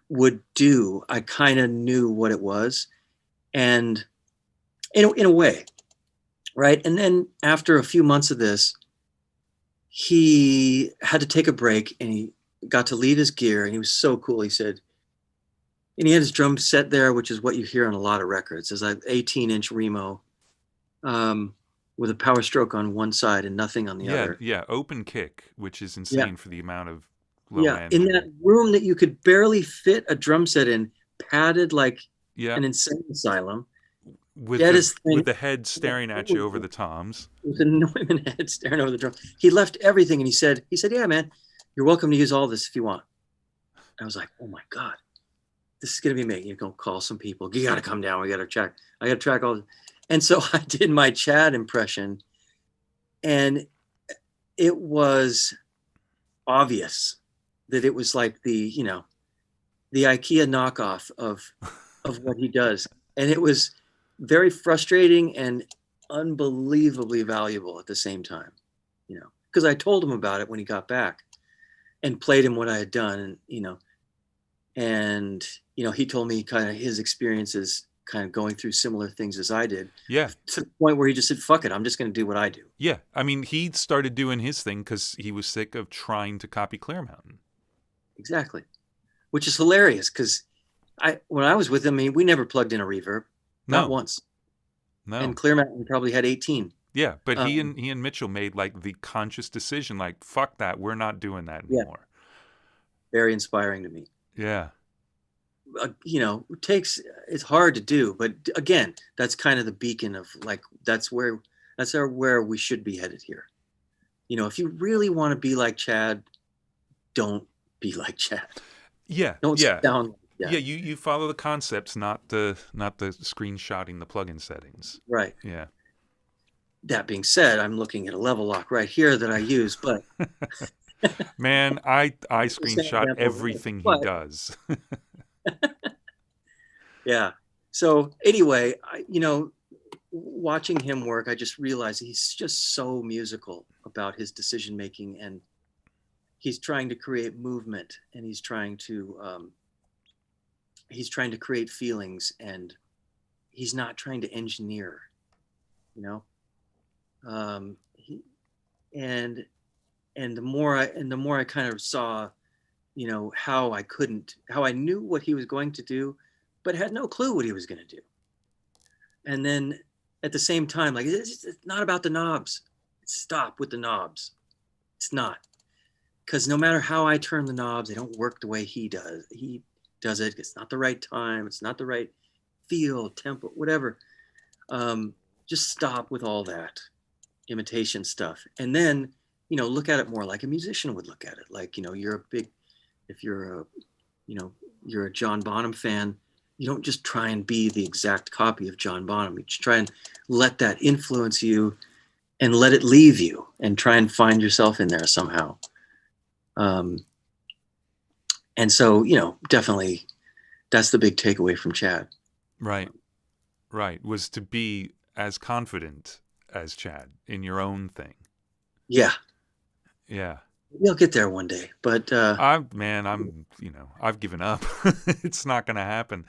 would do, I kind of knew what it was, and in a way, right? And then after a few months of this, he had to take a break, and he got to leave his gear, and he was so cool. He said, and he had his drum set there, which is what you hear on a lot of records. It's like 18-inch Remo with a power stroke on one side and nothing on the other. Yeah, open kick, which is insane for the amount of Yeah, end. in that room that you could barely fit a drum set in, padded like an insane asylum. With the head staring at you over the toms. With an women head staring over the drum. He left everything and he said, yeah, man, you're welcome to use all this if you want. I was like, oh my God, this is going to be me. You're going to call some people. You got to come down. We got to check. I got to track all this. And so I did my Tchad impression, and it was obvious that it was like the IKEA knockoff of what he does. And it was very frustrating and unbelievably valuable at the same time, because I told him about it when he got back and played him what I had done, and he told me kind of his experiences kind of going through similar things as I did. Yeah. To the point where he just said, fuck it, I'm just going to do what I do. Yeah. I mean, he started doing his thing because he was sick of trying to copy Clear Mountain. Exactly. Which is hilarious because when I was with him, we never plugged in a reverb. Not once. No. And Clear Mountain probably had 18. Yeah, but he and Mitchell made like the conscious decision, like, fuck that, we're not doing that anymore. Yeah. Very inspiring to me. Yeah. It's hard to do, but again, that's kind of the beacon of like, that's where we should be headed here. If you really want to be like Tchad, don't be like Tchad. Yeah. Don't sit down. Yeah, you follow the concepts, not the screenshotting the plugin settings. Right. Yeah. That being said, I'm looking at a level lock right here that I use, but man, I screenshot everything he does. Yeah. So anyway, watching him work, I just realized he's just so musical about his decision making, and he's trying to create movement, and he's trying to create feelings, and he's not trying to engineer, and the more I kind of saw, how I knew what he was going to do, but had no clue what he was going to do. And then at the same time, like, it's not about the knobs. Stop with the knobs. It's not. Because no matter how I turn the knobs, they don't work the way he does. He does it. It's not the right time. It's not the right feel, tempo, whatever. Just stop with all that imitation stuff. And then, look at it more like a musician would look at it. Like, if you're a John Bonham fan, you don't just try and be the exact copy of John Bonham. You just try and let that influence you and let it leave you and try and find yourself in there somehow. And so, definitely that's the big takeaway from Tchad. Right. Was to be as confident as Tchad in your own thing. Yeah. Yeah. You'll get there one day, but I've given up. It's not going to happen.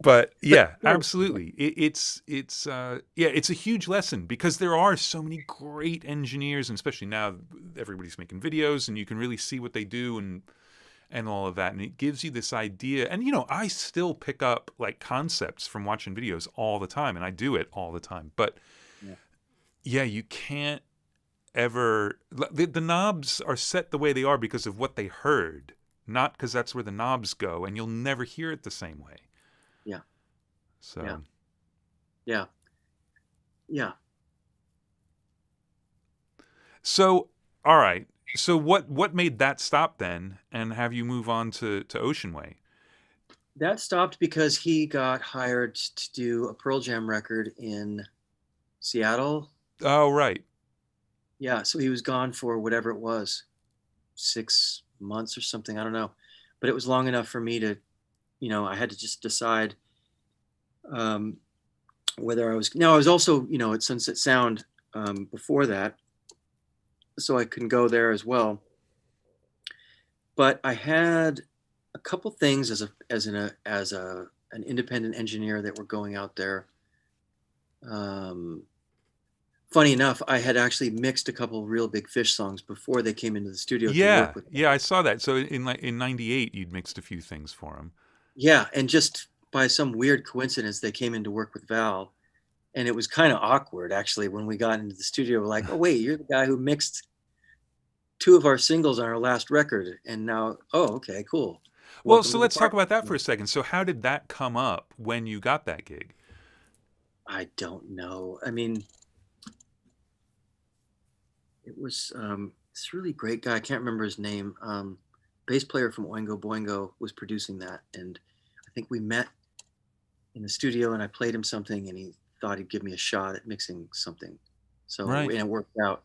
But yeah, absolutely. It's a huge lesson because there are so many great engineers, and especially now everybody's making videos and you can really see what they do and all of that. And it gives you this idea. And, I still pick up like concepts from watching videos all the time, and I do it all the time. But yeah, you can't ever, the knobs are set the way they are because of what they heard, not because that's where the knobs go, and you'll never hear it the same way. Yeah. So. Yeah. So, all right. So what made that stop then, and have you move on to Ocean Way? That stopped because he got hired to do a Pearl Jam record in Seattle. Oh, right. Yeah, so he was gone for whatever it was, 6 months or something. I don't know. But it was long enough for me to, I had to just decide whether I was. Now, I was also, at Sunset Sound before that, so I couldn't go there as well. But I had a couple things as an independent engineer that were going out there. Funny enough, I had actually mixed a couple of Real Big Fish songs before they came into the studio to work with them. Yeah, I saw that. So in '98, you'd mixed a few things for him. Yeah, and just by some weird coincidence, they came in to work with Val, and it was kind of awkward actually when we got into the studio. We're like, oh wait, you're the guy who mixed two of our singles on our last record. And now, oh, okay, cool. Well, Welcome so to the let's talk party. about that for a second. So how did that come up when you got that gig? I don't know. I mean, it was this really great guy. I can't remember his name. Bass player from Oingo Boingo was producing that, and I think we met in the studio, and I played him something, and he thought he'd give me a shot at mixing something. So Right. and it worked out.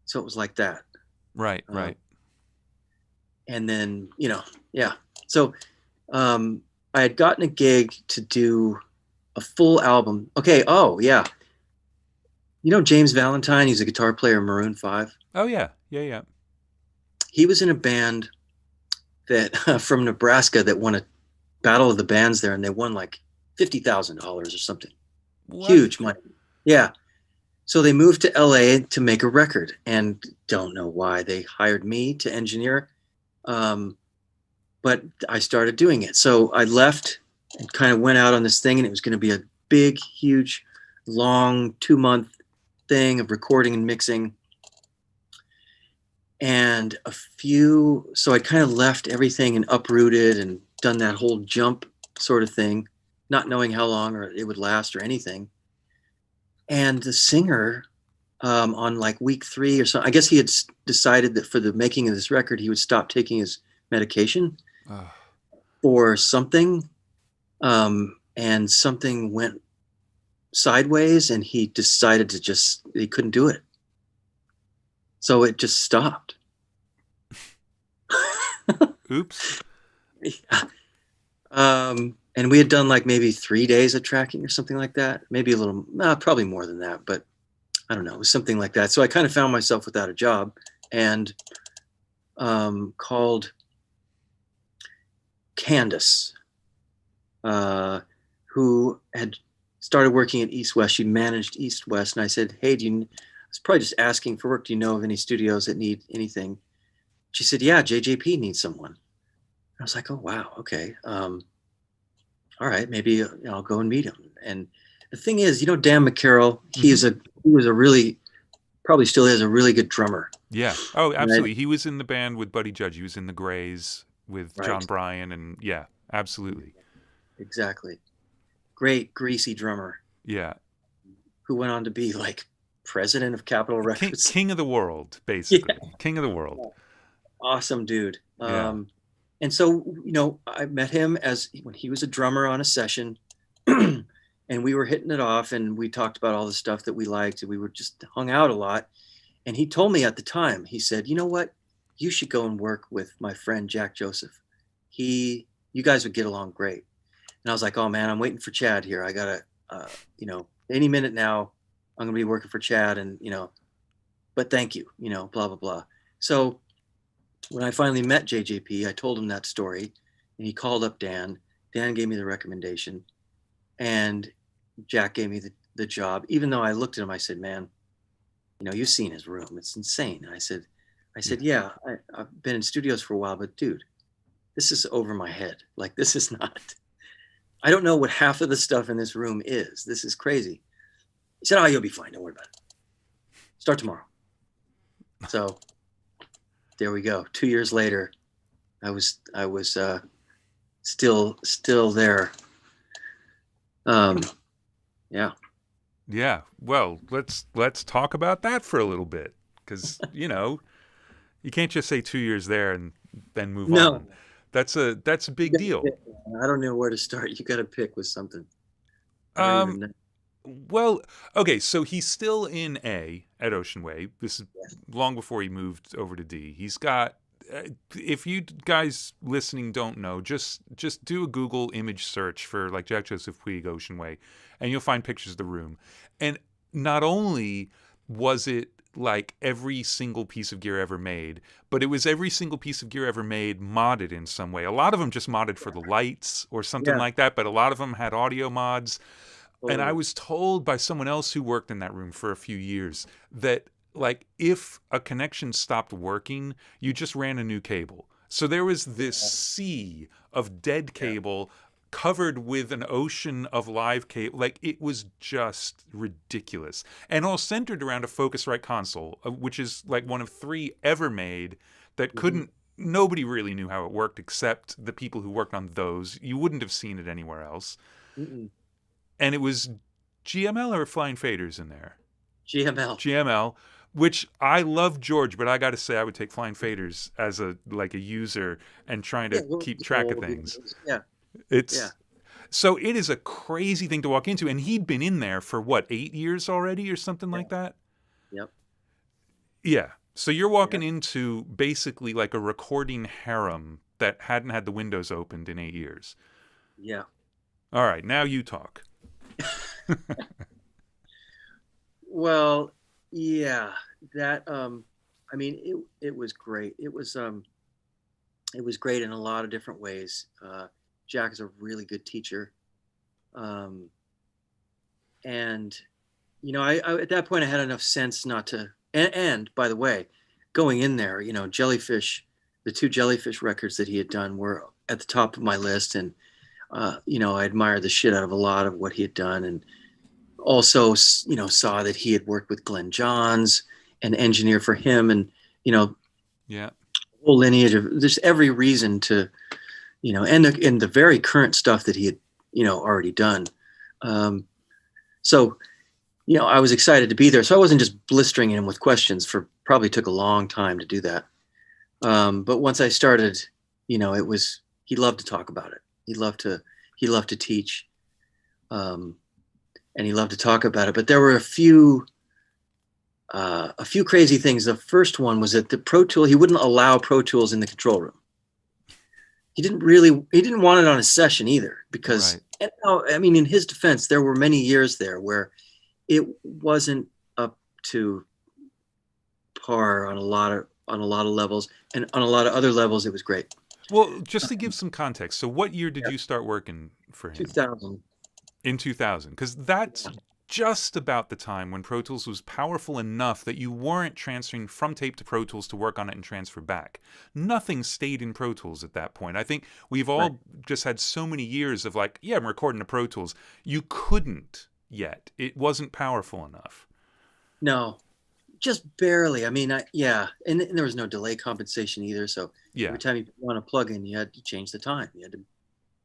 So it was like that. Right. Right. And then yeah. So I had gotten a gig to do a full album. Okay. Oh yeah. James Valentine. He's a guitar player in Maroon 5. Oh yeah. Yeah. He was in a band that from Nebraska that won a battle of the bands there, and they won like $50,000 or something. What? Huge money. Yeah. So they moved to LA to make a record, and don't know why they hired me to engineer. But I started doing it. So I left and kind of went out on this thing, and it was going to be a big, huge, long 2-month thing of recording and mixing. And so I kind of left everything and uprooted and done that whole jump sort of thing, not knowing how long or it would last or anything. And the singer, on like week 3 or so, I guess he had decided that for the making of this record, he would stop taking his medication or something. And something went sideways, and he decided he couldn't do it. So it just stopped. Oops. Yeah. And we had done like maybe 3 days of tracking or something like that. Maybe a little, probably more than that, but I don't know. It was something like that. So I kind of found myself without a job, and called Candace, who had started working at East West. She managed East West. And I said, hey, I was probably just asking for work. Do you know of any studios that need anything? She said, yeah, JJP needs someone. I was like, oh, wow. Okay. All right. Maybe I'll go and meet him. And the thing is, Dan McCarroll, he was a really, probably still is a really good drummer. Yeah. Oh, absolutely. He was in the band with Buddy Judge. He was in the Grays with John Bryan, and yeah, absolutely. Exactly. Great, greasy drummer. Yeah. Who went on to be like president of Capitol Records. King of the world, basically. Yeah. King of the world. Awesome dude. Yeah. And so, I met him when he was a drummer on a session, and we were hitting it off, and we talked about all the stuff that we liked, and we were just hung out a lot. And he told me at the time, he said, you know what? You should go and work with my friend, Jack Joseph. You guys would get along great. And I was like, oh man, I'm waiting for Tchad here. I gotta, any minute now, I'm gonna be working for Tchad, and, but thank you, blah, blah, blah. So when I finally met JJP, I told him that story, and he called up Dan. Dan gave me the recommendation, and Jack gave me the job. Even though I looked at him, I said, man, you've seen his room. It's insane. And I said, yeah, I've been in studios for a while, but dude, this is over my head. Like, this is not, I don't know what half of the stuff in this room is. This is crazy. He said, oh, you'll be fine. Don't worry about it. Start tomorrow. So there we go. 2 years later, I was still there. Yeah. Yeah. Well, let's talk about that for a little bit, because you can't just say 2 years there and then move on. That's a big deal. I don't know where to start. You got to pick with something. Well, okay, so he's still in A at Ocean Way. This is long before he moved over to D. He's got, if you guys listening don't know, just do a Google image search for like Jack Joseph Puig Ocean Way, and you'll find pictures of the room. And not only was it like every single piece of gear ever made, but it was every single piece of gear ever made modded in some way. A lot of them just modded for the lights or something like that, but a lot of them had audio mods. And I was told by someone else who worked in that room for a few years that, like, if a connection stopped working, you just ran a new cable. So there was this sea of dead cable covered with an ocean of live cable. Like, it was just ridiculous. And all centered around a Focusrite console, which is like one of 3 ever made that couldn't, nobody really knew how it worked except the people who worked on those. You wouldn't have seen it anywhere else. And it was GML or Flying Faders in there? GML, which I love George, but I got to say I would take Flying Faders as a user and trying to keep track of things. So it is a crazy thing to walk into, and he'd been in there for what, 8 years already or something like that? Yeah. So you're walking into basically like a recording harem that hadn't had the windows opened in 8 years. Yeah. All right, now you talk. Well, yeah, that I mean, it was great. It was great in a lot of different ways. Jack is a really good teacher, and I at that point I had enough sense not to. And by the way, going in there, Jellyfish, the 2 Jellyfish records that he had done were at the top of my list, and I admired the shit out of a lot of what he had done, and also, saw that he had worked with Glenn Johns, an engineer for him, and, whole lineage of there's every reason to, and the very current stuff that he had, already done. So, I was excited to be there. So I wasn't just blistering him with questions probably took a long time to do that. But once I started, he loved to talk about it. He loved to teach. And he loved to talk about it. But there were a few crazy things. The first one was that the Pro Tool, he wouldn't allow Pro Tools in the control room. He didn't want it on his session either, because, in his defense, there were many years there where it wasn't up to par on a lot of levels, and on a lot of other levels, it was great. Well, just to give some context, so what year did you start working for him? 2000. In 2000, because that's just about the time when Pro Tools was powerful enough that you weren't transferring from tape to Pro Tools to work on it and transfer back. Nothing stayed in Pro Tools at that point. I think we've all just had so many years of like, I'm recording to Pro Tools. You couldn't yet. It wasn't powerful enough. No, just barely. And there was no delay compensation either. So every time you want to plug in, you had to change the time. You had to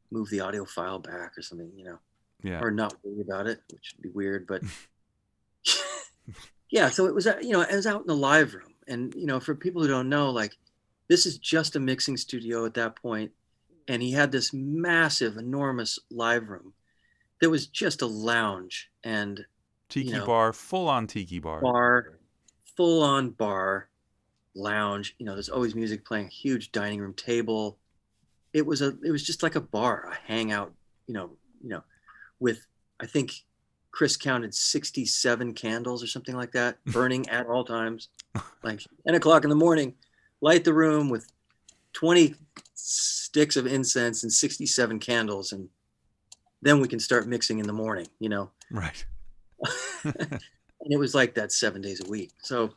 move the audio file back or something, or not worry about it, which would be weird, but so it was, it was out in the live room. And, for people who don't know, like, this is just a mixing studio at that point. And he had this massive, enormous live room that was just a lounge and tiki bar, full on tiki bar, full on bar, lounge. There's always music playing, a huge dining room table. It was just like a bar, a hangout, with, I think Chris counted 67 candles or something like that, burning at all times. Like 10 o'clock in the morning, light the room with 20 sticks of incense and 67 candles, and then we can start mixing in the morning, Right. And it was like that 7 days a week. So,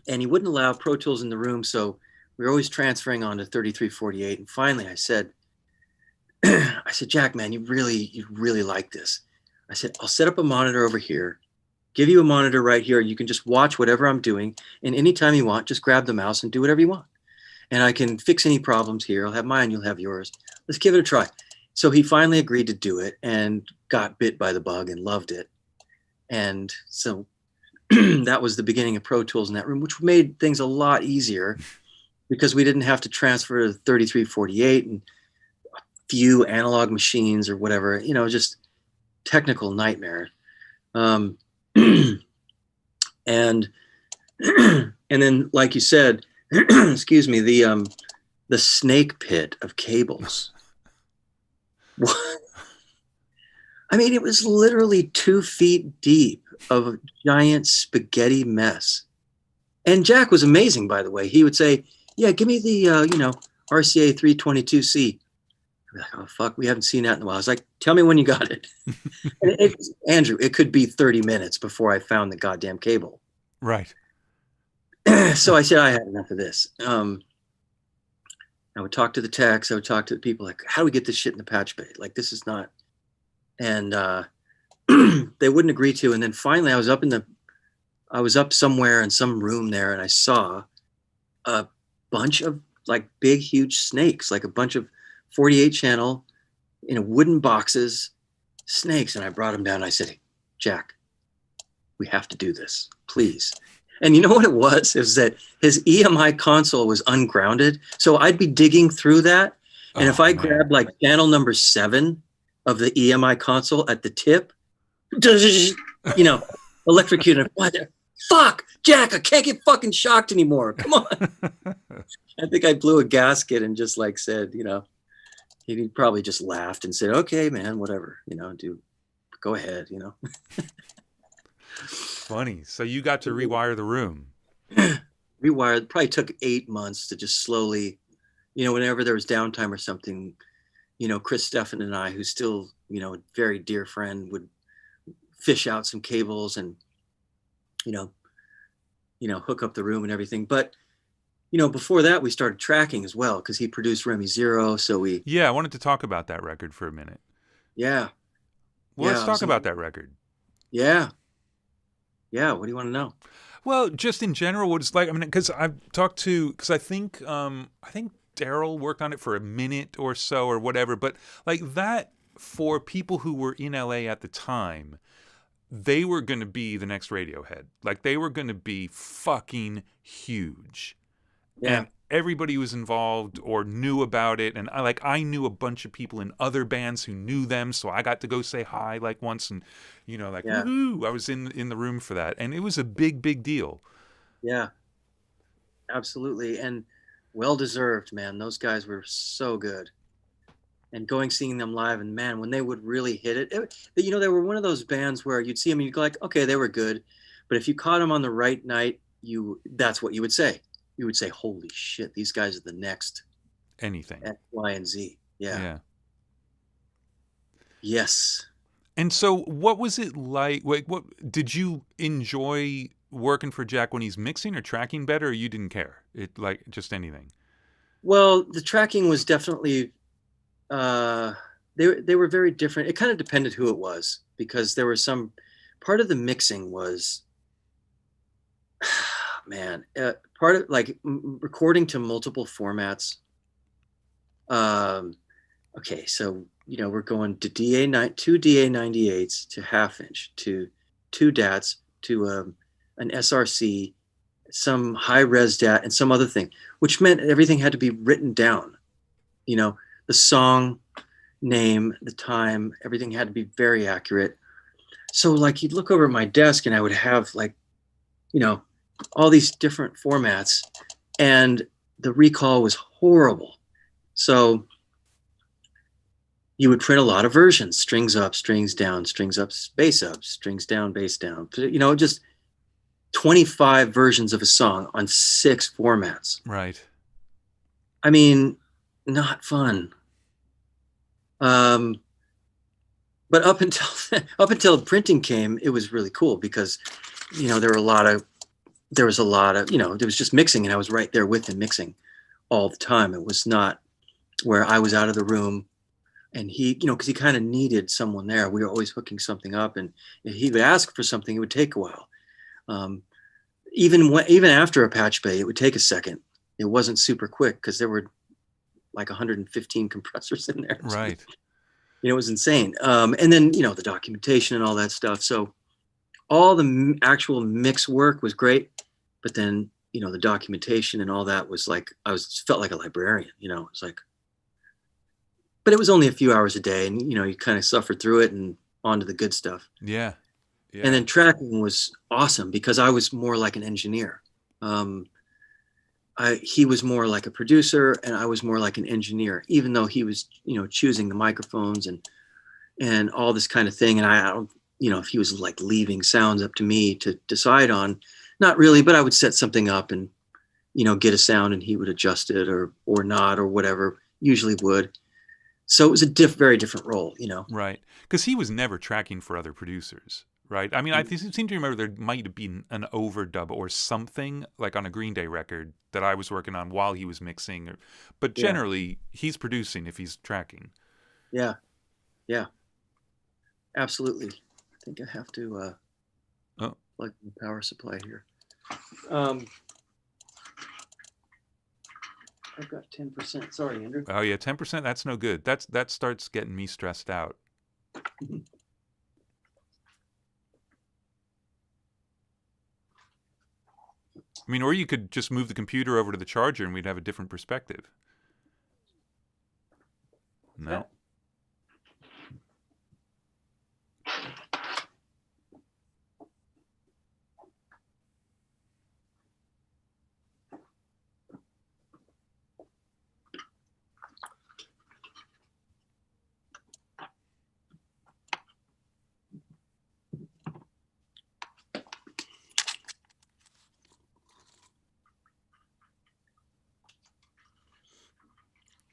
and he wouldn't allow Pro Tools in the room, so we were always transferring on to 3348. And finally I said, Jack, man, you really like this. I said, I'll set up a monitor over here, give you a monitor right here. You can just watch whatever I'm doing. And anytime you want, just grab the mouse and do whatever you want. And I can fix any problems here. I'll have mine, you'll have yours. Let's give it a try. So he finally agreed to do it and got bit by the bug and loved it. And so that was the beginning of Pro Tools in that room, which made things a lot easier because we didn't have to transfer to 3348 and few analog machines or whatever, just technical nightmare. And then, like you said, excuse me, the snake pit of cables. It was literally 2 feet deep of a giant spaghetti mess. And Jack was amazing, by the way. He would say, give me the, RCA 322C. I'd be like, oh, fuck, we haven't seen that in a while. I was like, tell me when you got it. And Andrew, it could be 30 minutes before I found the goddamn cable. Right. So I said, I had enough of this. I would talk to the techs. I would talk to the people like, how do we get this shit in the patch bay? Like, this is not, and they wouldn't agree to. And then finally I was up somewhere in some room there, and I saw a bunch of like big, huge snakes, like a bunch of 48 channel in a wooden boxes, snakes. And I brought them down. And I said, hey, Jack, we have to do this, please. And you know what it was? It was that his EMI console was ungrounded. So I'd be digging through that. And if I grabbed like channel number 7 of the EMI console at the tip, you know, electrocuted. What the fuck, Jack, I can't get fucking shocked anymore. Come on. I think I blew a gasket and just like said, you know, he probably just laughed and said, okay, man, whatever, you know, go ahead, you know. Funny. So you got to rewire the room. Rewired. Probably took 8 months to just slowly, you know, whenever there was downtime or something, you know, Chris Steffen and I, who's still, you know, a very dear friend, would fish out some cables and, you know, hook up the room and everything. But, you know, before that, we started tracking as well because he produced Remy Zero. So Yeah, I wanted to talk about that record for a minute. Yeah. Well, let's talk about that record. Yeah. Yeah, what do you want to know? Well, just in general, what it's like. I mean, because I think Daryl worked on it for a minute or so or whatever. But like that, for people who were in LA at the time, they were going to be the next Radiohead. Like they were going to be fucking huge. Yeah. And everybody was involved or knew about it. And I knew a bunch of people in other bands who knew them. So I got to go say hi like once and, you know, like, woohoo, I was in the room for that. And it was a big, big deal. Yeah, absolutely. And well-deserved, man. Those guys were so good. And seeing them live, and man, when they would really hit it, you know, they were one of those bands where you'd see them and you'd go like, okay, they were good. But if you caught them on the right night, that's what you would say. You would say, holy shit, these guys are the next anything. X, Y, and Z. Yeah. Yeah. Yes. And so what was it like? What did you enjoy working for Jack when he's mixing or tracking better, or you didn't care? It like just anything? Well, the tracking was definitely they were very different. It kind of depended who it was, because there were some part of the mixing was man, part of like recording to multiple formats. Okay, so you know, we're going to two DA98s to half inch to 2 DATs to an SRC, some high res DAT, and some other thing, which meant everything had to be written down. You know, the song name, the time, everything had to be very accurate. So like you'd look over at my desk and I would have like, you know, all these different formats, and the recall was horrible. So you would print a lot of versions, strings up, strings down, strings up, strings down, bass down, you know, just 25 versions of a song on 6 formats. Right. I mean, not fun. But up until printing came, it was really cool because, you know, there was a lot of, you know, there was just mixing, and I was right there with him mixing all the time. It was not where I was out of the room and he, you know, because he kind of needed someone there. We were always hooking something up, and if he would ask for something, it would take a while. Even after a patch bay, it would take a second. It wasn't super quick because there were like 115 compressors in there. Right. You know, it was insane. And then, you know, the documentation and all that stuff. So all the actual mix work was great, but then, you know, the documentation and all that was like, felt like a librarian, you know, it's like, but it was only a few hours a day, and, you know, you kind of suffered through it and on to the good stuff. Yeah. Yeah. And then tracking was awesome because I was more like an engineer. He was more like a producer, and I was more like an engineer, even though he was, you know, choosing the microphones and all this kind of thing. And I don't, you know, if he was like leaving sounds up to me to decide on, not really, but I would set something up and, you know, get a sound, and he would adjust it or not or whatever, usually would. So it was a very different role, you know. Right. Because he was never tracking for other producers, right? I mean, I seem to remember there might have been an overdub or something like on a Green Day record that I was working on while he was mixing. But generally, he's producing if he's tracking. Yeah, yeah, absolutely. I think I have to plug the power supply here. I've got 10%. Sorry, Andrew. Oh yeah, 10%. That's no good. That starts getting me stressed out. I mean, or you could just move the computer over to the charger and we'd have a different perspective. No. Yeah.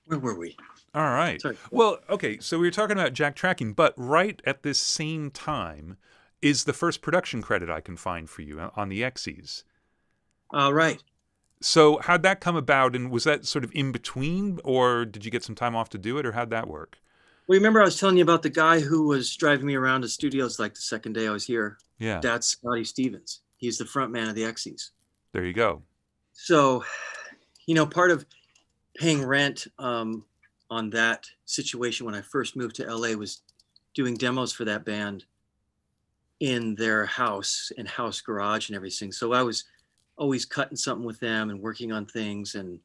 Where were we? All right. Sorry. Well, okay, so we were talking about Jack tracking, but right at this same time is the first production credit I can find for you on the X's. Right. So how'd that come about, and was that sort of in between, or did you get some time off to do it, or how'd that work? Well, remember I was telling you about the guy who was driving me around to studios like the second day I was here? Yeah. That's Scotty Stevens. He's the front man of the X's. There you go. So, part of paying rent on that situation when I first moved to LA was doing demos for that band in their house and house garage and everything. So I was always cutting something with them and working on things. And,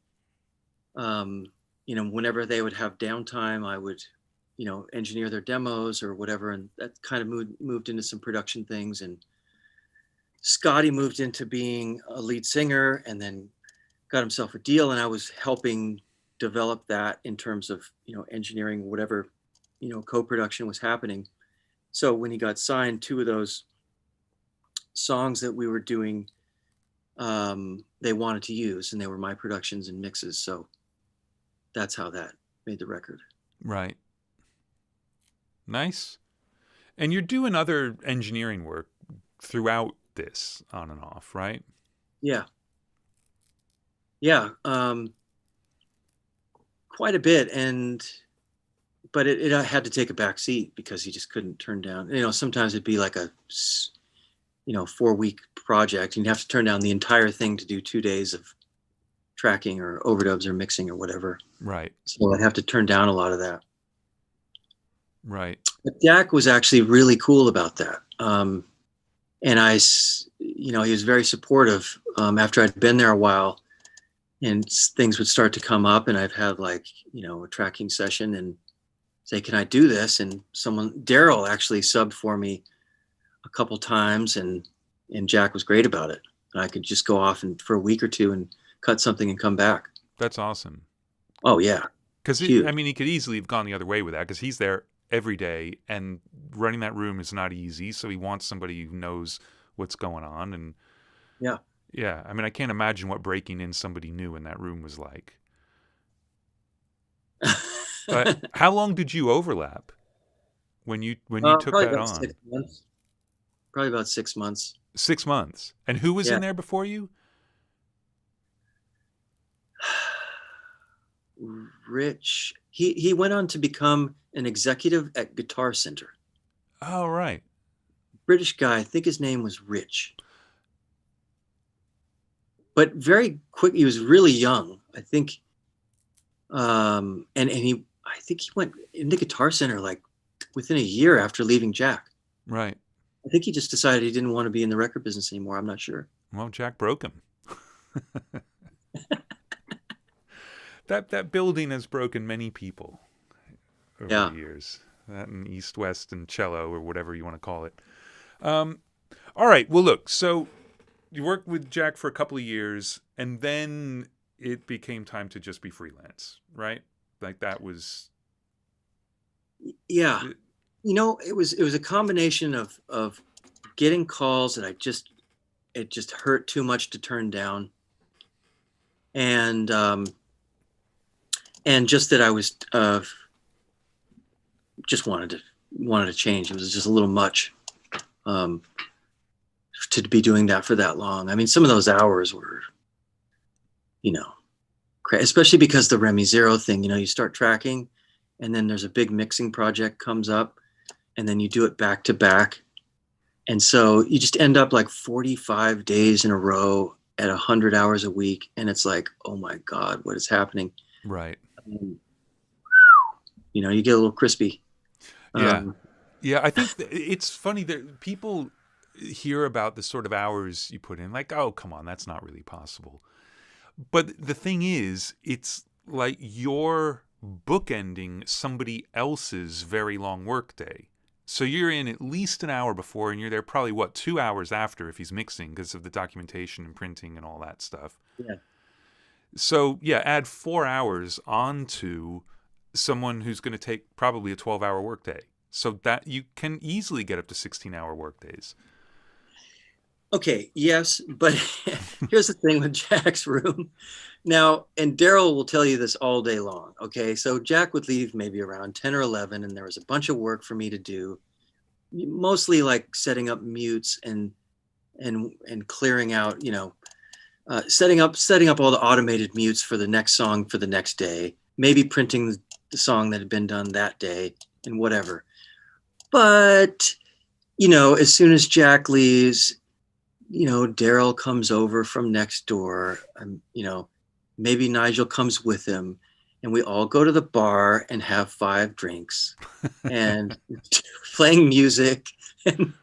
whenever they would have downtime, I would, engineer their demos or whatever. And that kind of moved into some production things. And Scotty moved into being a lead singer and then got himself a deal, and I was helping develop that in terms of, engineering whatever, co-production was happening. So when he got signed, 2 of those songs that we were doing, they wanted to use, and they were my productions and mixes. So that's how that made the record. Right. Nice. And you're doing other engineering work throughout this on and off, right? Yeah. Yeah. Quite a bit. But it had to take a back seat because he just couldn't turn down, sometimes it'd be like a, 4-week project, and you'd have to turn down the entire thing to do 2 days of tracking or overdubs or mixing or whatever. Right. So I'd have to turn down a lot of that. Right. But Jack was actually really cool about that. And he was very supportive after I'd been there a while. And things would start to come up, and I've had a tracking session and say, can I do this? And Daryl actually subbed for me a couple times, and Jack was great about it. And I could just go off for a week or 2 and cut something and come back. That's awesome. Oh yeah. Because he could easily have gone the other way with that, because he's there every day and running that room is not easy. So he wants somebody who knows what's going on. And yeah. Yeah, I can't imagine what breaking in somebody new in that room was like. But how long did you overlap when you took that on? 6 months. Probably about 6 months. 6 months. And who was in there before you? Rich. He went on to become an executive at Guitar Center. Oh, right. British guy. I think his name was Rich. But very quick, he was really young, I think. I think he went into Guitar Center like within a year after leaving Jack. Right. I think he just decided he didn't want to be in the record business anymore. I'm not sure. Well, Jack broke him. That building has broken many people over the years. That and East, West, and cello, or whatever you want to call it. All right. Well, look, so you worked with Jack for a couple of years, and then it became time to just be freelance, right? Like that was... Yeah. It was a combination of getting calls that it just hurt too much to turn down. And just that I was just wanted to change. It was just a little much. um, to be doing that for that long. I mean, some of those hours were, you know, especially because the Remy Zero thing, you know, you start tracking and then there's a big mixing project comes up and then you do it back to back. And so you just end up like 45 days in a row at 100 hours a week. And it's like, oh my God, what is happening? Right. You know, you get a little crispy. Yeah. Yeah. I think it's funny that people hear about the sort of hours you put in, like, oh, come on, that's not really possible. But the thing is, it's like you're bookending somebody else's very long workday. So you're in at least an hour before, and you're there probably, 2 hours after if he's mixing because of the documentation and printing and all that stuff. Yeah. So, yeah, add 4 hours onto someone who's going to take probably a 12-hour workday. So that you can easily get up to 16-hour workdays. Okay, yes, but here's the thing with Jack's room. Now, and Daryl will tell you this all day long, okay? So Jack would leave maybe around 10 or 11, and there was a bunch of work for me to do, mostly like setting up mutes and clearing out, you know, setting up all the automated mutes for the next song for the next day, maybe printing the song that had been done that day and whatever. But, you know, as soon as Jack leaves, you know, Daryl comes over from next door, you know, maybe Nigel comes with him, and we all go to the bar and have 5 drinks and playing music. And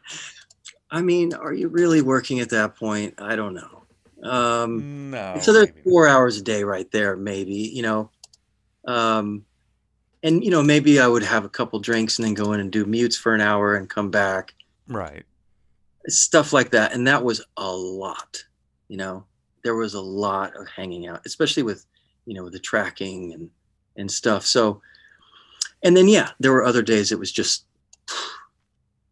I mean, are you really working at that point? I don't know. No. So there's 4 hours a day right there, maybe, you know. And, you know, maybe I would have a couple drinks and then go in and do mutes for an hour and come back. Right. Stuff like that. And that was a lot, you know. There was a lot of hanging out, especially with, you know, the tracking and stuff. So, and then, yeah, there were other days it was just,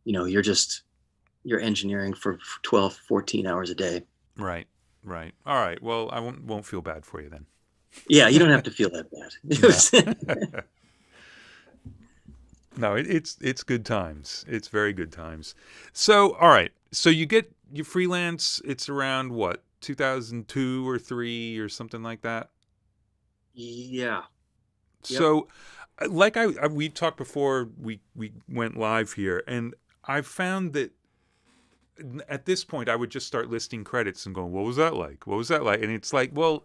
you know, you're engineering for 12, 14 hours a day. Right. Right. All right. Well, I won't feel bad for you then. Yeah, you don't have to feel that bad. No, it's good times. It's very good times. So, all right. So you get your freelance. It's around what, 2002 or 3 or something like that. Yeah. So, like we talked before we went live here, and I found that at this point I would just start listing credits and going, "What was that like? What was that like?" And it's like, well,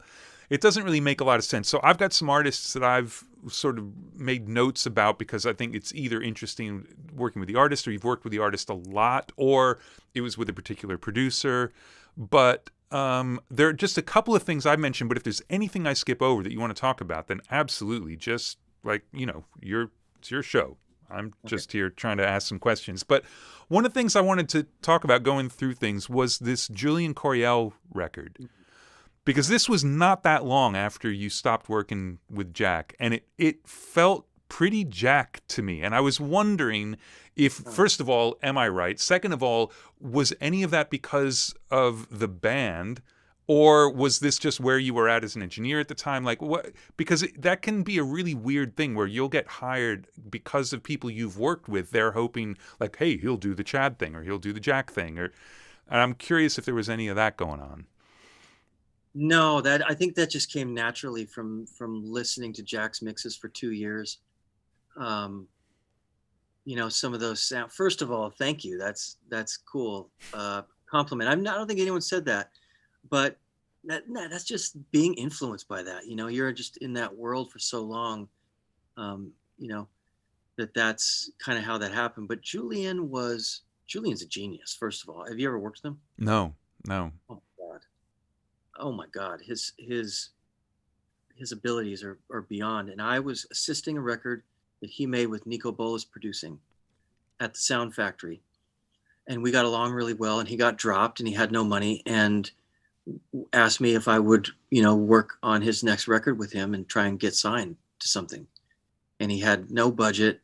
it doesn't really make a lot of sense. So I've got some artists that I've sort of made notes about because I think it's either interesting working with the artist, or you've worked with the artist a lot, or it was with a particular producer. But there are just a couple of things I mentioned. But if there's anything I skip over that you want to talk about, then absolutely, just like, you know, it's your show. I'm just here trying to ask some questions. But one of the things I wanted to talk about going through things was this Julian Coriel record. Because this was not that long after you stopped working with Jack, and it felt pretty Jack to me. And I was wondering if, first of all, am I right? Second of all, was any of that because of the band, or was this just where you were at as an engineer at the time? Like, what? Because that can be a really weird thing where you'll get hired because of people you've worked with. They're hoping, like, hey, he'll do the Tchad thing, or he'll do the Jack thing, and I'm curious if there was any of that going on. No, that I think that just came naturally from listening to Jack's mixes for 2 years. You know, some of those sound. First of all, thank you. That's cool. Compliment. I don't think anyone said that, but that's just being influenced by that. You know, you're just in that world for so long. You know, that's kind of how that happened. But Julian's a genius. First of all, have you ever worked with him? No. Oh my God, his abilities are beyond. And I was assisting a record that he made with Nico Bolas producing at the Sound Factory, and we got along really well. And he got dropped, and he had no money, and asked me if I would, you know, work on his next record with him and try and get signed to something. And he had no budget,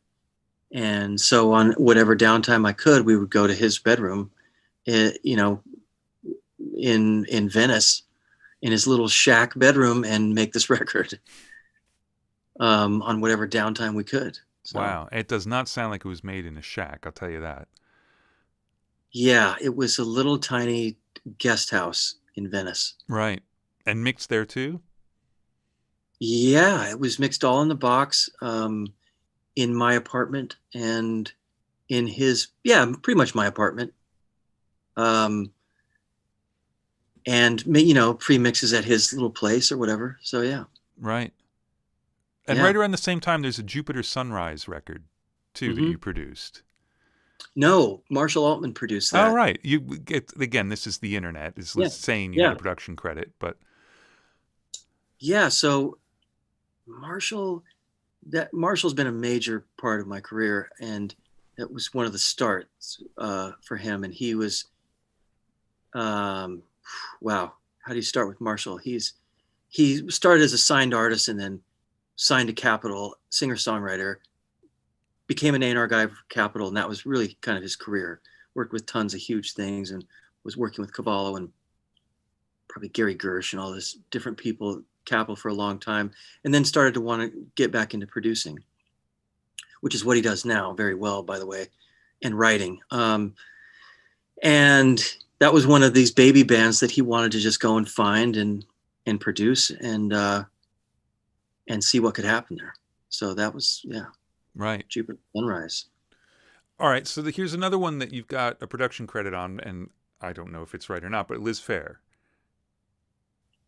and so on whatever downtime I could, we would go to his bedroom, you know, in Venice, in his little shack bedroom, and make this record on whatever downtime we could. So. Wow. It does not sound like it was made in a shack, I'll tell you that. Yeah, it was a little tiny guest house in Venice. Right. And mixed there too? Yeah, it was mixed all in the box, in my apartment and in his, yeah, pretty much my apartment. Um, and pre-mixes at his little place or whatever. So yeah. Right. And Yeah. right around the same time, there's a Jupiter Sunrise record too that Hmm. you produced. No, Marshall Altman produced Oh, that. right. You get again. This is the internet. It's Yeah. saying you had Yeah. a production credit, but Yeah. So Marshall's been a major part of my career, and that was one of the starts for him. And he was, um, wow. How do you start with Marshall? He started as a signed artist and then signed to Capitol, singer-songwriter, became an A&R guy for Capitol, and that was really kind of his career. Worked with tons of huge things and was working with Cavallo and probably Gary Gersh and all this different people at Capitol for a long time, and then started to want to get back into producing, which is what he does now very well, by the way, and writing. And that was one of these baby bands that he wanted to just go and find and produce and see what could happen there. So that was, yeah. right. Jupiter Sunrise. All right. So here's another one that you've got a production credit on, and I don't know if it's right or not, but Liz Phair.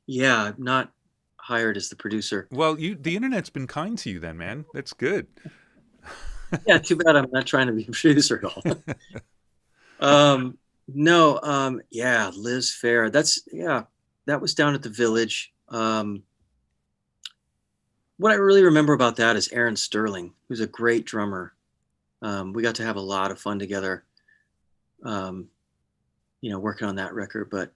Yeah, I'm not hired as the producer. Well, the internet's been kind to you then, man. That's good. Yeah, too bad I'm not trying to be a producer at all. No, yeah, Liz Phair. That was down at the Village. What I really remember about that is Aaron Sterling, who's a great drummer. We got to have a lot of fun together, working on that record. But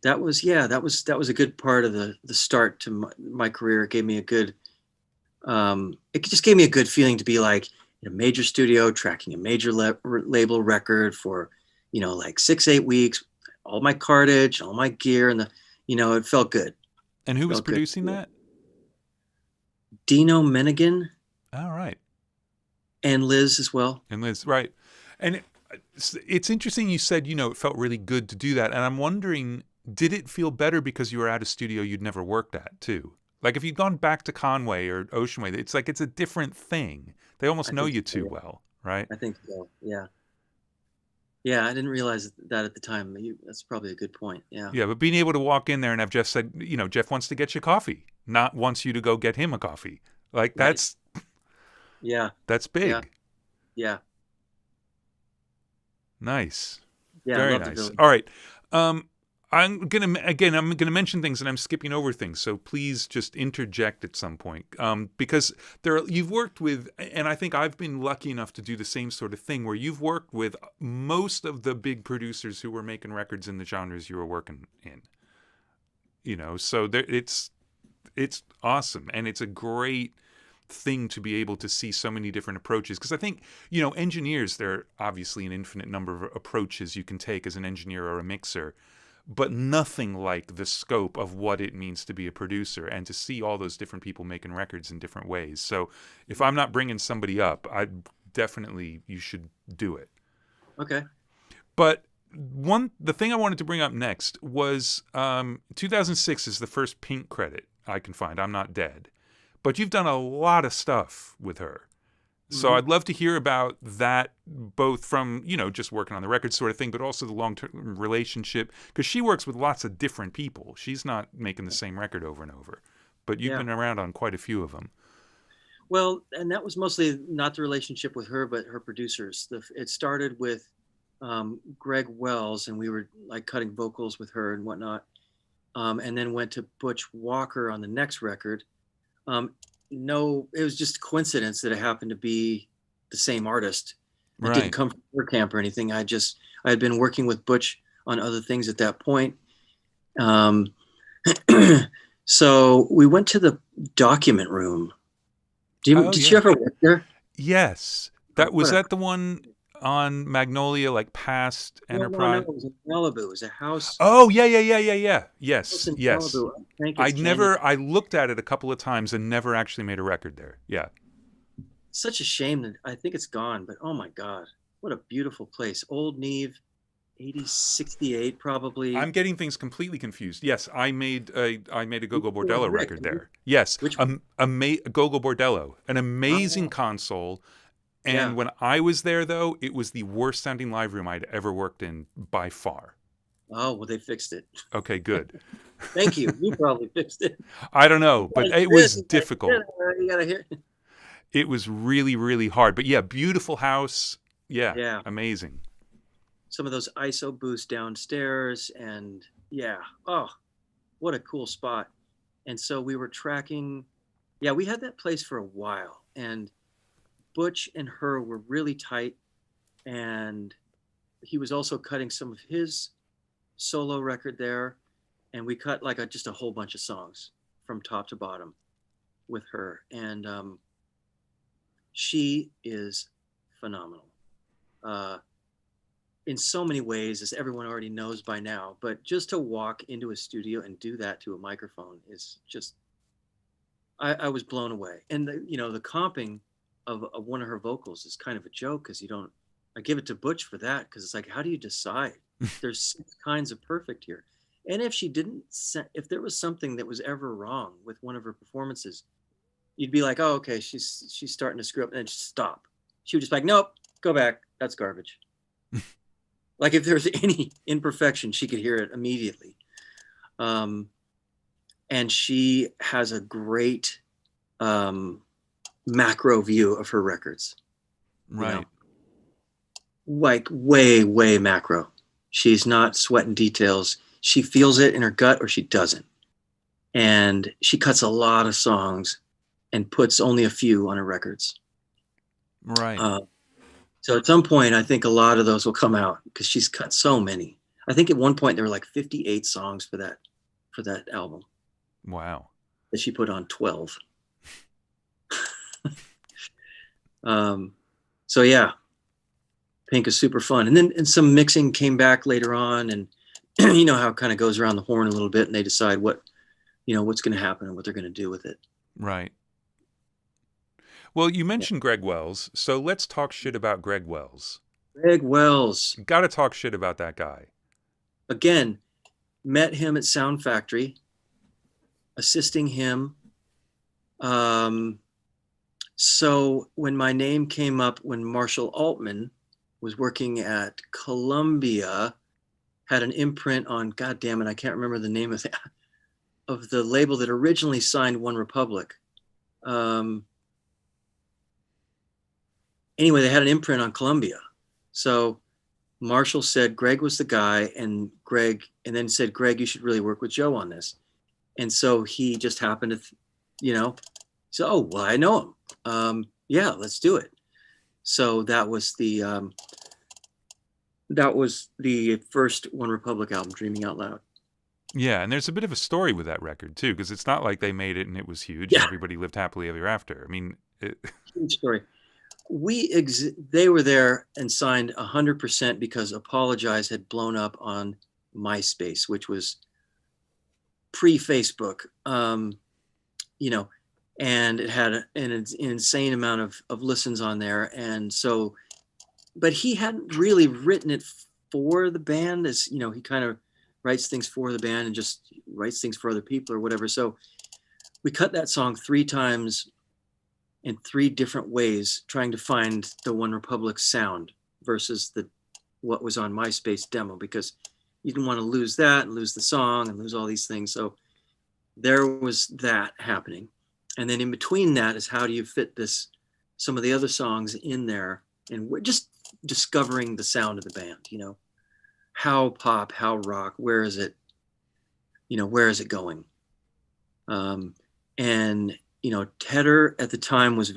that was a good part of the start to my career. It gave me it just gave me a good feeling to be like in a major studio tracking a major label record for, like 6-8 weeks, all my cartage, all my gear, and it felt good. And who was producing that? Dino Menigan. All right. And Liz as well. And Liz, right. And it's interesting you said, it felt really good to do that. And I'm wondering, did it feel better because you were at a studio you'd never worked at too? Like if you'd gone back to Conway or Ocean Way, it's like it's a different thing. They almost know you too well, right? I think so, yeah. Yeah, I didn't realize that at the time. That's probably a good point, yeah. Yeah, but being able to walk in there and have Jeff said, Jeff wants to get you coffee, not wants you to go get him a coffee. Like that's... Yeah. That's big. Yeah. Nice. Yeah, very nice. All right. I'm gonna mention things and I'm skipping over things, so please just interject at some point. Because you've worked with, and I think I've been lucky enough to do the same sort of thing where you've worked with most of the big producers who were making records in the genres you were working in. So it's awesome, and it's a great thing to be able to see so many different approaches, because I think engineers, there are obviously an infinite number of approaches you can take as an engineer or a mixer, but nothing like the scope of what it means to be a producer and to see all those different people making records in different ways. So if I'm not bringing somebody up, you should do it. Okay. But the thing I wanted to bring up next was 2006 is the first Pink credit I can find. I'm Not Dead. But you've done a lot of stuff with her. So I'd love to hear about that, both from, just working on the record sort of thing, but also the long-term relationship, because she works with lots of different people. She's not making the same record over and over, but you've been around on quite a few of them. Well, and that was mostly not the relationship with her, but her producers. It started with Greg Wells, and we were like cutting vocals with her and whatnot, and then went to Butch Walker on the next record. No, it was just a coincidence that it happened to be the same artist. It didn't come from her camp or anything. I had been working with Butch on other things at that point. So we went to the document room. Did you ever work there? Yes. Was that the one on Magnolia, like past Enterprise? No, it was in Malibu. It was a house. Oh, yeah. Yes. I looked at it a couple of times and never actually made a record there. Yeah. Such a shame that I think it's gone, but oh my God, what a beautiful place. Old Neve, 80, 68 probably. I'm getting things completely confused. Yes, I made a Gogo Or Bordello Rick, record there. Yes, which Gogo Bordello, an amazing oh, console. And yeah. when I was there, though, it was the worst sounding live room I'd ever worked in by far. Oh, well, they fixed it. Okay, good. Thank you. You probably fixed it. I don't You know, but gotta it hear this. was Yeah, difficult. you gotta hear. It was really, really hard. But yeah, beautiful house. Yeah, Yeah, amazing. some of those ISO booths downstairs, and yeah, oh, what a cool spot. And so we were tracking. Yeah, we had that place for a while, and Butch and her were really tight, and he was also cutting some of his solo record there, and we cut like just a whole bunch of songs from top to bottom with her, and she is phenomenal in so many ways, as everyone already knows by now. But just to walk into a studio and do that to a microphone is just, I was blown away. And the comping of one of her vocals is kind of a joke, because you don't. I give it to Butch for that, because it's like, how do you decide? There's 6 kinds of perfect here. And if there was something that was ever wrong with one of her performances, you'd be like, oh, okay, she's starting to screw up, and then just stop. She would just be like, nope, go back. That's garbage. Like if there's any imperfection, she could hear it immediately. And she has a great macro view of her records. Right. Like way, way macro. She's not sweating details. She feels it in her gut, or she doesn't. And she cuts a lot of songs and puts only a few on her records. Right. So at some point, I think a lot of those will come out, because she's cut so many. I think at one point there were like 58 songs for that album. Wow. That she put on 12. So yeah, Pink is super fun. And some mixing came back later on, and you know how it kind of goes around the horn a little bit, and they decide what's going to happen and what they're going to do with it. Right. Well, you mentioned Greg Wells, so let's talk shit about Greg Wells. Greg Wells. Got to talk shit about that guy. Again, met him at Sound Factory, assisting him. So when my name came up, when Marshall Altman was working at Columbia, had an imprint on, God damn it, I can't remember the name of the label that originally signed One Republic. Anyway, they had an imprint on Columbia. So Marshall said Greg was the guy, and then said, Greg, you should really work with Joe on this. And so he just happened to, so, oh, well, I know him. Yeah, let's do it. So that was the first One Republic album, Dreaming Out Loud. Yeah, and there's a bit of a story with that record too, because it's not like they made it and it was huge. Yeah. And everybody lived happily ever after. I mean, Huge story. They were there and signed 100% because Apologize had blown up on MySpace, which was pre-Facebook, and it had an insane amount of listens on there. And so, but he hadn't really written it for the band, as he kind of writes things for the band and just writes things for other people or whatever. So we cut that song 3 times in 3 different ways, trying to find the One Republic sound versus what was on MySpace demo, because you didn't want to lose that and lose the song and lose all these things. So there was that happening. And then in between that is, how do you fit some of the other songs in there? And we're just discovering the sound of the band, how pop, how rock, where is it going? And Tedder at the time was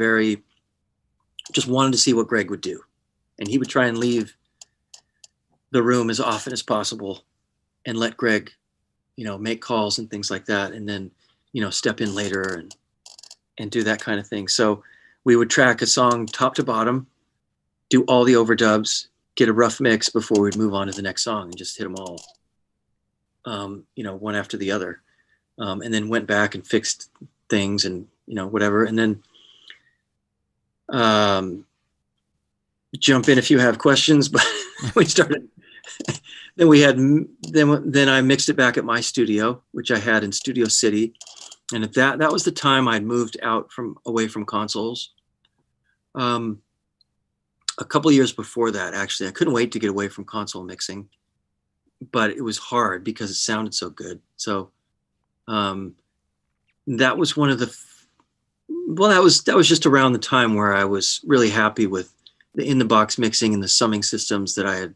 just wanted to see what Greg would do. And he would try and leave the room as often as possible and let Greg, make calls and things like that. And then, step in later and do that kind of thing. So we would track a song top to bottom, do all the overdubs, get a rough mix before we'd move on to the next song and just hit them all, one after the other. And then went back and fixed things and, whatever. And then jump in if you have questions, but we started then we had then I mixed it back at my studio, which I had in Studio City, and at that was the time I'd moved out away from consoles. A couple of years before that, actually, I couldn't wait to get away from console mixing, but it was hard because it sounded so good. So that was one of the that was just around the time where I was really happy with the in the box mixing and the summing systems that I had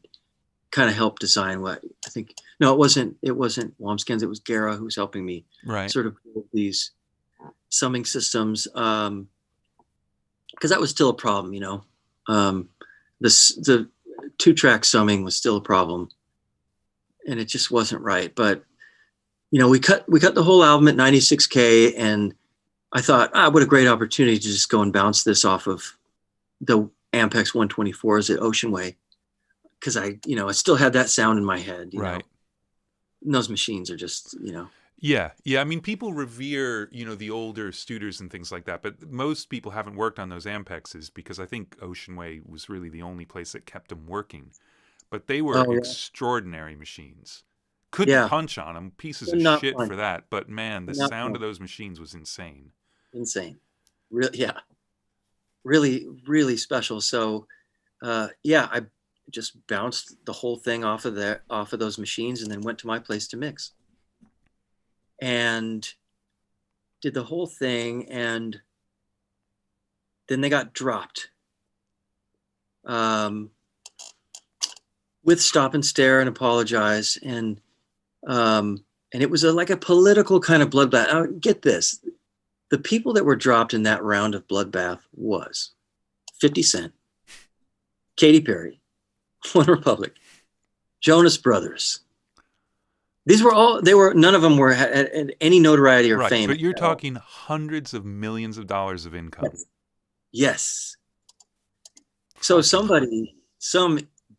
kind of helped design. What I think, no, it wasn't Wamskins, it was Gara who was helping me sort of build these summing systems, because that was still a problem, you know. The 2-track summing was still a problem, and it just wasn't right. But you know, we cut the whole album at 96K, and I thought, what a great opportunity to just go and bounce this off of the Ampex 124s at Ocean Way, because I still had that sound in my head, you know. And those machines are just, you know. Yeah. I mean, people revere, you know, the older Studers and things like that, but most people haven't worked on those Ampexes because I think Ocean Way was really the only place that kept them working. But they were extraordinary machines. Couldn't punch on them, pieces of shit for that. But man, the sound of those machines was insane. Insane. Really, really special. So, I just bounced the whole thing off of those machines, and then went to my place to mix, and did the whole thing, and then they got dropped with Stop and Stare and Apologize, and it was like a political kind of bloodbath. Now, get this. The people that were dropped in that round of bloodbath was 50 Cent, Katy Perry, One Republic, Jonas Brothers. None of them had any notoriety or fame. But you're talking hundreds of millions of dollars of income. Yes. So some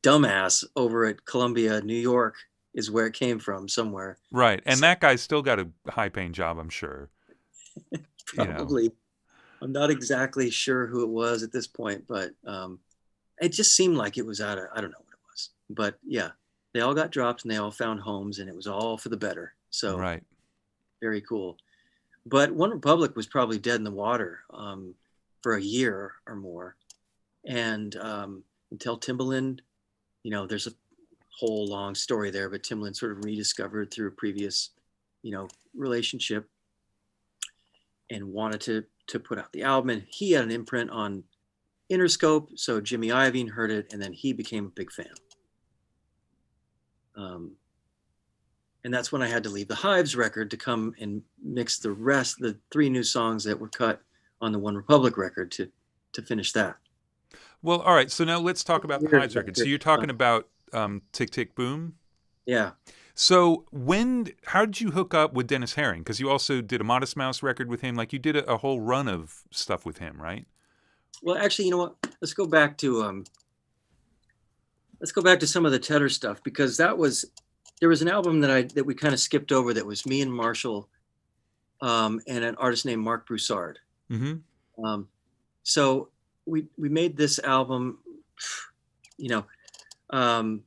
dumbass over at Columbia, New York is where it came from, somewhere. Right. And that guy's still got a high-paying job, I'm sure. Probably. You know. I'm not exactly sure who it was at this point, but it just seemed like it was I don't know what it was. But yeah, they all got dropped and they all found homes, and it was all for the better. So very cool. But One Republic was probably dead in the water for a year or more. And until Timbaland, you know, there's a whole long story there, but Timbaland sort of rediscovered through a previous, you know, relationship, and wanted to put out the album. And he had an imprint on Interscope, so Jimmy Iovine heard it, and then he became a big fan. And that's when I had to leave the Hives record to come and mix the 3 new songs that were cut on the One Republic record to finish that. Well, all right. So now let's talk about the Hives record. So you're talking about Tick Tick Boom? Yeah. So how did you hook up with Dennis Herring? Because you also did a Modest Mouse record with him. Like, you did a whole run of stuff with him, right? Well, actually, you know what? Let's go back to some of the Tedder stuff, because there was an album that we kind of skipped over that was me and Marshall and an artist named Mark Broussard. Mm-hmm. So we made this album, you know,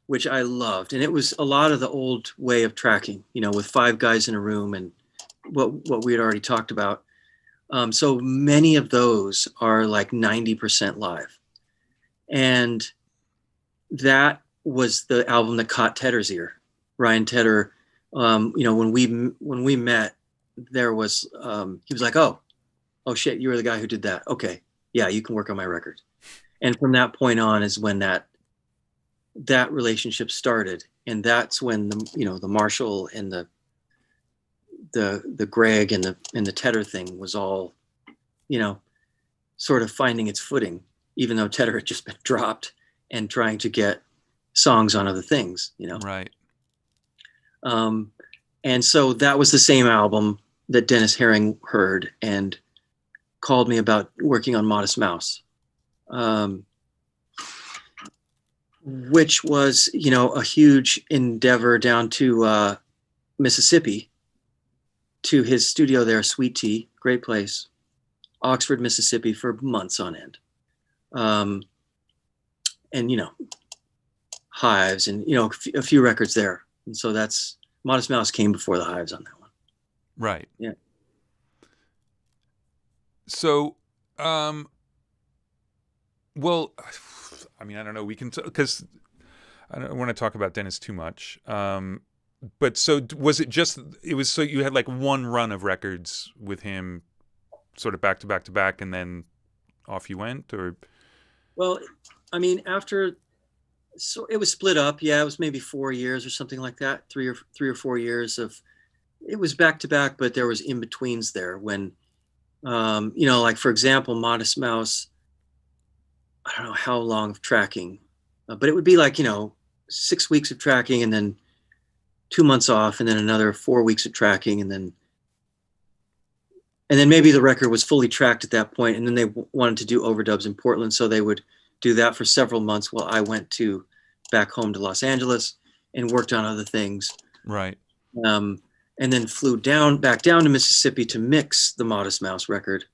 which I loved. And it was a lot of the old way of tracking, you know, with 5 guys in a room and what we had already talked about. So many of those are like 90% live. And that was the album that caught Tedder's ear. Ryan Tedder, you know, when we met, there was, he was like, oh shit, you were the guy who did that. Okay. Yeah, you can work on my record. And from that point on is when that relationship started. And that's when the Marshall and the Greg and the Tedder thing was all, you know, sort of finding its footing, even though Tedder had just been dropped and trying to get songs on other things, you know? Right. And so that was the same album that Dennis Herring heard and called me about working on Modest Mouse, which was, you know, a huge endeavor down to Mississippi, to his studio there, Sweet Tea, great place, Oxford, Mississippi, for months on end. And, you know, Hives, and a few records there. And so that's Modest Mouse came before the Hives on that one. Right. Yeah. So, well, I mean, I don't know. We can because I don't want to talk about Dennis too much. But so was it just? It was so you had like one run of records with him, sort of back to back to back, and then off you went, or? Well, I mean, after. So it was split up. Yeah, it was maybe 4 years or something like that. 3 or 4 years of, it was back to back, but there was in betweens there when, like for example, Modest Mouse. I don't know how long of tracking, but it would be like 6 weeks of tracking and then 2 months off, and then another 4 weeks of tracking, and then maybe the record was fully tracked at that point, and then they wanted to do overdubs in Portland, so they would do that for several months while I went back home to Los Angeles and worked on other things. Right. And then flew back down to Mississippi to mix the Modest Mouse record.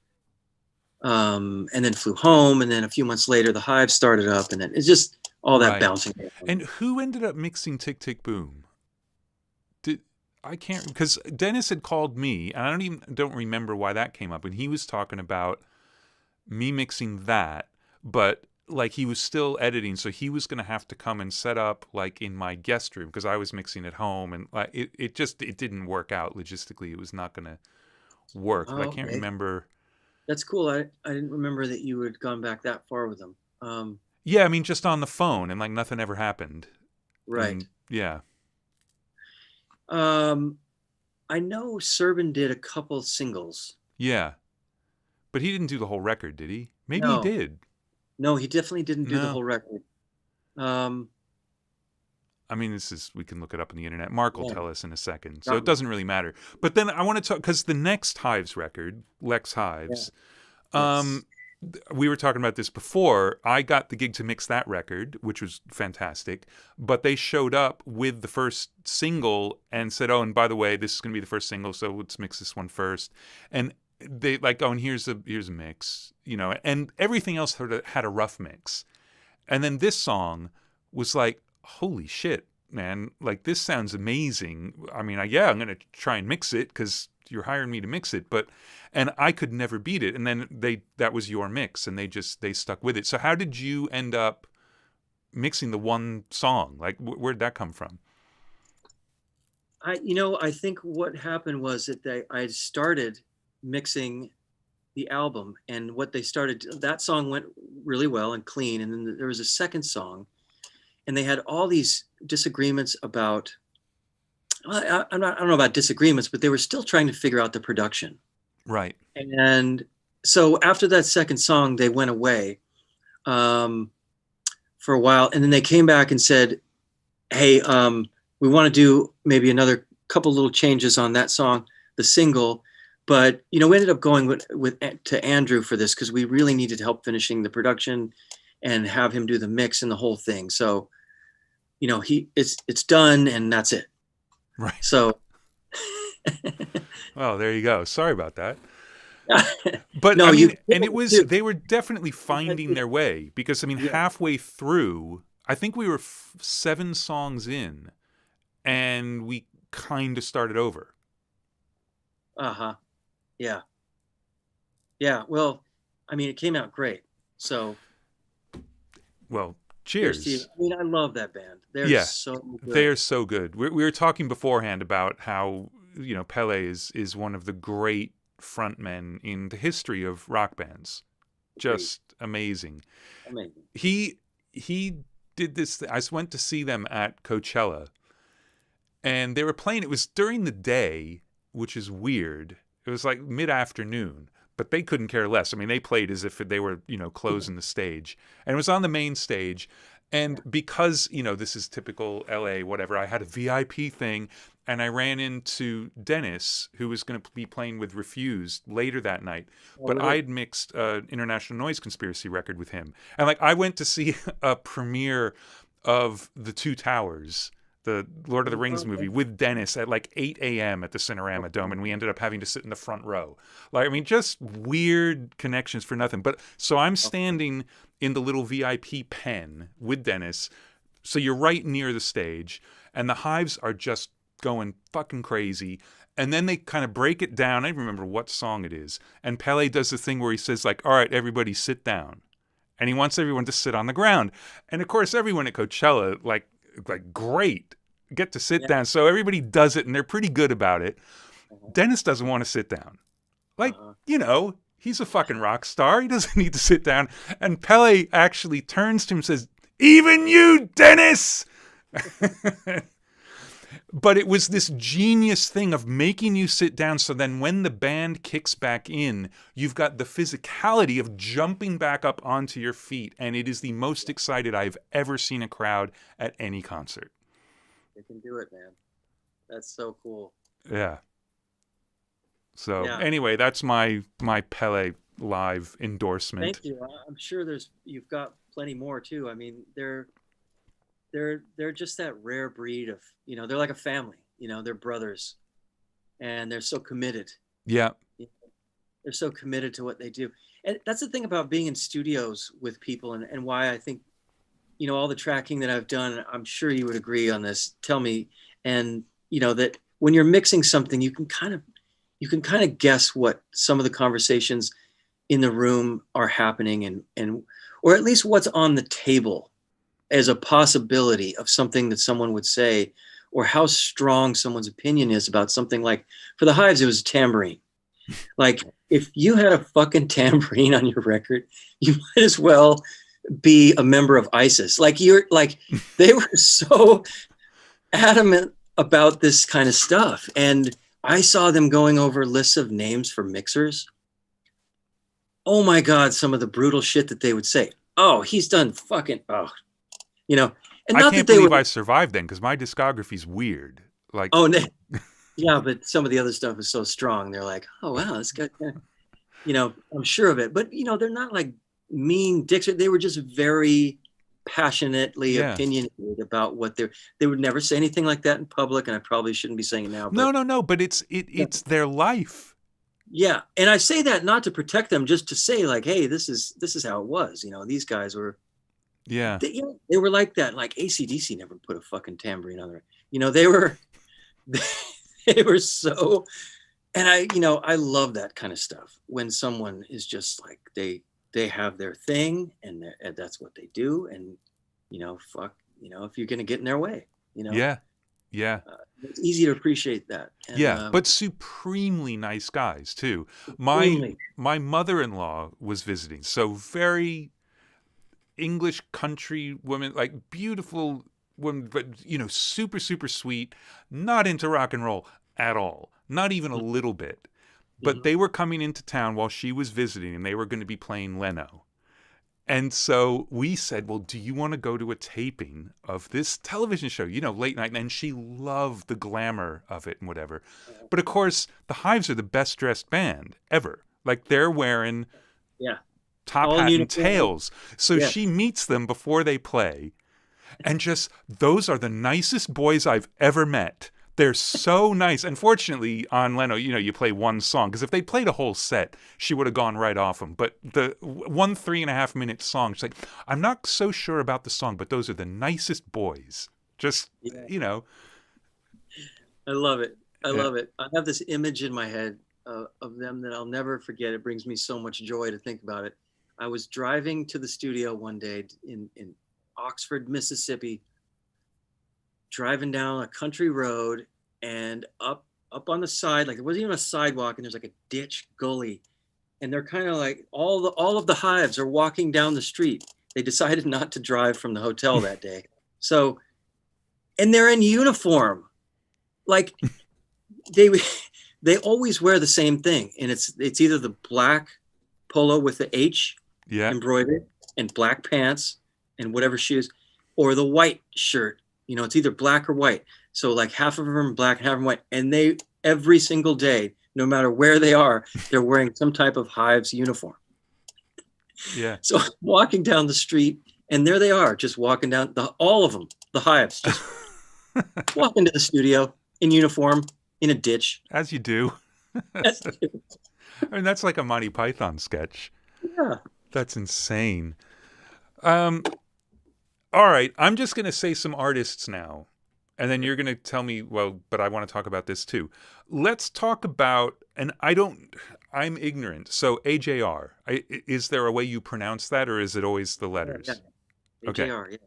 And then flew home, and then a few months later the Hive started up, and then it's just all that bouncing. And who ended up mixing Tick Tick Boom? I can't, because Dennis had called me, and I don't remember why that came up, and he was talking about me mixing that, but like he was still editing, so he was going to have to come and set up like in my guest room because I was mixing at home, and like it didn't work out logistically. It was not going to work. But I can't remember. That's cool. I didn't remember that you had gone back that far with them. Yeah, I mean, just on the phone, and like nothing ever happened. Right. And, yeah. I know Serban did a couple singles. Yeah. But he didn't do the whole record, did he? Maybe No. he did. No, he definitely didn't do the whole record. I mean, we can look it up on the internet. Mark will tell us in a second. So it doesn't really matter. But then I want to talk, because the next Hives record, Lex Hives, we were talking about this before. I got the gig to mix that record, which was fantastic. But they showed up with the first single and said, oh, and by the way, this is going to be the first single, so let's mix this one first. And they like, oh, and here's a mix, and everything else had a rough mix. And then this song was like, holy shit, man, like this sounds amazing. I mean, I'm going to try and mix it because you're hiring me to mix it, and I could never beat it. And then that was your mix, and they stuck with it. So how did you end up mixing the one song? Like, where'd that come from? I think what happened was that I started mixing the album, and that song went really well and clean, and then there was a second song, and they had all these disagreements about, I don't know about disagreements, but they were still trying to figure out the production. Right. And so after that second song, they went away for a while, and then they came back and said, hey, we want to do maybe another couple little changes on that song, the single. But, we ended up going to Andrew for this because we really needed help finishing the production and have him do the mix and the whole thing. So, it's done, and that's it. Right. So. Well, there you go. Sorry about that. But no, they were definitely finding their way because, halfway through, I think we were 7 songs in, and we kind of started over. Uh-huh. Yeah. Yeah. Well, it came out great. So. Well, cheers. I love that band. They're so good. They're so good. We were talking beforehand about how, Pele is one of the great frontmen in the history of rock bands. Just amazing. Amazing. He did this. I went to see them at Coachella, and they were playing. It was during the day, which is weird. It was like mid-afternoon, but they couldn't care less. They played as if they were, closing the stage. And it was on the main stage. And because, this is typical LA, whatever, I had a VIP thing, and I ran into Dennis, who was going to be playing with Refused later that night. But I had mixed an International Noise Conspiracy record with him. And I went to see a premiere of The Two Towers, the Lord of the Rings movie, with Dennis at 8 a.m. at the Cinerama Dome, and we ended up having to sit in the front row. Just weird connections for nothing. But so I'm standing in the little VIP pen with Dennis, So you're right near the stage, and the Hives are just going fucking crazy. And then they kind of break it down. I don't remember what song it is. And Pele does the thing where he says, like, all right, everybody sit down. And he wants everyone to sit on the ground. And of course, everyone at Coachella, like great, get to sit down. So everybody does it, and they're pretty good about it. Dennis doesn't want to sit down. Like, he's a fucking rock star. He doesn't need to sit down. And Pele actually turns to him and says, even you, Dennis! But it was this genius thing of making you sit down, so then when the band kicks back in, you've got the physicality of jumping back up onto your feet, and it is the most excited I've ever seen a crowd at any concert. They can do it, man. That's so cool. Yeah. So anyway, that's my Pele live endorsement. Thank you. I'm sure you've got plenty more too. I mean, they're just that rare breed of, they're like a family, they're brothers, and they're so committed. Yeah. They're so committed to what they do. And that's the thing about being in studios with people, and why I think, all the tracking that I've done, I'm sure you would agree on this. Tell me, and that when you're mixing something, you can kind of guess what some of the conversations in the room are happening, and or at least what's on the table as a possibility of something that someone would say, or how strong someone's opinion is about something. Like for the Hives, it was a tambourine. Like if you had a fucking tambourine on your record, you might as well be a member of ISIS. Like they were so adamant about this kind of stuff. And I saw them going over lists of names for mixers. Oh my God, some of the brutal shit that they would say. Oh, he's done fucking, and I can't believe I survived then, because my discography's weird. Like, yeah, but some of the other stuff is so strong. They're like, oh wow, this guy, I'm sure of it. But they're not like mean dicks. They were just very passionately opinionated about what they would never say anything like that in public, and I probably shouldn't be saying it now. But, no, but it's their life. Yeah, and I say that not to protect them, just to say like, hey, this is how it was. These guys were. Yeah. They were like that. Like AC/DC never put a fucking tambourine on there. They were so, and I love that kind of stuff when someone is just like, they have their thing and that's what they do. And, if you're going to get in their way, Yeah. Yeah. It's easy to appreciate that. And, but supremely nice guys too. My mother-in-law was visiting. So very English country woman, like beautiful woman, but super, super sweet, not into rock and roll at all, not even a little bit. But they were coming into town while she was visiting, and they were going to be playing Leno. And so we said, well, do you want to go to a taping of this television show, late night? And she loved the glamour of it and whatever. But of course, the Hives are the best dressed band ever. Like they're wearing top hat and tails. So she meets them before they play, and just, those are the nicest boys I've ever met. They're so nice. Unfortunately, on Leno, you play one song, because if they played a whole set, she would have gone right off them. But the 1 3.5 minute song, she's like, I'm not so sure about the song, but those are the nicest boys. Just, I love it. I love it. I have this image in my head of them that I'll never forget. It brings me so much joy to think about it. I was driving to the studio one day in Oxford, Mississippi, driving down a country road, and up on the side, like there wasn't even a sidewalk, and there's like a ditch gully, and they're kind of like all of the Hives are walking down the street. They decided not to drive from the hotel that day. So, and they're in uniform. Like they always wear the same thing, and it's either the black polo with the H embroidered and black pants and whatever shoes, or the white shirt. It's either black or white. So like half of them are black and half of them white. And they, every single day, no matter where they are, they're wearing some type of Hives uniform. Yeah. So I'm walking down the street, and there they are, just walking down, all of them, the Hives, just walk into the studio in uniform, in a ditch. As you do. I mean, that's like a Monty Python sketch. Yeah. That's insane. All right, I'm just going to say some artists now, and then you're going to tell me, well, but I want to talk about this too. Let's talk about, and I'm ignorant. So AJR, is there a way you pronounce that, or is it always the letters? Yeah. Okay. AJR, yeah.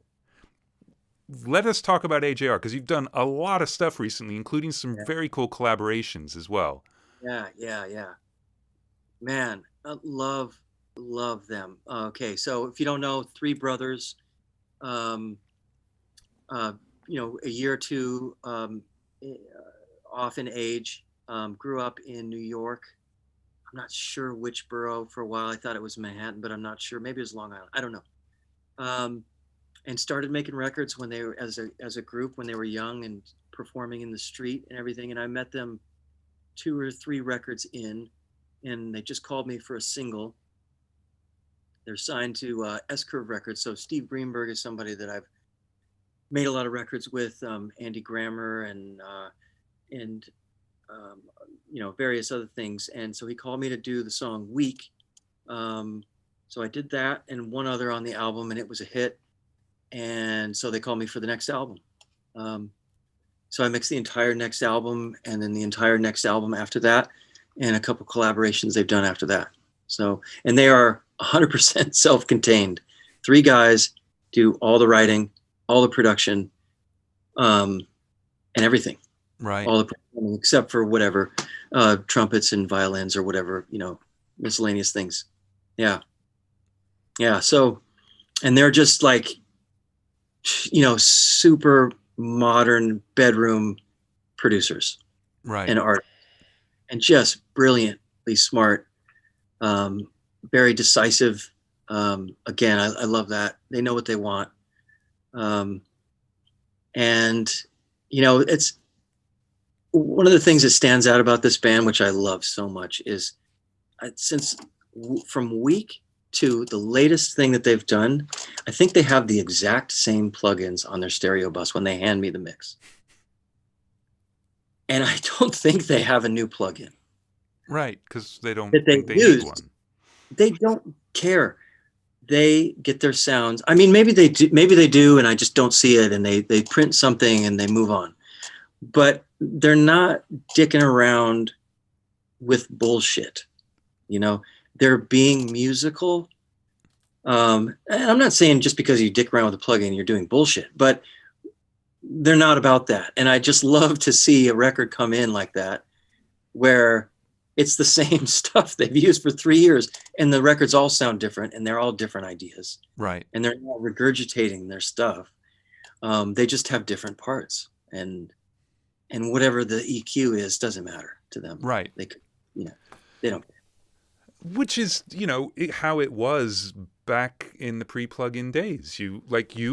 Let us talk about AJR, because you've done a lot of stuff recently, including some very cool collaborations as well. Yeah. Man, love them. Okay, so if you don't know, three brothers, um, a year or two off in age, grew up in New York. I'm not sure which borough. For a while I thought it was Manhattan, but I'm not sure. Maybe it was Long Island. I don't know. And started making records when they were as a group when they were young and performing in the street and everything. And I met them 2 or 3 records in, and they just called me for a single. They're signed to S-Curve Records. So Steve Greenberg is somebody that I've made a lot of records with, Andy Grammer and various other things. And so he called me to do the song Week. So I did that and one other on the album, and it was a hit. And so they called me for the next album. So I mixed the entire next album and then the entire next album after that, and a couple collaborations they've done after that. So, and they are 100% self-contained. 3 guys do all the writing, all the production, and everything. Right. All the performing, except for whatever, trumpets and violins or whatever, miscellaneous things. Yeah. So, and they're just like, super modern bedroom producers, right, and art, and just brilliantly smart, very decisive. Again, I love that. They know what they want. And it's one of the things that stands out about this band, which I love so much, is since from Week to the latest thing that they've done, I think they have the exact same plugins on their stereo bus when they hand me the mix. And I don't think they have a new plugin. Right, because they don't that think they need one. They don't care. They get their sounds. I mean, maybe they do, and I just don't see it, and they print something and they move on. But they're not dicking around with bullshit. They're being musical. And I'm not saying just because you dick around with a plugin, you're doing bullshit, but they're not about that. And I just love to see a record come in like that, where it's the same stuff they've used for 3 years, and the records all sound different, and they're all different ideas. Right. And they're not regurgitating their stuff. They just have different parts, and whatever the EQ is doesn't matter to them. Right. They don't. Which is, how it was back in the pre-plug-in days. You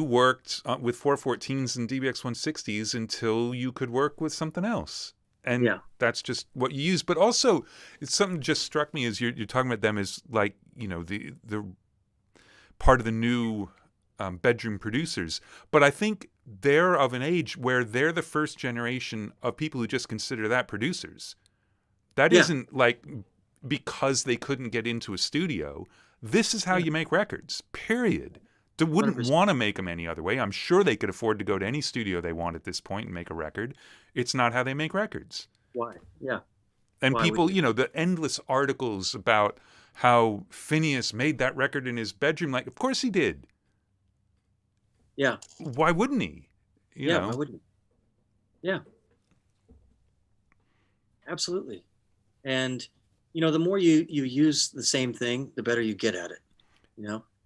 worked with 414s and DBX 160s until you could work with something else. And that's just what you use. But also, it's something just struck me as you're talking about them as like, the part of the new bedroom producers. But I think they're of an age where they're the first generation of people who just consider that producers. That isn't like because they couldn't get into a studio. This is how you make records, period. They wouldn't 100%. want to make them any other way. I'm sure they could afford to go to any studio they want at this point and make a record. It's not how they make records. Why? Yeah. And people, the endless articles about how Phineas made that record in his bedroom, like, of course he did. Yeah. Why wouldn't he? Why wouldn't he? Yeah. Absolutely. And the more you use the same thing, the better you get at it.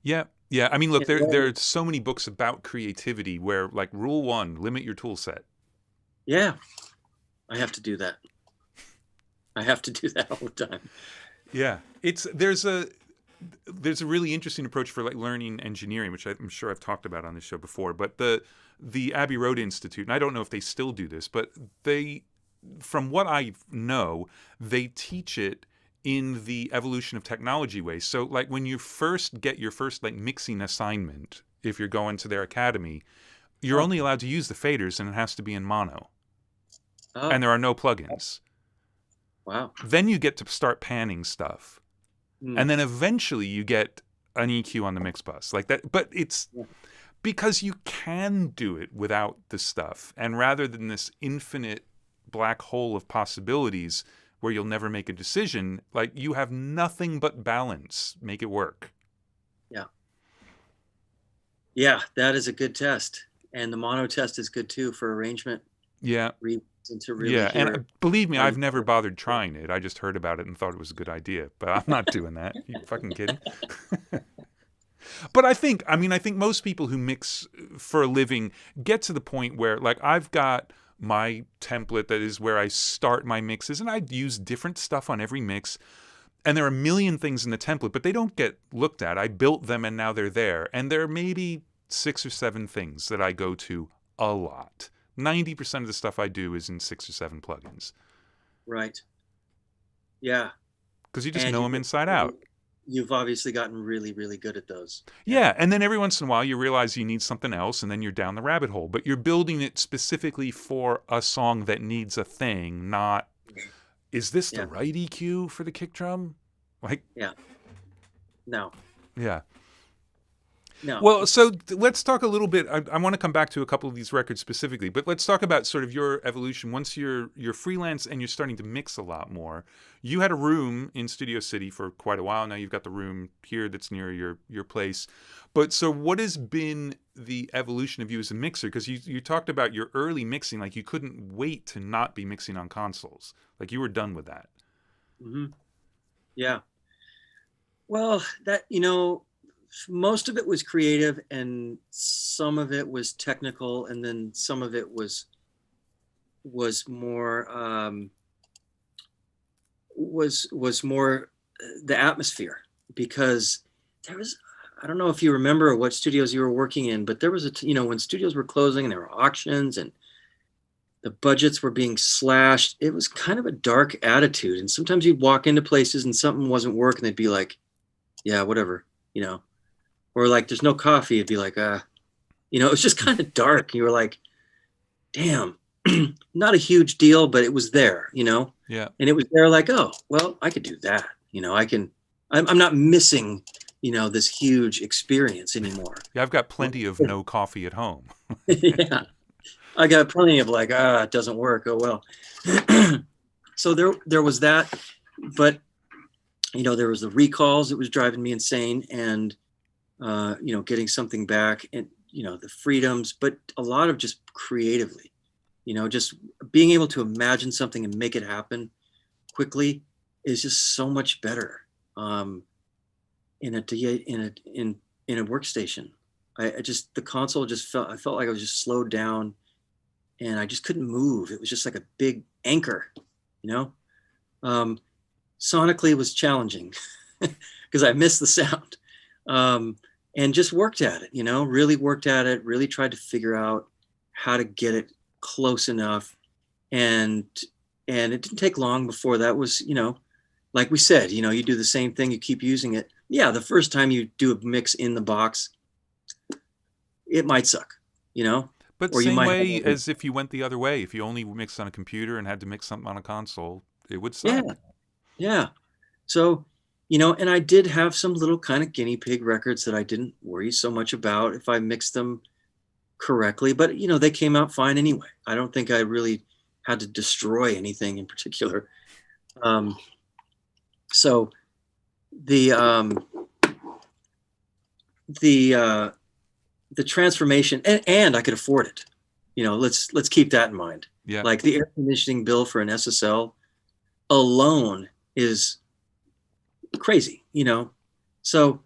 Yeah. I mean, look, there are so many books about creativity where, like, rule 1, limit your tool set. Yeah, I have to do that. I have to do that all the time. Yeah, there's a really interesting approach for like learning engineering, which I'm sure I've talked about on this show before. But the Abbey Road Institute, and I don't know if they still do this, but from what I know, they teach it in the evolution of technology way. So like when you first get your first like mixing assignment, if you're going to their academy, you're only allowed to use the faders, and it has to be in mono. And there are no plugins. Wow. Then you get to start panning stuff. And then eventually you get an EQ on the mix bus like that. But because you can do it without the stuff. And rather than this infinite black hole of possibilities where you'll never make a decision, like, you have nothing but balance. Make it work. Yeah. Yeah, that is a good test. And the mono test is good too for arrangement. Yeah. And to really yeah, hear. And believe me, I've never bothered trying it. I just heard about it and thought it was a good idea. But I'm not doing that. You fucking kidding? But I think most people who mix for a living get to the point where, like, I've got my template that is where I start my mixes, and I use different stuff on every mix. And there are a million things in the template, but they don't get looked at. I built them and now they're there. And there are maybe 6 or 7 things that I go to a lot. 90% of the stuff I do is in 6 or 7 plugins. Right. Yeah. Because you just know them inside out. You've obviously gotten really, really good at those. Yeah. And then every once in a while you realize you need something else, and then you're down the rabbit hole. But you're building it specifically for a song that needs a thing, not, is this the right EQ for the kick drum? Like, yeah. No. Yeah. No. Well, so let's talk a little bit. I want to come back to a couple of these records specifically, but let's talk about sort of your evolution. Once you're freelance and you're starting to mix a lot more, you had a room in Studio City for quite a while. Now you've got the room here that's near your place. But so what has been the evolution of you as a mixer? Because you talked about your early mixing, like you couldn't wait to not be mixing on consoles. Like you were done with that. Mm-hmm. Yeah. Well, that, most of it was creative and some of it was technical, and then some of it was more was more the atmosphere, because there was, I don't know if you remember what studios you were working in, but there was when studios were closing and there were auctions and the budgets were being slashed, it was kind of a dark attitude. And sometimes you'd walk into places and something wasn't working, they'd be like, yeah, whatever, or like, there's no coffee. It'd be like, it was just kind of dark. You were like, damn, not a huge deal, but it was there, Yeah. And it was there like, oh, well, I could do that. I'm not missing, this huge experience anymore. Yeah, I've got plenty of no coffee at home. Yeah. I got plenty of like, it doesn't work. Oh, well. So there was that, but, there was the recalls. It was driving me insane. And, getting something back and, the freedoms, but a lot of just creatively, just being able to imagine something and make it happen quickly is just so much better in a workstation. The console I felt like I was just slowed down and I just couldn't move. It was just like a big anchor, sonically it was challenging because I missed the sound. And just worked at it, really worked at it, really tried to figure out how to get it close enough. And it didn't take long before that was, like we said, you do the same thing, you keep using it. Yeah, the first time you do a mix in the box, it might suck, But or same way as if you went the other way. If you only mixed on a computer and had to mix something on a console, it would suck. Yeah. So, and I did have some little kind of guinea pig records that I didn't worry so much about if I mixed them correctly, but they came out fine anyway. I don't think I really had to destroy anything in particular. So the transformation, and I could afford it. Let's keep that in mind. Yeah. Like the air conditioning bill for an SSL alone is crazy, so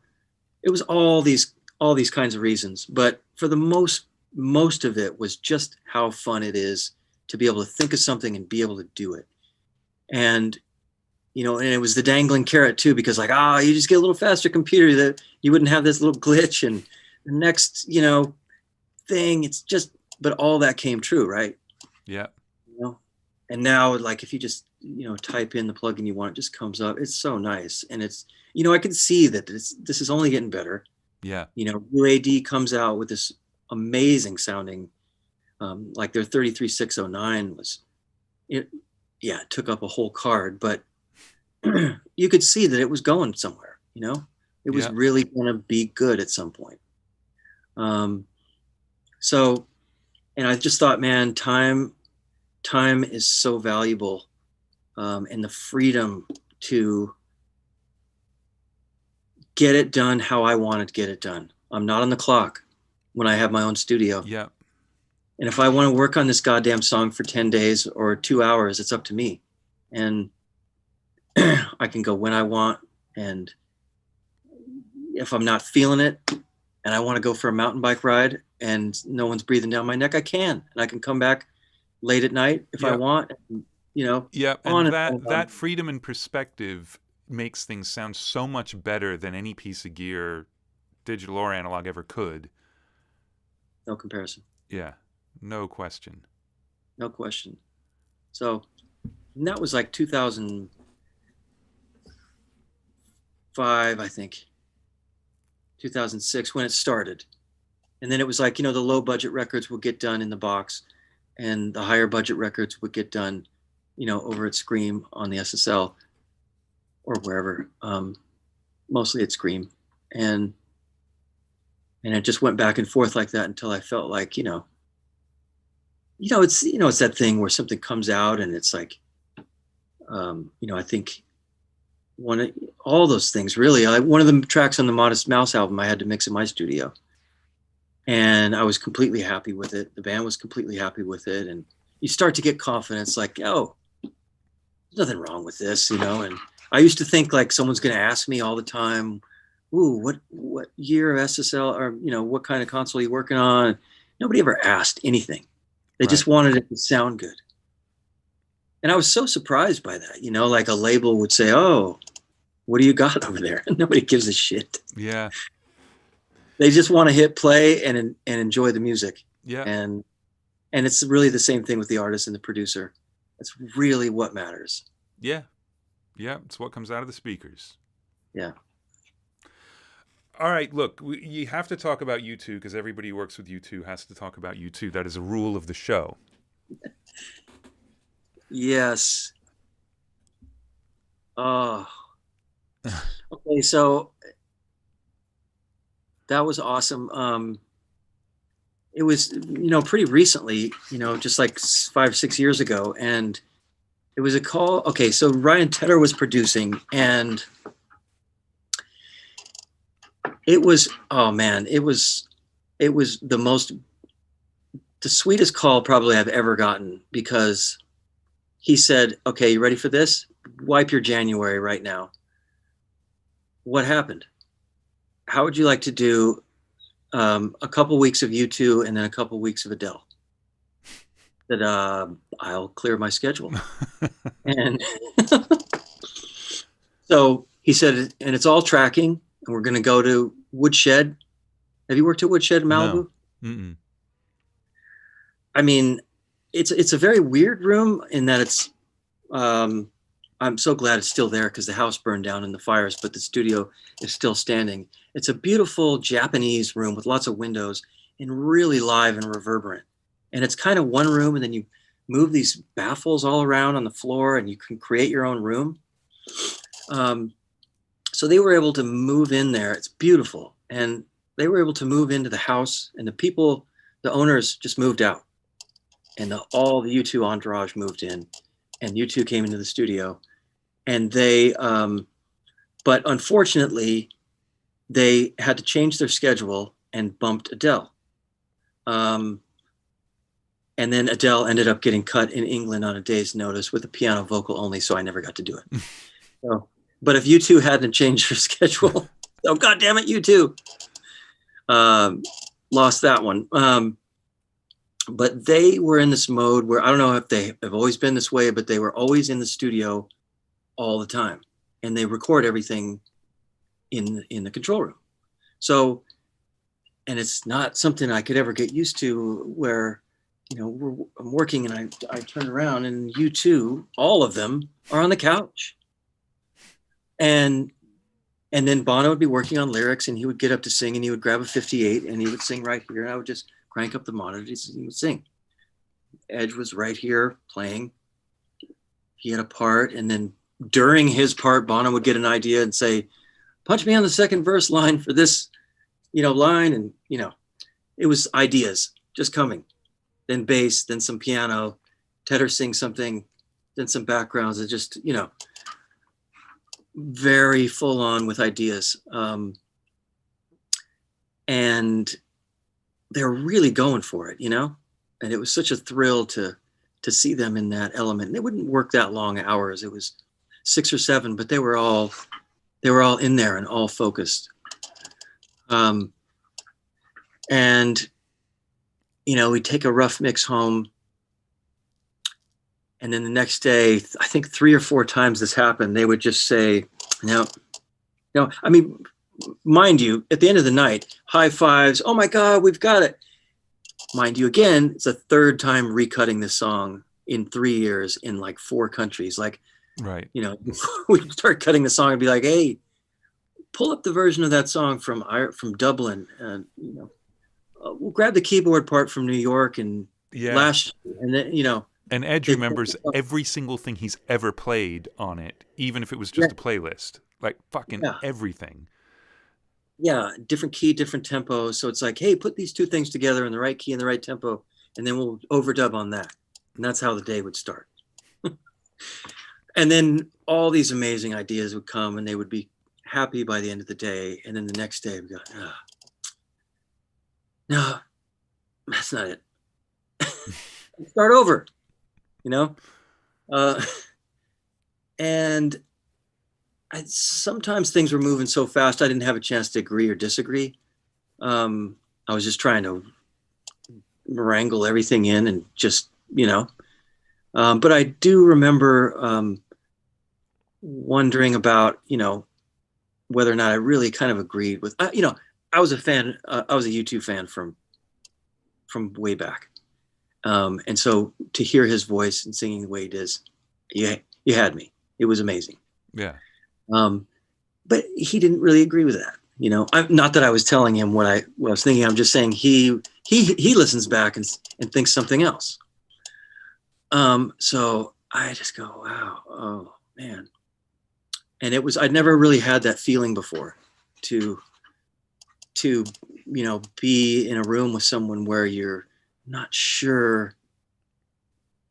it was all these kinds of reasons, but for the most of it was just how fun it is to be able to think of something and be able to do it. And and it was the dangling carrot too, because like, you just get a little faster computer that you wouldn't have this little glitch and the next thing, it's just, but all that came true, right? Yeah. And now, like, if you just type in the plugin you want, it just comes up. It's so nice. And it's, I can see that this is only getting better. Yeah. UAD comes out with this amazing sounding, like their 33609 it took up a whole card, but you could see that it was going somewhere, it was really going to be good at some point. So, and I just thought, man, time is so valuable, and the freedom to get it done how I wanted to get it done. I'm not on the clock when I have my own studio. Yeah. And if I want to work on this goddamn song for 10 days or 2 hours, it's up to me. And I can go when I want. And if I'm not feeling it and I want to go for a mountain bike ride and no one's breathing down my neck, I can. And I can come back late at night if I want, you know. Yeah, and that freedom and perspective makes things sound so much better than any piece of gear, digital or analog, ever could. No comparison. Yeah, no question. No question. So, and that was like 2005, I think. 2006 when it started. And then it was like, you know, the low budget records would get done in the box and the higher budget records would get done, you know, over at Scream on the SSL or wherever. Mostly at Scream. And it just went back and forth like that until I felt like, it's that thing where something comes out and it's like, I think all those things really, one of the tracks on the Modest Mouse album, I had to mix in my studio and I was completely happy with it. The band was completely happy with it. And you start to get confidence like, oh, there's nothing wrong with this, and I used to think like someone's going to ask me all the time, ooh, what year of SSL or, what kind of console are you working on? Nobody ever asked anything. They just wanted it to sound good. And I was so surprised by that, like a label would say, oh, what do you got over there? Nobody gives a shit. Yeah. They just want to hit play and enjoy the music. Yeah. And it's really the same thing with the artist and the producer. That's really what matters. Yeah. Yeah. It's what comes out of the speakers. Yeah. All right, look, you have to talk about U2 because everybody who works with U2 has to talk about U2. That is a rule of the show. Yes. Oh. Okay, so that was awesome. It was, pretty recently, just like 5-6 years ago. And it was a call. Okay, so Ryan Tedder was producing and it was, oh man, it was the sweetest call probably I've ever gotten because he said, okay, you ready for this? Wipe your January right now. What happened? How would you like to do a couple weeks of U2 and then a couple weeks of Adele? That I'll clear my schedule. And so he said, and it's all tracking. And we're going to go to Woodshed. Have you worked at Woodshed in Malibu? No. Mm-mm. I mean, it's a very weird room in that it's, I'm so glad it's still there because the house burned down in the fires, but the studio is still standing. It's a beautiful Japanese room with lots of windows and really live and reverberant. And it's kind of one room and then you move these baffles all around on the floor and you can create your own room. So they were able to move in there. It's beautiful. And they were able to move into the house and the owners just moved out. And all the U2 entourage moved in and U2 came into the studio. And they, but unfortunately, they had to change their schedule and bumped Adele. And then Adele ended up getting cut in England on a day's notice with a piano vocal only, so I never got to do it. So, but if U2 hadn't changed their schedule, oh God damn it, U2, lost that one. But they were in this mode where I don't know if they have always been this way, but they were always in the studio all the time, and they record everything in the control room. So, and it's not something I could ever get used to where, I'm working and I turn around and U2, all of them are on the couch. And then Bono would be working on lyrics and he would get up to sing and he would grab a 58 and he would sing right here. And I would just crank up the monitors and he would sing. Edge was right here playing. He had a part. And then during his part, Bono would get an idea and say, punch me on the second verse line for this, line. And, it was ideas. just coming. Then bass, then some piano, Tedder sings something, then some backgrounds. It just, very full on with ideas. And they're really going for it, and it was such a thrill to see them in that element. And it wouldn't work that long hours. It was 6 or 7, but they were all in there and all focused. And we'd take a rough mix home, and then the next day, I think 3 or 4 times this happened, they would just say, I mean, mind you, at the end of the night, high fives, oh my God, we've got it. Mind you, again, it's a 3rd time recutting this song in 3 years in like 4 countries. Like, right. We'd start cutting the song and be like, hey, pull up the version of that song from Dublin, and we'll grab the keyboard part from New York and last, and then And Ed remembers every single thing he's ever played on it, even if it was just a playlist, like fucking everything. Yeah, different key, different tempo. So it's like, hey, put these 2 things together in the right key and the right tempo, and then we'll overdub on that. And that's how the day would start. And then all these amazing ideas would come, and they would be happy by the end of the day. And then the next day we go, no, that's not it. Start over, and sometimes things were moving so fast I didn't have a chance to agree or disagree. I was just trying to wrangle everything in and just, but I do remember wondering about, whether or not I really kind of agreed with, I was a fan, I was a U2 fan from way back. And so to hear his voice and singing the way he does, you had me. It was amazing. Yeah. But he didn't really agree with that. Not that I was telling him what I was thinking. I'm just saying he listens back and thinks something else. So I just go, wow, oh man. And I'd never really had that feeling before to be in a room with someone where you're not sure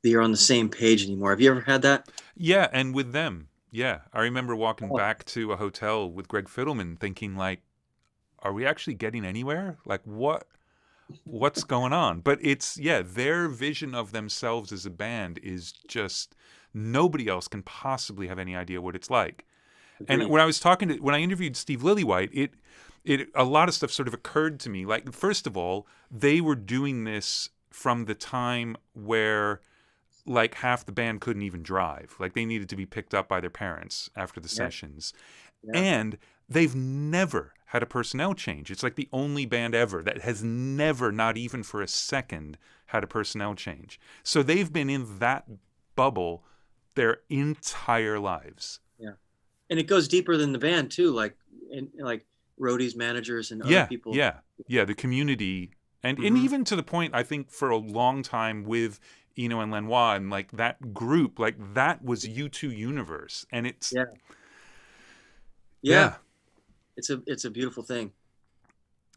that you're on the same page anymore. Have you ever had that? Yeah, and with them. Yeah, I remember walking back to a hotel with Greg Fiddleman thinking, like, are we actually getting anywhere? Like, what's going on? But it's, their vision of themselves as a band is just, nobody else can possibly have any idea what it's like. Agreed. And when I interviewed Steve Lillywhite, a lot of stuff sort of occurred to me. Like, first of all, they were doing this from the time where like half the band couldn't even drive. Like they needed to be picked up by their parents after the sessions. Yeah. And they've never had a personnel change. It's like the only band ever that has never, not even for a second, had a personnel change. So they've been in that bubble their entire lives. Yeah. And it goes deeper than the band too, like roadies, managers, and other people. Yeah. The community. And even to the point, I think, for a long time with Eno and Lenoir and like that group, like that was U2 Universe. And it's it's a beautiful thing.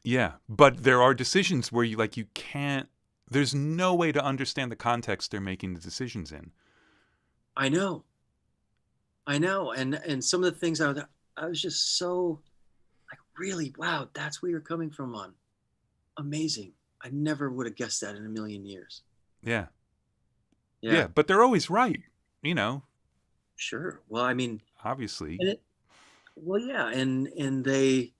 Yeah. But there are decisions where you can't, there's no way to understand the context they're making the decisions in. I know. And some of the things I was just so like, really, wow, that's where you're coming from on. Amazing. I never would have guessed that in a million years. Yeah, but they're always right, Sure. Well, I mean, obviously. And they,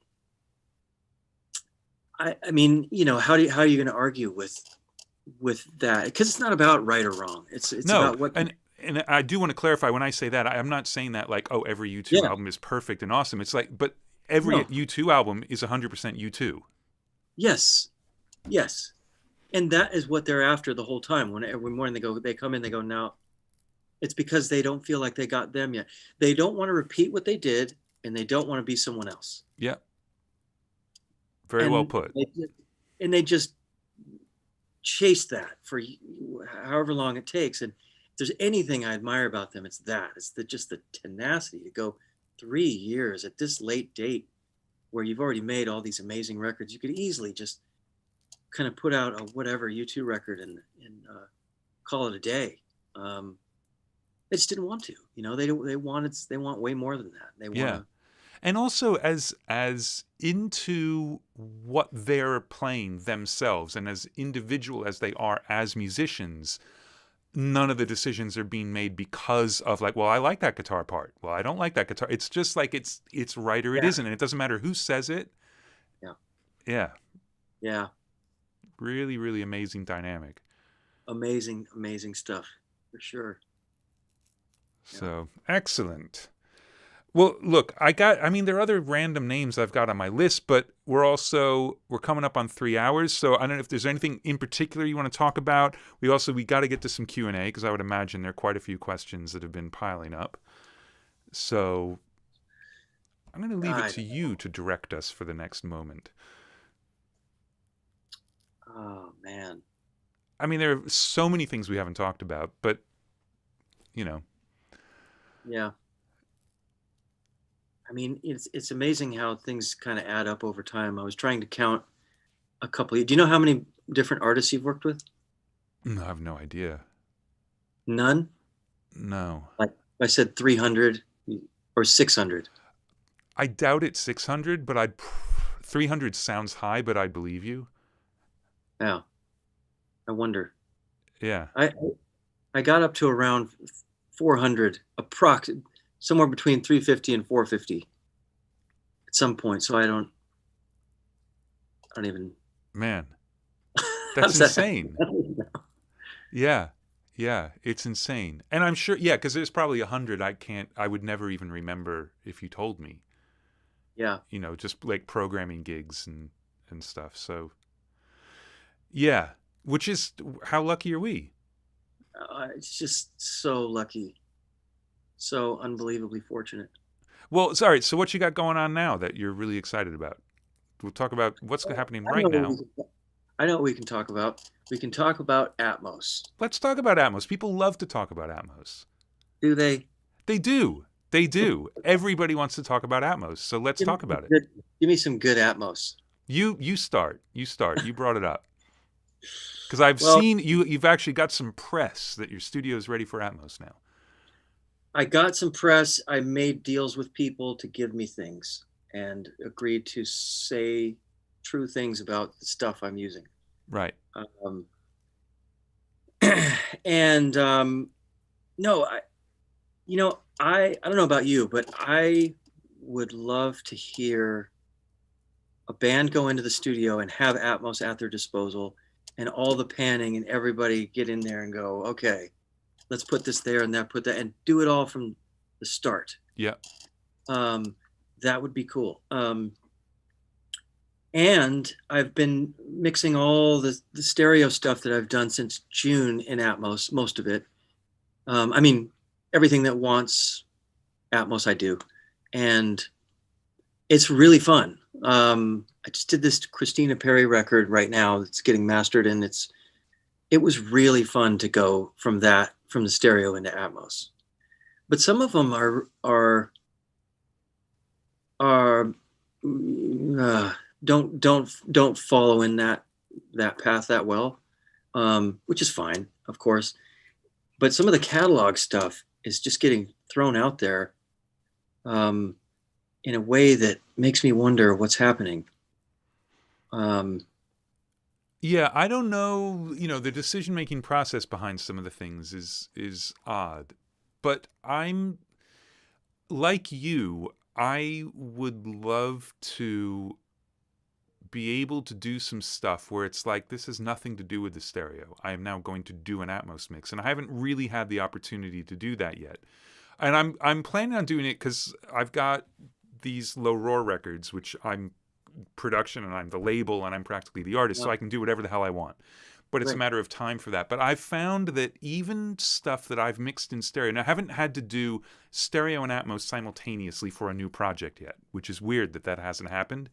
I mean, how are you going to argue with that? Because it's not about right or wrong. It's about what. And I do want to clarify when I say that, I'm not saying that like, oh, every U2 album is perfect and awesome. It's like, but every U2 album is 100% U2. Yes. And that is what they're after the whole time. When every morning they come in, they go, now it's because they don't feel like they got them yet. They don't want to repeat what they did, and they don't want to be someone else. Yeah. Very well put. They just chase that for however long it takes. And if there's anything I admire about them, it's that. It's just the tenacity to go 3 years at this late date where you've already made all these amazing records. You could easily just kind of put out a whatever U2 record and call it a day. They just didn't want to, they want way more than that. They want to. And also as into what they're playing themselves and as individual as they are as musicians, none of the decisions are being made because of like, well, I like that guitar part. Well, I don't like that guitar. It's just like it's right or it isn't. And it doesn't matter who says it. Yeah. Yeah. Yeah. Really, really amazing dynamic. Amazing stuff for sure. So excellent. Well, look, there are other random names I've got on my list, but we're coming up on 3 hours. So I don't know if there's anything in particular you want to talk about. We got to get to some Q&A because I would imagine there are quite a few questions that have been piling up. So I'm going to leave it to you to direct us for the next moment. Oh, man. I mean, there are so many things we haven't talked about, but, Yeah. I mean, it's amazing how things kind of add up over time. I was trying to count a couple. Do you know how many different artists you've worked with? No, I have no idea. None? No. Like I said 300 or 600. I doubt it's 600, but 300 sounds high, but I believe you. Yeah. I wonder. Yeah. I got up to around 400, somewhere between 350 and 450 at some point. So I don't even. Man, that's insane. Yeah. It's insane. And I'm sure, because there's probably 100 I would never even remember if you told me. Yeah. Just like programming gigs and stuff. So yeah, which is, how lucky are we? It's just so lucky. So unbelievably fortunate. Well, sorry. So what you got going on now that you're really excited about? We'll talk about what's happening right now. I know what we can talk about. We can talk about Atmos. Let's talk about Atmos. People love to talk about Atmos. Do they? They do. They do. Everybody wants to talk about Atmos. So let's talk about it. Give me some good Atmos. You start. You brought it up. Because I've seen you've actually got some press that your studio is ready for Atmos now. I got some press. I made deals with people to give me things and agreed to say true things about the stuff I'm using. Right. No, I don't know about you, but I would love to hear a band go into the studio and have Atmos at their disposal and all the panning and everybody get in there and go, okay, let's put this there and that, put that, and do it all from the start. Yeah. That would be cool. And I've been mixing all the stereo stuff that I've done since June in Atmos, most of it. I mean, everything that wants Atmos, I do. And it's really fun. I just did this Christina Perry record right now. It's getting mastered, and it was really fun to go from the stereo into Atmos. But some of them don't follow in that path that well, which is fine, of course. But some of the catalog stuff is just getting thrown out there in a way that makes me wonder what's happening. Yeah, I don't know. The decision-making process behind some of the things is odd. But I'm like you. I would love to be able to do some stuff where it's like, this has nothing to do with the stereo. I am now going to do an Atmos mix, and I haven't really had the opportunity to do that yet. And I'm planning on doing it because I've got these low roar records, which I'm production and I'm the label and I'm practically the artist, so I can do whatever the hell I want. But it's a matter of time for that. But I've found that even stuff that I've mixed in stereo, and I haven't had to do stereo and Atmos simultaneously for a new project yet, which is weird that hasn't happened.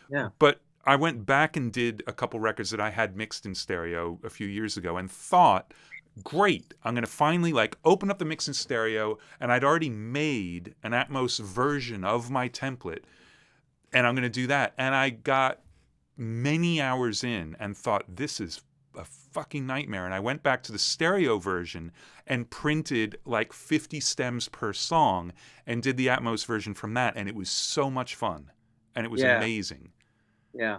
Yeah. But I went back and did a couple records that I had mixed in stereo a few years ago and thought, great, I'm going to finally open up the mix in stereo, and I'd already made an Atmos version of my template, and I'm going to do that. And I got many hours in and thought, this is a fucking nightmare. And I went back to the stereo version and printed like 50 stems per song and did the Atmos version from that. And it was so much fun. And it was amazing. Yeah.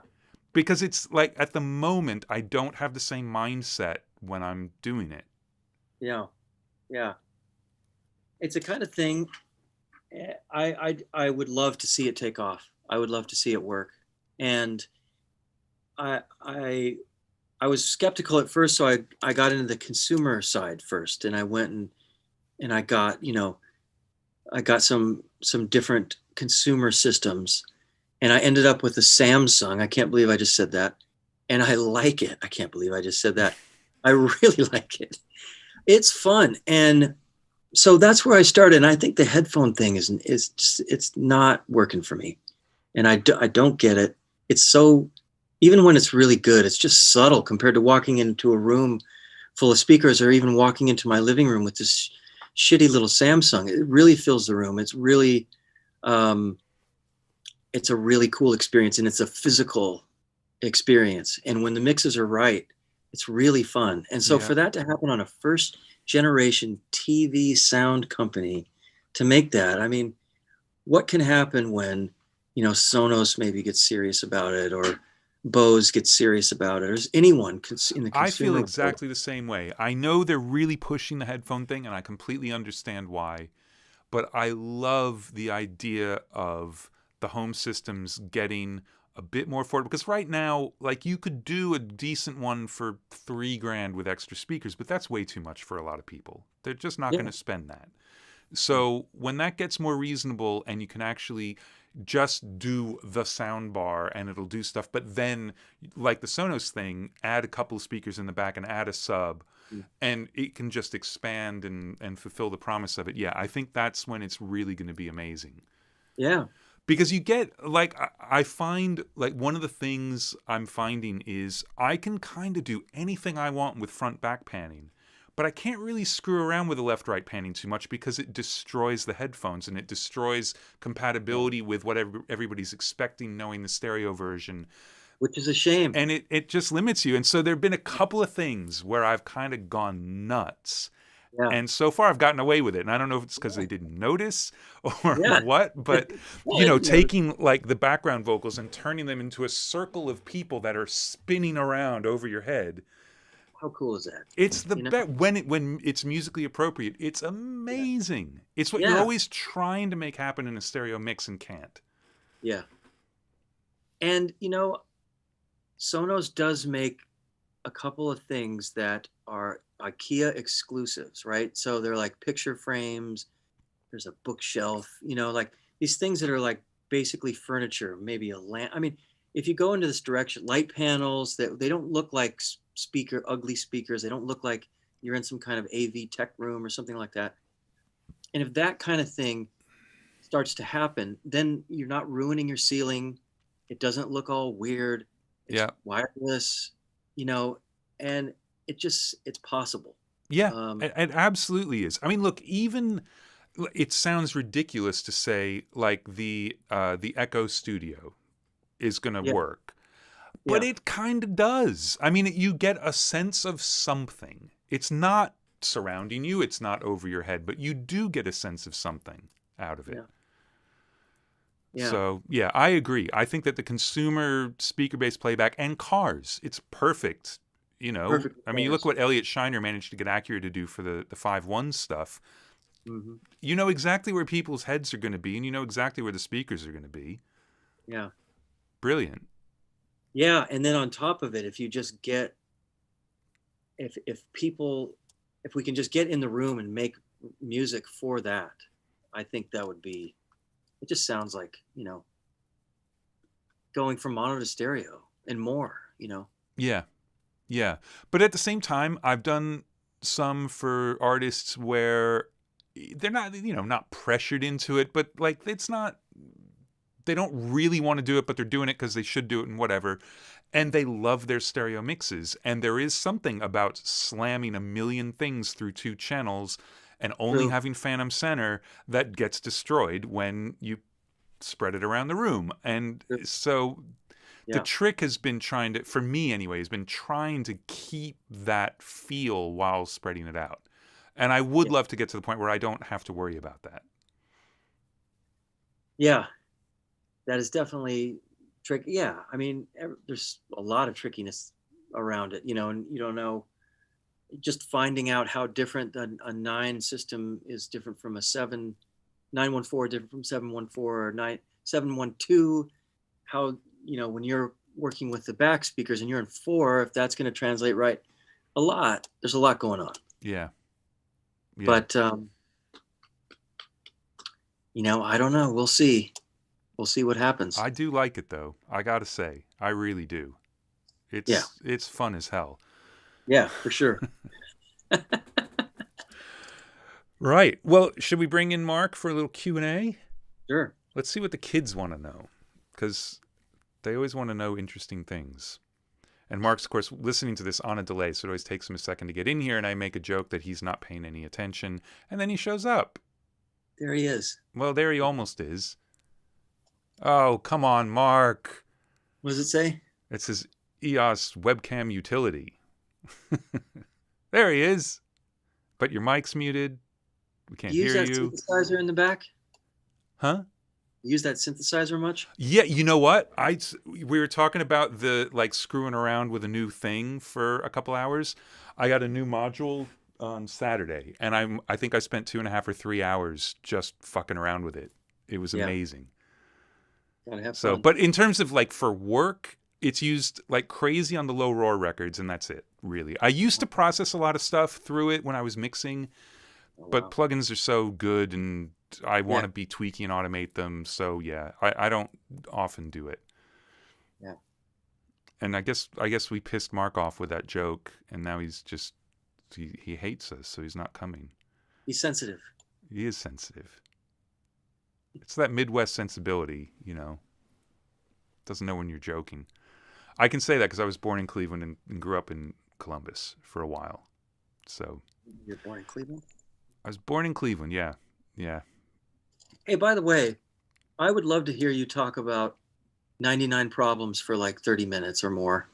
Because it's like, at the moment, I don't have the same mindset when I'm doing it. Yeah. Yeah. It's the kind of thing I would love to see it take off. I would love to see it work. And I was skeptical at first, so I got into the consumer side first, and I went and I got, I got some different consumer systems, and I ended up with a Samsung. I can't believe I just said that. And I like it. I can't believe I just said that. I really like it. It's fun. And so that's where I started. And I think the headphone thing is just, it's not working for me. And I don't get it. It's so, even when it's really good, it's just subtle compared to walking into a room full of speakers, or even walking into my living room with this shitty little Samsung. It really fills the room. It's really, it's a really cool experience, and it's a physical experience. And when the mixes are right, it's really fun. And so for that to happen on a first generation TV sound company, to make that, I mean, what can happen when, Sonos maybe gets serious about it, or Bose gets serious about it, or anyone in the consumer I feel world. exactly the same way. I know they're really pushing the headphone thing, and I completely understand why. But I love the idea of the home systems getting a bit more affordable. Because right now, like, you could do a decent one for $3,000 with extra speakers, but that's way too much for a lot of people. They're just not going to spend that. So when that gets more reasonable, and you can actually just do the sound bar and it'll do stuff, but then, like the Sonos thing, add a couple of speakers in the back and add a sub, and it can just expand and fulfill the promise of it. Yeah, I think that's when it's really going to be amazing. Yeah. Because you get, like, I find, like, one of the things I'm finding is I can kind of do anything I want with front-back panning, but I can't really screw around with the left-right panning too much, because it destroys the headphones, and it destroys compatibility with what everybody's expecting, knowing the stereo version. Which is a shame. And it just limits you. And so there have been a couple of things where I've kind of gone nuts. Yeah. And so far I've gotten away with it. And I don't know if it's because they didn't notice or what, but, taking like the background vocals and turning them into a circle of people that are spinning around over your head. How cool is that? It's the best when it's musically appropriate. It's amazing. Yeah. It's what you're always trying to make happen in a stereo mix and can't. Yeah. And, Sonos does make a couple of things that are IKEA exclusives, right? So they're like picture frames. There's a bookshelf, like these things that are like basically furniture, maybe a lamp. I mean, if you go into this direction, light panels, that they don't look like ugly speakers. They don't look like you're in some kind of AV tech room or something like that. And if that kind of thing starts to happen, then you're not ruining your ceiling. It doesn't look all weird. It's wireless, and it's possible. Yeah, it absolutely is. I mean, look, even it sounds ridiculous to say like the Echo Studio is going to work, but it kind of does. I mean, you get a sense of something. It's not surrounding you. It's not over your head, but you do get a sense of something out of it. Yeah. So, yeah, I agree. I think that the consumer speaker-based playback and cars, it's perfect. Perfect. I mean, you look what Elliot Shiner managed to get Acura to do for the 5.1 stuff. Mm-hmm. You know exactly where people's heads are going to be, and you know exactly where the speakers are going to be. Yeah. Brilliant. Yeah, and then on top of it, if you just get, if we can just get in the room and make music for that, I think that would be, it just sounds like, going from mono to stereo and more, Yeah. Yeah. But at the same time, I've done some for artists where they're not, not pressured into it, but like it's not, they don't really want to do it, but they're doing it because they should do it and whatever. And they love their stereo mixes. And there is something about slamming a million things through two channels and only having phantom center that gets destroyed when you spread it around the room. And so The trick has been for me anyway, has been trying to keep that feel while spreading it out. And I would love to get to the point where I don't have to worry about that. Yeah, that is definitely tricky. Yeah, I mean, there's a lot of trickiness around it, and you don't know. Just finding out how different a 9 system is different from a 914, different from 714 or 712. How, when you're working with the back speakers and you're in 4, if that's going to translate right, there's a lot going on. Yeah. But, I don't know. We'll see. We'll see what happens. I do like it, though. I got to say, I really do. It's fun as hell. Yeah, for sure. Right. Well, should we bring in Mark for a little Q&A? Sure. Let's see what the kids want to know, because they always want to know interesting things. And Mark's, of course, listening to this on a delay, so it always takes him a second to get in here, and I make a joke that he's not paying any attention, and then he shows up. There he is. Well, there he almost is. Oh, come on, Mark. What does it say? It says EOS webcam utility. There he is. But your mic's muted. We can't hear you. Use that synthesizer in the back? Huh? Use that synthesizer much? Yeah, you know what? We were talking about the screwing around with a new thing for a couple hours. I got a new module on Saturday, and I think I spent 2.5 or 3 hours just fucking around with it. It was amazing. Gotta have fun. But in terms of for work, it's used like crazy on the low roar records, and that's it, really. I used to process a lot of stuff through it when I was mixing, but plugins are so good, and I want to be tweaking and automate them. So yeah, I don't often do it. Yeah. And I guess we pissed Mark off with that joke, and now he's just he hates us, so he's not coming. He's sensitive. He is sensitive. It's that Midwest sensibility, Doesn't know when you're joking. I can say that because I was born in Cleveland and grew up in Columbus for a while. So. You're born in Cleveland? I was born in Cleveland, yeah. Yeah. Hey, by the way, I would love to hear you talk about 99 Problems for 30 minutes or more.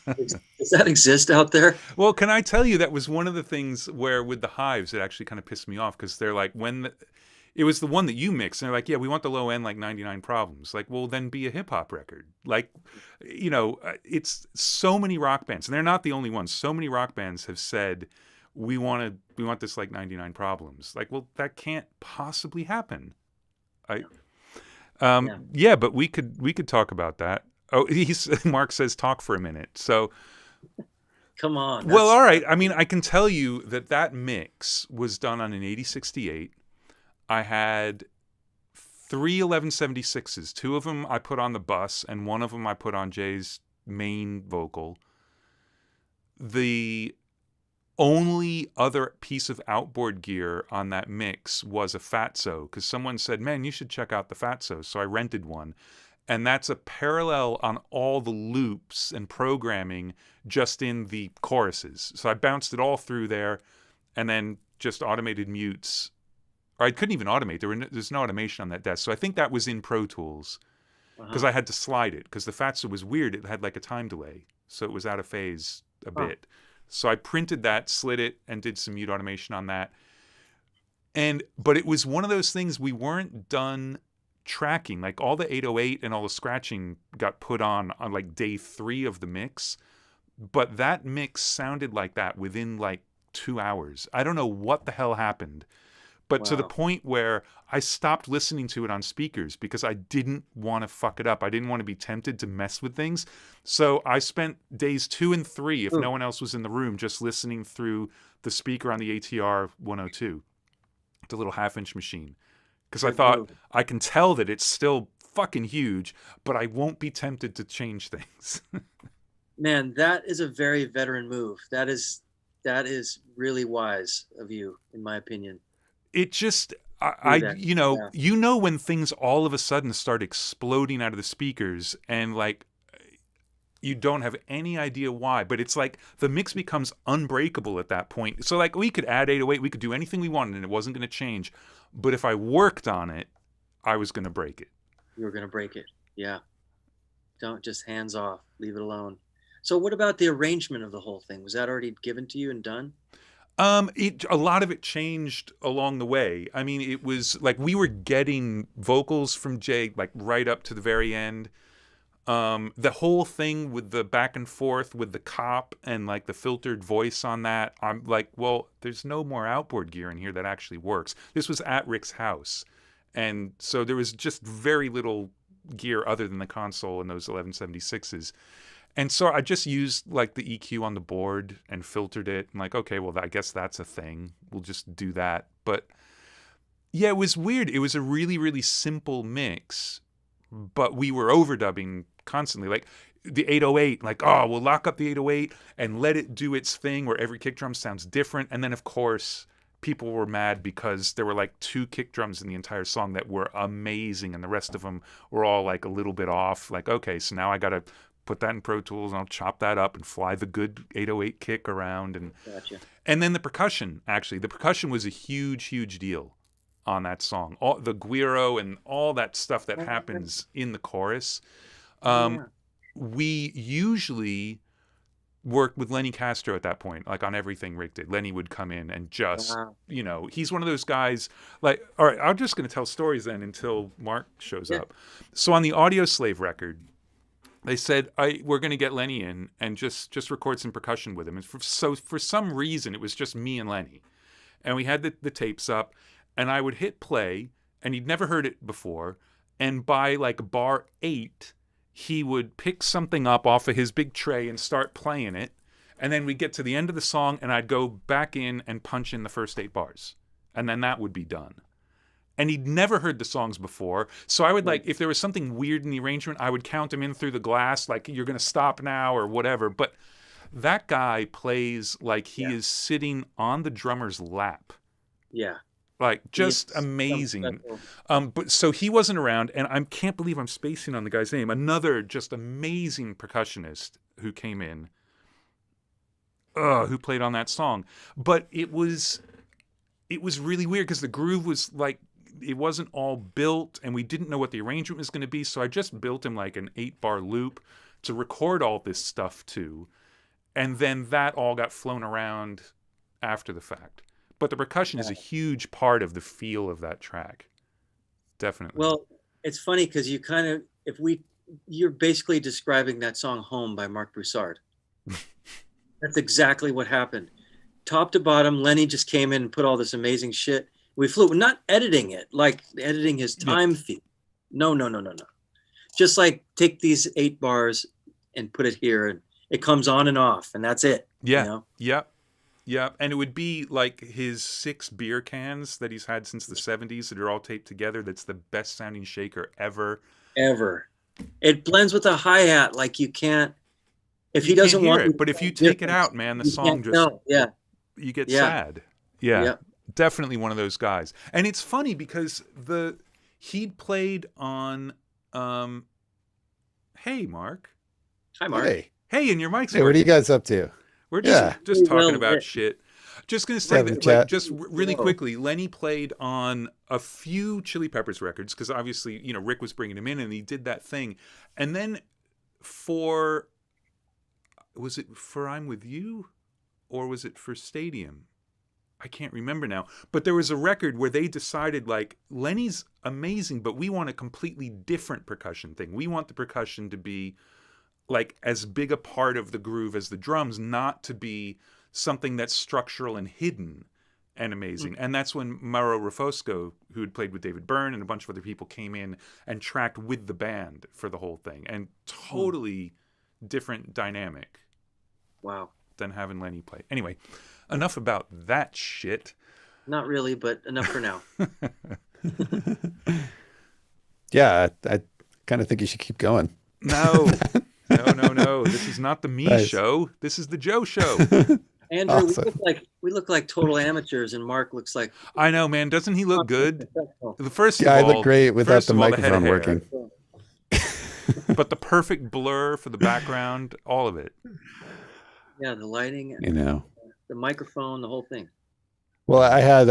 Does that exist out there? Well, can I tell you, that was one of the things where with the Hives, it actually kind of pissed me off, because they're like, it was the one that you mixed, and they're like, yeah, we want the low end 99 Problems. Well, then be a hip hop record. It's so many rock bands, and they're not the only ones. So many rock bands have said, we want this 99 Problems. Well, that can't possibly happen. Yeah, but we could talk about that. Oh, Mark says talk for a minute. So come on. Well, all right. I mean, I can tell you that mix was done on an 8068. I had 3 1176s. 2 of them I put on the bus, and 1 of them I put on Jay's main vocal. The only other piece of outboard gear on that mix was a Fatso, because someone said, man, you should check out the Fatso. So I rented one. And that's a parallel on all the loops and programming just in the choruses. So I bounced it all through there, and then just automated mutes. Or I couldn't even automate. There's no automation on that desk. So I think that was in Pro Tools, because I had to slide it, because the Fatso was weird. It had a time delay. So it was out of phase a bit. So I printed that, slid it, and did some mute automation on that. But it was one of those things, we weren't done tracking. All the 808 and all the scratching got put on day 3 of the mix. But that mix sounded like that within 2 hours. I don't know what the hell happened. But to the point where I stopped listening to it on speakers, because I didn't want to fuck it up. I didn't want to be tempted to mess with things. So I spent days 2 and 3, if no one else was in the room, just listening through the speaker on the ATR 102, the little 1/2-inch machine. Because I thought, I can tell that it's still fucking huge, but I won't be tempted to change things. Man, that is a very veteran move. That is really wise of you, in my opinion. It just, when things all of a sudden start exploding out of the speakers, and you don't have any idea why, but it's the mix becomes unbreakable at that point. So we could add 808, we could do anything we wanted, and it wasn't going to change. But if I worked on it, I was going to break it. You were going to break it. Yeah. Don't just hands off, leave it alone. So what about the arrangement of the whole thing? Was that already given to you and done? A lot of it changed along the way. I mean, it was like we were getting vocals from Jay like right up to the very end. The whole thing with the back and forth with the cop and like the filtered voice on that, I'm like, well, there's no more outboard gear in here that actually works. This was at Rick's house, and so there was just very little gear other than the console and those 1176s. And so I just used like the EQ on the board and filtered it. And like, okay, well, I guess that's a thing. We'll just do that. But yeah, it was weird. It was a really, really simple mix, but we were overdubbing constantly. Like the 808, like, oh, we'll lock up the 808 and let it do its thing where every kick drum sounds different. And then, of course, people were mad because there were like 2 kick drums in the entire song that were amazing. And the rest of them were all like a little bit off. Like, okay, so now I got to put that in Pro Tools and I'll chop that up and fly the good 808 kick around. And Gotcha. And then the percussion, actually. The percussion was a huge, huge deal on that song. All the guiro and all that stuff that happens in the chorus. We usually worked with Lenny Castro at that point, like on everything Rick did. Lenny would come in and just, you know, he's one of those guys, like, all right, I'm just going to tell stories then until Mark shows up. So on the Audio Slave record, they said, we're going to get Lenny in and just record some percussion with him. And so for some reason, it was just me and Lenny. And we had the tapes up, and I would hit play, and he'd never heard it before. And by like bar 8, he would pick something up off of his big tray and start playing it. And then we'd get to the end of the song, and I'd go back in and punch in the first 8 bars. And then that would be done. And he'd never heard the songs before. So I would like, if there was something weird in the arrangement, I would count him in through the glass, like, you're going to stop now or whatever. But that guy plays like he is sitting on the drummer's lap. Yeah. Like, just amazing. But so he wasn't around, and I can't believe I'm spacing on the guy's name. Another just amazing percussionist who came in, who played on that song. But it was really weird because the groove was like, it wasn't all built, and we didn't know what the arrangement was going to be. So I just built him like an 8-bar loop to record all this stuff to. And then that all got flown around after the fact. But the percussion is a huge part of the feel of that track. Definitely. Well, it's funny because you kind of, you're basically describing that song Home by Mark Broussard. That's exactly what happened. Top to bottom, Lenny just came in and put all this amazing shit. We flew, not editing it, like editing his time feed. No. Just like take these 8 bars and put it here, and it comes on and off, and that's it. Yeah. You know? Yeah. And it would be like his 6 beer cans that he's had since the 70s that are all taped together. That's the best sounding shaker ever. It blends with a hi-hat like you can't, if he doesn't want it. But if you take it out, man, the song just, you get sad. Yeah. Definitely one of those guys. And it's funny because he'd played on, hey, Mark. Hi, Mark. Hey, and your mic's what are you guys up to? We're just talking about shit. Just going to say that, like, just really quickly, Lenny played on a few Chili Peppers records because obviously, you know, Rick was bringing him in and he did that thing. And then was it for I'm With You or was it for Stadium? I can't remember now. But there was a record where they decided, like, Lenny's amazing, but we want a completely different percussion thing. We want the percussion to be like as big a part of the groove as the drums, not to be something that's structural and hidden and amazing. And that's when Mauro Rufosco, who had played with David Byrne and a bunch of other people, came in and tracked with the band for the whole thing. And totally different dynamic. Wow. Than having Lenny play. Anyway, enough about that shit. Not really, but enough for now. Yeah, I kind of think you should keep going. No. This is not the me show. This is the Joe show. Andrew, awesome. we look like total amateurs, and Mark looks like. I know, man. Doesn't he look good? I look great without the microphone working. But the perfect blur for the background, all of it. Yeah, the lighting. The microphone, the whole thing. Well, I had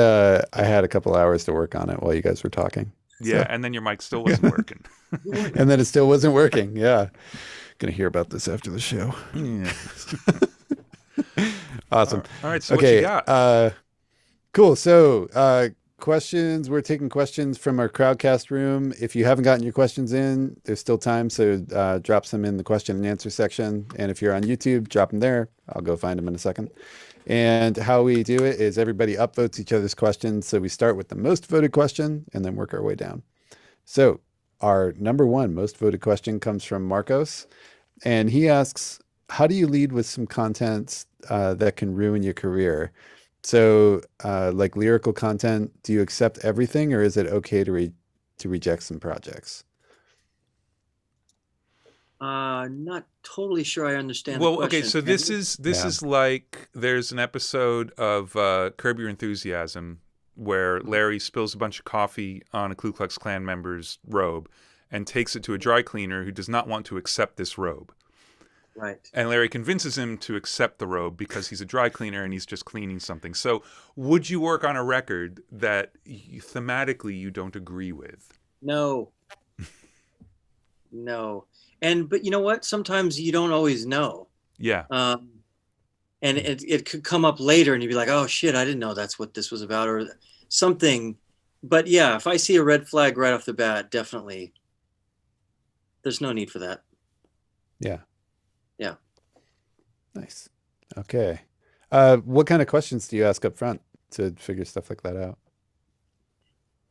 a couple hours to work on it while you guys were talking. Yeah, and then your mic still wasn't working. And then it still wasn't working. Yeah. Gonna hear about this after the show. Yeah. Awesome. All right, so what you got? Cool. So questions. We're taking questions from our Crowdcast room. If you haven't gotten your questions in, there's still time. So drop some in the question and answer section. And if you're on YouTube, drop them there. I'll go find them in a second. And how we do it is everybody upvotes each other's questions. So we start with the most voted question and then work our way down. So our number one most voted question comes from Marcos. And he asks, how do you lead with some content that can ruin your career? So like lyrical content, do you accept everything or is it okay to reject some projects? Not totally sure I understand the Well, question. okay, so this is like there's an episode of Curb Your Enthusiasm where Larry spills a bunch of coffee on a Ku Klux Klan member's robe and takes it to a dry cleaner who does not want to accept this robe. Right. And Larry convinces him to accept the robe because he's a dry cleaner and he's just cleaning something. So would you work on a record that thematically you don't agree with? No. No. But you know what? Sometimes you don't always know. Yeah. And it could come up later and you'd be like, oh shit, I didn't know that's what this was about or something. But yeah, if I see a red flag right off the bat, definitely there's no need for that. Yeah. Yeah. Nice. Okay. What kind of questions do you ask up front to figure stuff like that out?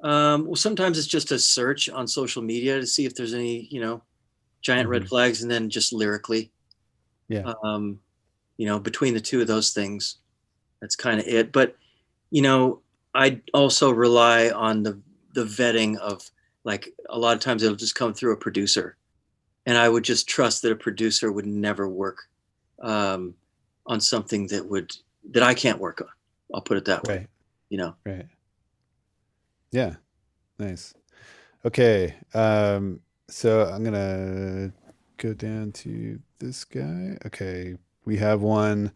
Well, sometimes it's just a search on social media to see if there's any, giant red flags, and then just lyrically. Yeah. Between the two of those things, that's kind of it. But, I also rely on the vetting of, like, a lot of times it'll just come through a producer. And I would just trust that a producer would never work on something that I can't work on. I'll put it that way. Right. Yeah. Nice. Okay. So I'm gonna go down to this guy. Okay. We have one.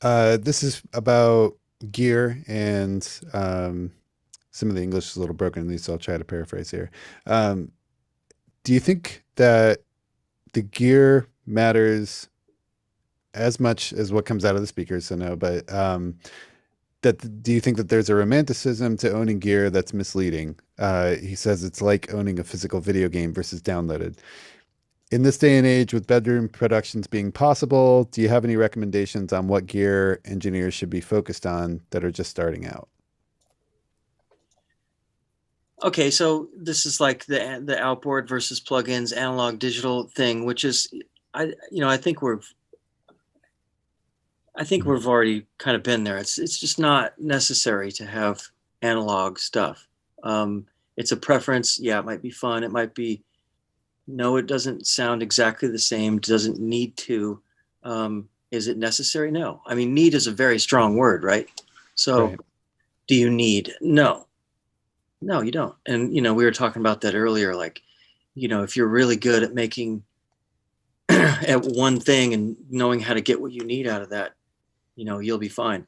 This is about gear and some of the English is a little broken in these, so I'll try to paraphrase here. Do you think that the gear matters as much as what comes out of the speakers? So no, but do you think that there's a romanticism to owning gear that's misleading? He says it's like owning a physical video game versus downloaded. In this day and age, with bedroom productions being possible, do you have any recommendations on what gear engineers should be focused on that are just starting out? Okay, so this is like the outboard versus plugins, analog digital thing, which is, I think we've already kind of been there. It's just not necessary to have analog stuff. It's a preference. Yeah, it might be fun. It might be, no, it doesn't sound exactly the same. Doesn't need to. Is it necessary? No. I mean, need is a very strong word, right? So right. Do you need? No, you don't. And, we were talking about that earlier. Like, if you're really good at making at one thing and knowing how to get what you need out of that, you'll be fine.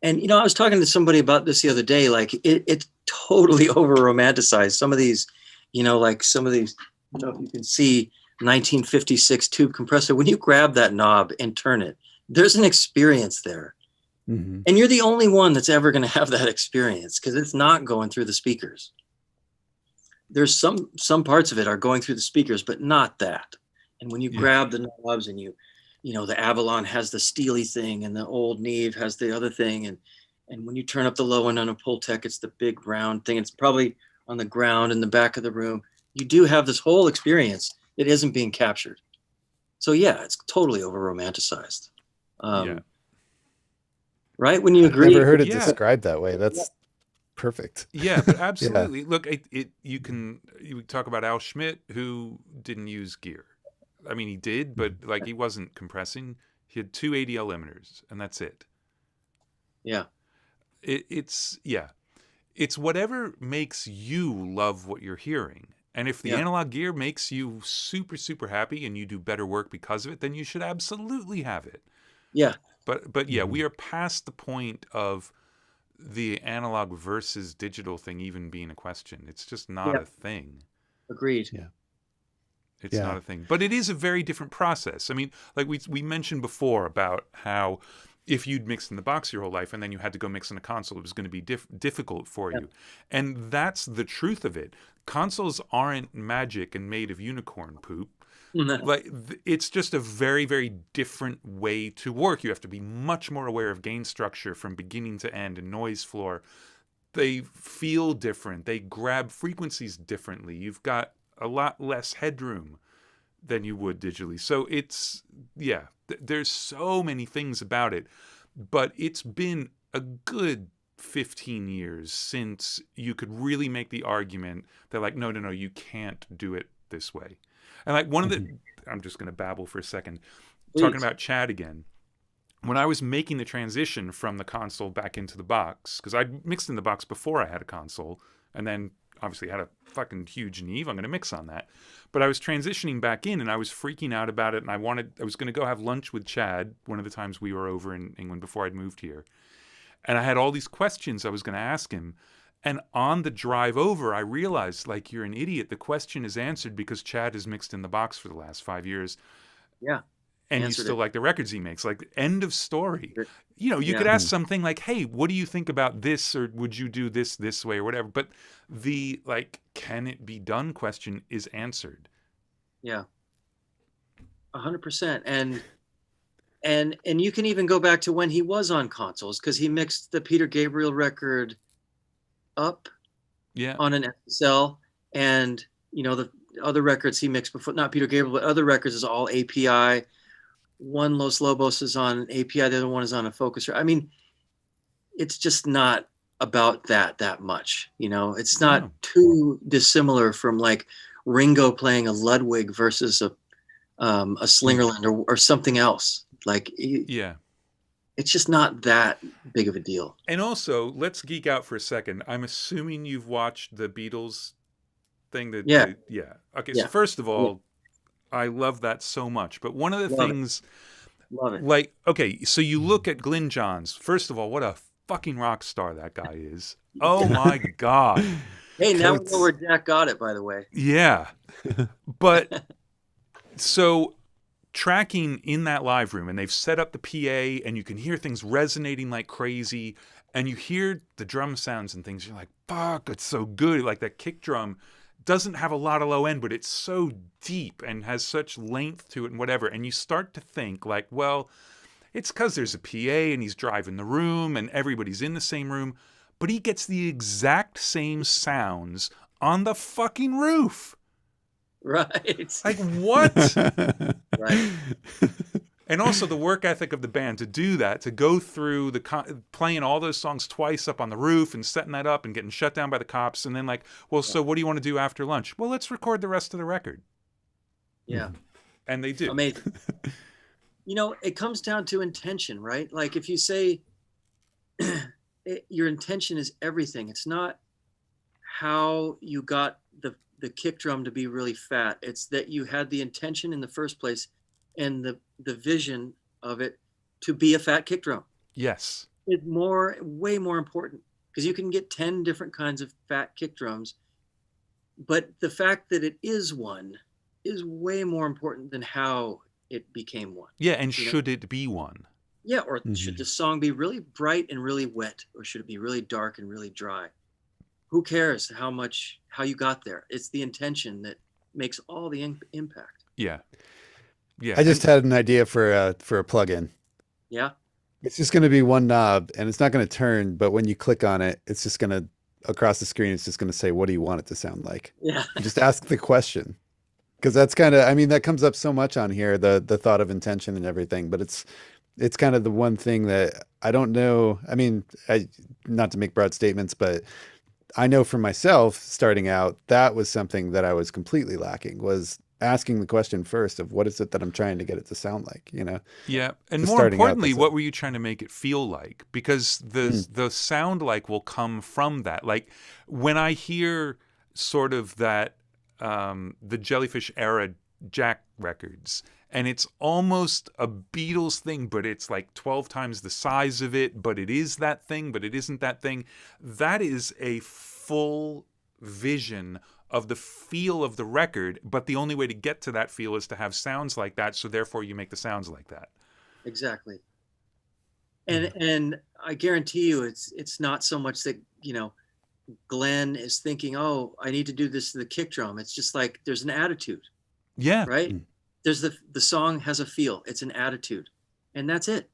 And, I was talking to somebody about this the other day, like it's totally over romanticized. Some of these, like some of these, you can see 1956 tube compressor. When you grab that knob and turn it, there's an experience there. Mm-hmm. And you're the only one that's ever going to have that experience because it's not going through the speakers. There's some parts of it are going through the speakers, but not that. And when you grab the knobs and the Avalon has the steely thing and the old Neve has the other thing. And when you turn up the low end on a Pultec, it's the big round thing. It's probably on the ground in the back of the room. You do have this whole experience that isn't being captured. So yeah, it's totally over romanticized. Right? When you agree. I've never heard it described that way. That's perfect. Yeah, but absolutely. Look, you talk about Al Schmidt, who didn't use gear. I mean, he did, but like he wasn't compressing. He had 2 ADL limiters, and that's it. Yeah. It's whatever makes you love what you're hearing. And if the analog gear makes you super, super happy and you do better work because of it, then you should absolutely have it. Yeah. But yeah, we are past the point of the analog versus digital thing even being a question. It's just not a thing. Agreed. Yeah. It's not a thing. But it is a very different process. I mean, like we mentioned before about how if you'd mixed in the box your whole life and then you had to go mix in a console, it was going to be difficult for you. And that's the truth of it. Consoles aren't magic and made of unicorn poop. Like it's just a very, very different way to work. You have to be much more aware of gain structure from beginning to end and noise floor. They feel different. They grab frequencies differently. You've got a lot less headroom than you would digitally. So it's, there's so many things about it, but it's been a good 15 years since you could really make the argument that like, no, you can't do it this way. And like one of the, I'm just going to babble for a second, talking about Tchad again. When I was making the transition from the console back into the box, because I'd mixed in the box before I had a console, and then obviously had a fucking huge Neve, I'm going to mix on that. But I was transitioning back in, and I was freaking out about it, and I was going to go have lunch with Tchad one of the times we were over in England before I'd moved here. And I had all these questions I was going to ask him. And on the drive over, I realized, like, you're an idiot. The question is answered because Tchad has mixed in the box for the last 5 years. Yeah. And you still like the records he makes. Like, end of story. You could ask something like, hey, what do you think about this? Or would you do this way or whatever? But the, like, can it be done question is answered. Yeah. 100%. And you can even go back to when he was on consoles, because he mixed the Peter Gabriel record up on an SSL, and the other records he mixed before, not Peter Gabriel, but other records is all API. One Los Lobos is on an API, the other one is on a Focuser. I mean, it's just not about that much. It's not too dissimilar from like Ringo playing a Ludwig versus a Slingerland or something else. Like it's just not that big of a deal. And also, let's geek out for a second. I'm assuming you've watched the Beatles thing. Okay, so first of all, I love that so much. But one of the things, like, okay, so you look at Glyn Johns. First of all, what a fucking rock star that guy is. Oh my God. Hey, now we know where Jack got it, by the way. Yeah. But so tracking in that live room, and they've set up the PA, and you can hear things resonating like crazy, and you hear the drum sounds and things. You're like, fuck, it's so good. Like that kick drum doesn't have a lot of low end, but it's so deep and has such length to it and whatever. And you start to think like, well, it's because there's a PA and he's driving the room and everybody's in the same room, but he gets the exact same sounds on the fucking roof. Right. Like, what? Right. And also the work ethic of the band to do that, to go through playing all those songs twice up on the roof and setting that up and getting shut down by the cops. And then like, well, so what do you want to do after lunch? Well, let's record the rest of the record. Yeah. And they do. Amazing. It comes down to intention, right? Like if you say your intention is everything, it's not how you got the kick drum to be really fat. It's that you had the intention in the first place and the vision of it to be a fat kick drum. Yes. It's way more important, because you can get 10 different kinds of fat kick drums, but the fact that it is one is way more important than how it became one. Yeah, and should it be one? Yeah, or should the song be really bright and really wet, or should it be really dark and really dry? Who cares how you got there? It's the intention that makes all the impact. Yeah. Yeah. I just had an idea for a plugin. Yeah. It's just going to be one knob, and it's not going to turn, but when you click on it, it's just going to, across the screen, it's just going to say, what do you want it to sound like? Yeah. Just ask the question. Because that's kind of, I mean, that comes up so much on here, the thought of intention and everything, but it's kind of the one thing that I don't know. I mean, not to make broad statements, but I know for myself starting out, that was something that I was completely lacking, was asking the question first of what is it that I'm trying to get it to sound like, Yeah. And more importantly, what were you trying to make it feel like? Because the sound like will come from that. Like when I hear sort of that, the Jellyfish era Jack records, and it's almost a Beatles thing, but it's like 12 times the size of it, but it is that thing, but it isn't that thing. That is a full vision of the feel of the record, but the only way to get to that feel is to have sounds like that, so therefore you make the sounds like that. Exactly. And I guarantee you it's not so much that, you know, Glenn is thinking, oh, I need to do this to the kick drum. It's just like there's an attitude. Yeah. Right? There's the song has a feel. It's an attitude. And that's it.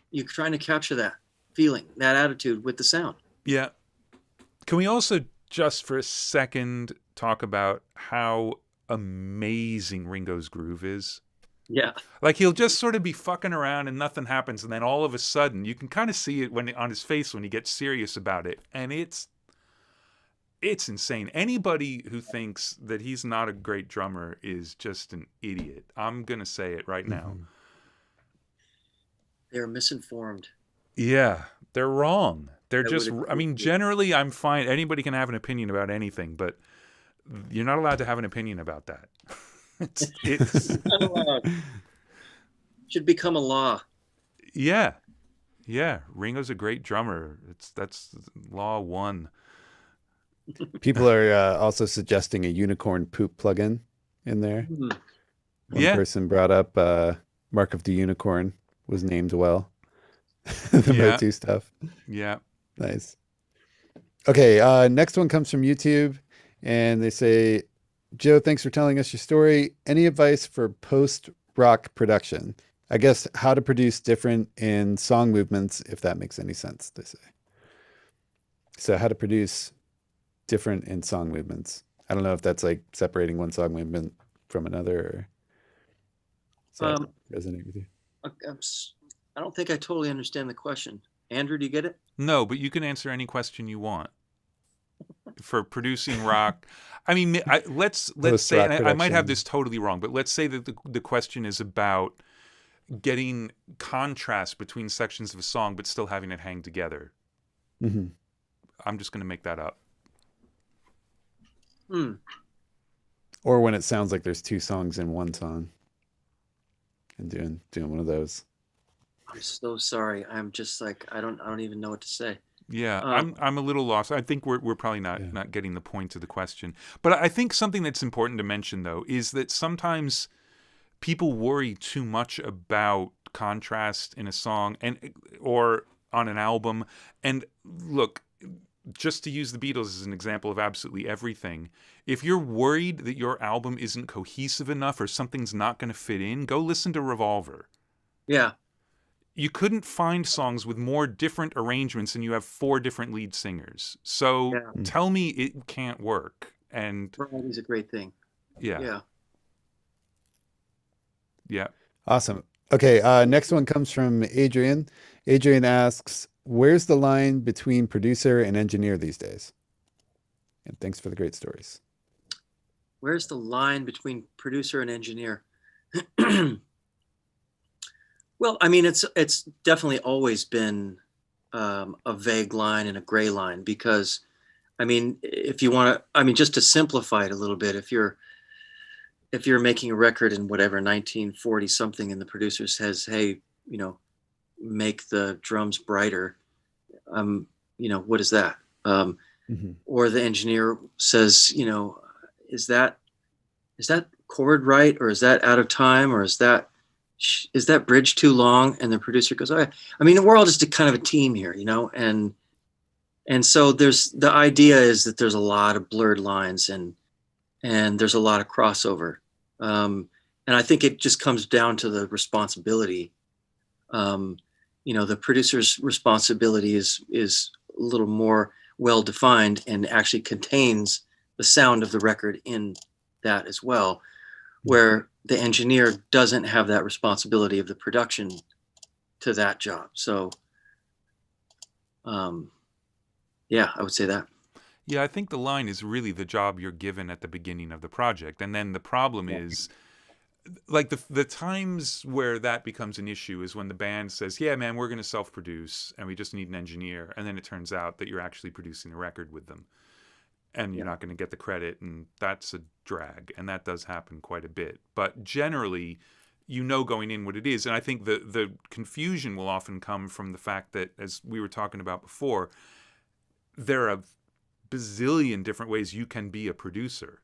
You're trying to capture that feeling, that attitude with the sound. Yeah. Can we also just for a second talk about how amazing Ringo's groove is? Yeah. Like he'll just sort of be fucking around and nothing happens, and then all of a sudden you can kind of see it on his face when he gets serious about it, and it's insane. Anybody who thinks that he's not a great drummer is just an idiot. I'm gonna say it right now. They're misinformed. Yeah, they're wrong. They're I mean, generally I'm fine. Anybody can have an opinion about anything, but you're not allowed to have an opinion about that. It's not allowed. Should become a law. Yeah. Ringo's a great drummer. That's law 1. People are also suggesting a unicorn poop plugin in there. One person brought up Mark of the Unicorn was named well. The Motu stuff. Yeah. Nice. Okay, next one comes from YouTube, and they say, Joe, thanks for telling us your story. Any advice for post-rock production? I guess how to produce different in song movements, if that makes any sense, they say. So how to produce different in song movements. I don't know if that's like separating one song movement from another, or does that resonate with you? I don't think I totally understand the question. Andrew, do you get it? No, but you can answer any question you want for producing rock. I mean, let's say, and I might have this totally wrong, but let's say that the question is about getting contrast between sections of a song, but still having it hang together. Mm-hmm. I'm just going to make that up. Or when it sounds like there's 2 songs in one song, and doing one of those. I'm so sorry. I'm just like I don't even know what to say. Yeah, I'm a little lost. I think we're probably not getting the point of the question. But I think something that's important to mention though is that sometimes people worry too much about contrast in a song or on an album. And look, just to use the Beatles as an example of absolutely everything, if you're worried that your album isn't cohesive enough or something's not going to fit in, go listen to Revolver. Yeah. You couldn't find songs with more different arrangements and you have 4 different lead singers. So tell me it can't work. And variety's a great thing. Yeah. Awesome. Okay, next one comes from Adrian. Adrian asks, where's the line between producer and engineer these days? And thanks for the great stories. Where's the line between producer and engineer? Well, I mean, it's definitely always been a vague line and a gray line because, I mean, if you want to, I mean, just to simplify it a little bit, if you're making a record in whatever 1940 something and the producer says, hey, you know, make the drums brighter, you know, what is that? Or the engineer says, you know, is that chord right, or is that out of time, or is that bridge too long? And the producer goes, oh, yeah. I mean, we're all just a kind of a team here, you know, and so the idea is that there's a lot of blurred lines and there's a lot of crossover. And I think it just comes down to the responsibility. You know, the producer's responsibility is a little more well-defined and actually contains the sound of the record in that as well, where the engineer doesn't have that responsibility of the production to that job. So, yeah, I would say that. Yeah, I think the line is really the job you're given at the beginning of the project. And then the problem is, like, the times where that becomes an issue is when the band says, yeah, man, we're going to self-produce and we just need an engineer. And then it turns out that you're actually producing the record with them. And you're not going to get the credit, and that's a drag, and that does happen quite a bit. But generally, you know going in what it is. And I think the confusion will often come from the fact that, as we were talking about before, there are a bazillion different ways you can be a producer.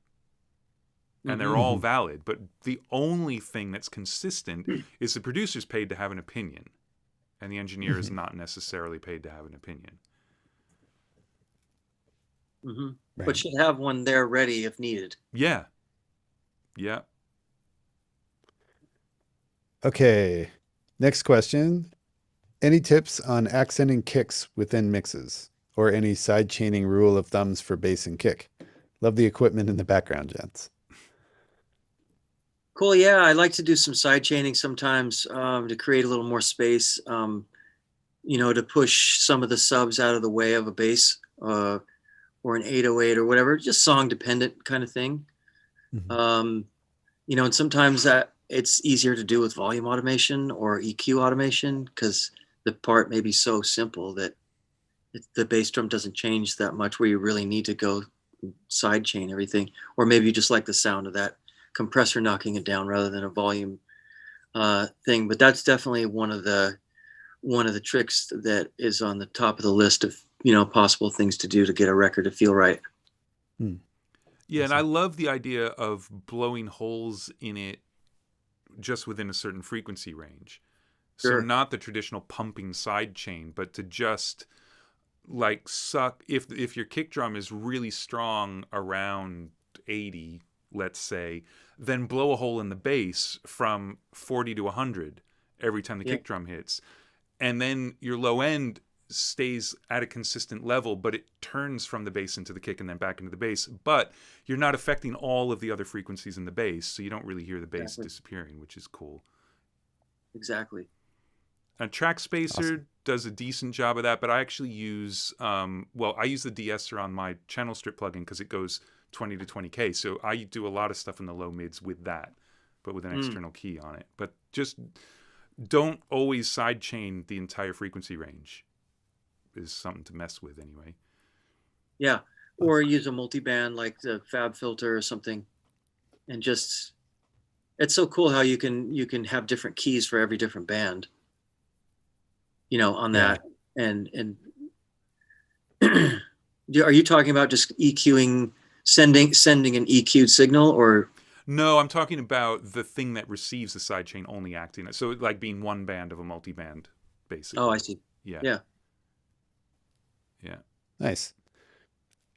And they're all valid. But the only thing that's consistent is the producer's paid to have an opinion. And the engineer is not necessarily paid to have an opinion. Right. But should have one there ready if needed. Yeah. Yeah. Okay. Next question. Any tips on accenting kicks within mixes? Or any side chaining rule of thumbs for bass and kick? Love the equipment in the background, gents. Cool. Yeah, I like to do some side chaining sometimes to create a little more space, to push some of the subs out of the way of a bass or an 808 or whatever, just song dependent kind of thing. And sometimes that it's easier to do with volume automation or EQ automation because the part may be so simple that the bass drum doesn't change that much where you really need to go side chain everything. Or maybe you just like the sound of that compressor knocking it down rather than a volume thing. But that's definitely one of the tricks that is on the top of the list of possible things to do to get a record to feel right. Yeah, and I love the idea of blowing holes in it just within a certain frequency range. Sure. So not the traditional pumping side chain, but to just like suck if your kick drum is really strong around 80, let's say, then blow a hole in the bass from 40 to 100 every time the kick drum hits. And then your low end stays at a consistent level, but it turns from the bass into the kick and then back into the bass. But you're not affecting all of the other frequencies in the bass, so you don't really hear the bass disappearing, which is cool. Exactly. A Track Spacer does a decent job of that, but I actually use, I use the de-esser on my channel strip plugin because it goes 20 to 20K. So I do a lot of stuff in the low mids with that, but with an external key on it. But just don't always sidechain the entire frequency range is something to mess with anyway. Yeah. Or use a multiband like the Fab Filter or something. And just, it's so cool how you can have different keys for every different band, on that. And are you talking about just EQing, sending an EQ'd signal or? No, I'm talking about the thing that receives the sidechain only acting. So like being one band of a multiband, basically. Oh, I see. Yeah. Yeah. Yeah. Nice.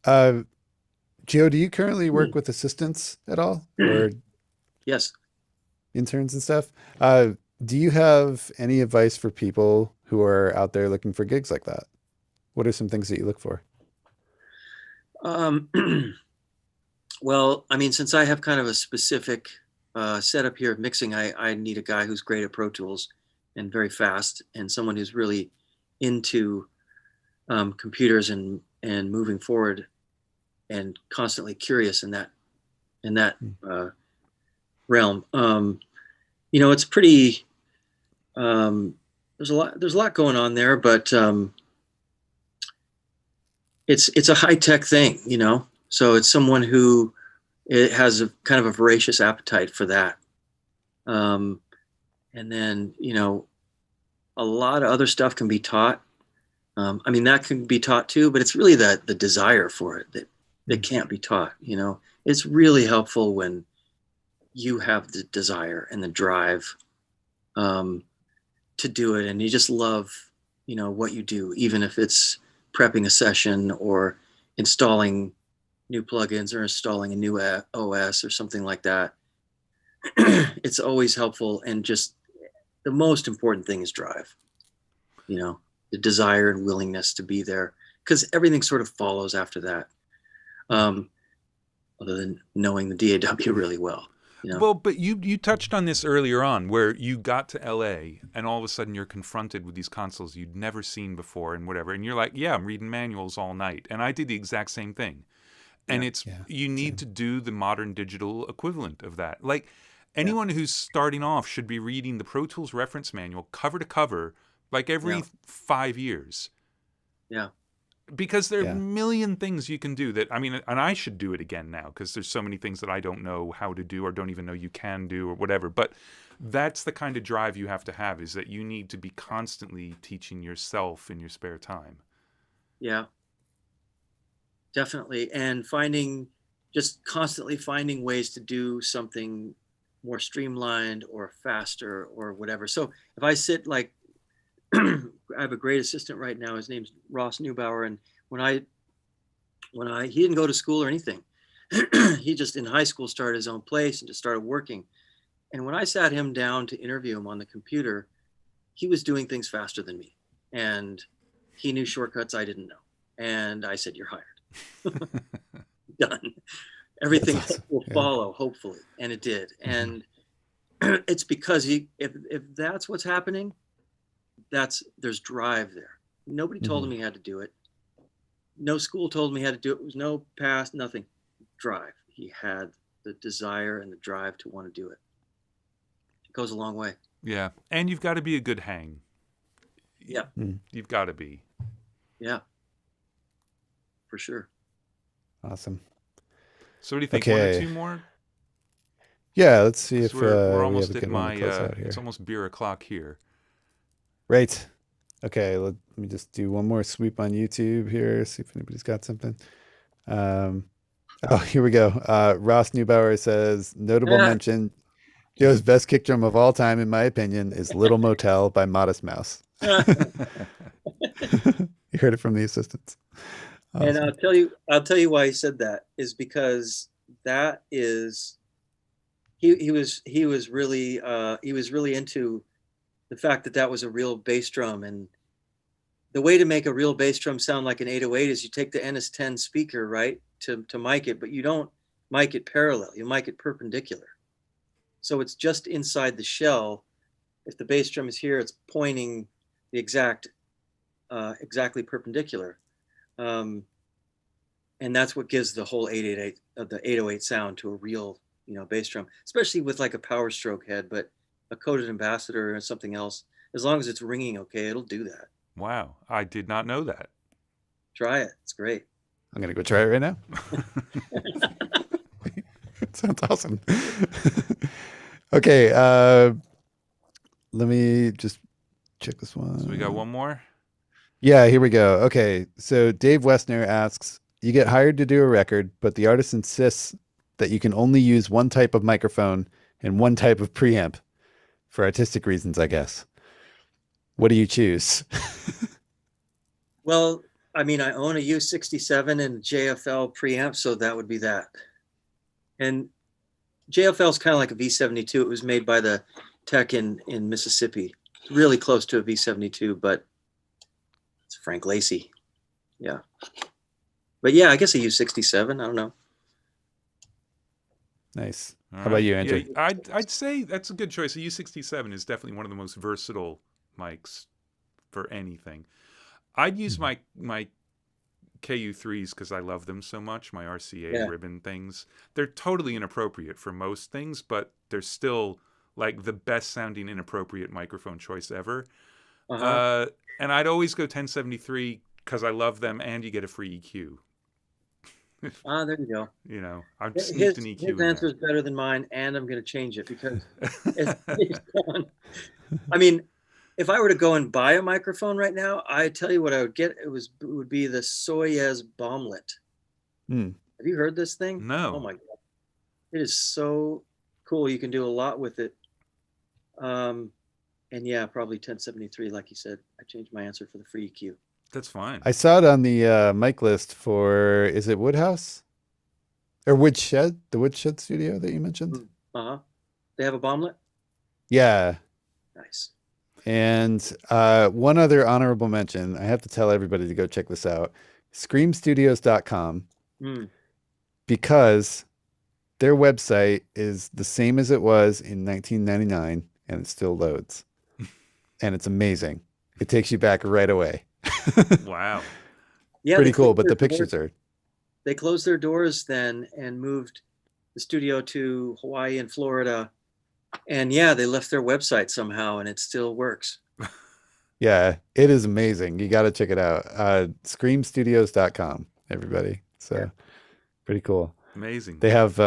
Joe, do you currently work with assistants at all? Or yes. Interns and stuff? Do you have any advice for people who are out there looking for gigs like that? What are some things that you look for? Well, I mean, since I have kind of a specific setup here of mixing, I need a guy who's great at Pro Tools and very fast, and someone who's really into computers and moving forward and constantly curious in that realm. It's pretty, there's a lot going on there, but it's a high tech thing, so it's someone who it has a kind of a voracious appetite for that. And then, a lot of other stuff can be taught. That can be taught too, but it's really the desire for it that can't be taught. It's really helpful when you have the desire and the drive to do it, and you just love, what you do, even if it's prepping a session or installing new plugins or installing a new OS or something like that. It's always helpful, and just the most important thing is drive. The desire and willingness to be there, because everything sort of follows after that. Other than knowing the DAW really well. Well, but you touched on this earlier on, where you got to LA and all of a sudden you're confronted with these consoles you'd never seen before and whatever, and you're like, yeah, I'm reading manuals all night. And I did the exact same thing. And you need to do the modern digital equivalent of that. Like anyone who's starting off should be reading the Pro Tools reference manual cover to cover, like every 5 years. Yeah. because there are Yeah. a million things you can do that, I mean, and I should do it again now because there's so many things that I don't know how to do or don't even know you can do or whatever. But that's the kind of drive you have to have, is that you need to be constantly teaching yourself in your spare time. Yeah, definitely. And just constantly finding ways to do something more streamlined or faster or whatever. So if I sit like, I have a great assistant right now. His name's Ross Neubauer. And he didn't go to school or anything. He just in high school started his own place and just started working. And when I sat him down to interview him on the computer, he was doing things faster than me. And he knew shortcuts I didn't know. And I said, "You're hired." Done. Everything awesome. will follow, hopefully. And it did. And it's because if that's what's happening, there's drive there. Nobody told him he had to do it. No school told him he had to do it. There was no past, nothing. Drive. He had the desire and the drive to want to do it. It goes a long way. Yeah. And you've got to be a good hang. Yeah. You've got to be. Yeah. For sure. Awesome. So what do you think? Okay. 1 or 2 more? Yeah, let's see if we're we almost have a at good one to close out here. it's almost beer o'clock here. Right. Okay, let me just do one more sweep on YouTube here, see if anybody's got something. Here we go. Ross Neubauer says, notable mention, Joe's best kick drum of all time, in my opinion, is Little Motel by Modest Mouse. You heard it from the assistants. Awesome. And I'll tell you why he said that is because that is he was really into the fact that was a real bass drum. And the way to make a real bass drum sound like an 808 is you take the NS10 speaker, right, to mic it, but you don't mic it parallel, you mic it perpendicular. So it's just inside the shell. If the bass drum is here, it's pointing the exactly perpendicular. And that's what gives the whole 808 sound to a real, bass drum, especially with like a Power Stroke head, but a coated Ambassador or something else, as long as it's ringing okay, it'll do that. Wow, I did not know that. Try it. It's great. I'm going to go try it right now. It sounds awesome. Okay, let me just check this one. So we got one more? Yeah, here we go. Okay, so Dave Westner asks, you get hired to do a record, but the artist insists that you can only use one type of microphone and one type of preamp for artistic reasons, I guess. What do you choose? Well, I mean, I own a U67 and a JFL preamp, so that would be that. And JFL is kind of like a V72. It was made by the tech in Mississippi. It's really close to a V72, but it's Frank Lacey. Yeah. But yeah, I guess a U67. I don't know. Nice. All How about you, Andrew? Yeah, I'd say that's a good choice. A U67 is definitely one of the most versatile mics for anything. I'd use my KU3s because I love them so much, my RCA ribbon things. They're totally inappropriate for most things, but they're still like the best sounding inappropriate microphone choice ever. And I'd always go 1073 because I love them, and you get a free EQ. There you go. I'm sneaked an EQ. His answer is better than mine, and I'm going to change it because it's gone. I mean, if I were to go and buy a microphone right now, I tell you what I would get. It would be the Soyez Bomblet. Have you heard this thing? No. Oh my God. It is so cool. You can do a lot with it. And yeah, probably 1073, like you said. I changed my answer for the free EQ. That's fine. I saw it on the mic list for, is it Woodhouse? Or Woodshed? The Woodshed studio that you mentioned? They have a Bomblet? Yeah. Nice. And one other honorable mention. I have to tell everybody to go check this out. Screamstudios.com. Because their website is the same as it was in 1999, and it still loads. And it's amazing. It takes you back right away. Wow. Yeah, pretty cool, but the pictures are... They closed their doors then and moved the studio to Hawaii and Florida. And yeah, they left their website somehow, and it still works. Yeah, it is amazing. You got to check it out. Screamstudios.com, everybody. So pretty cool. Amazing. They have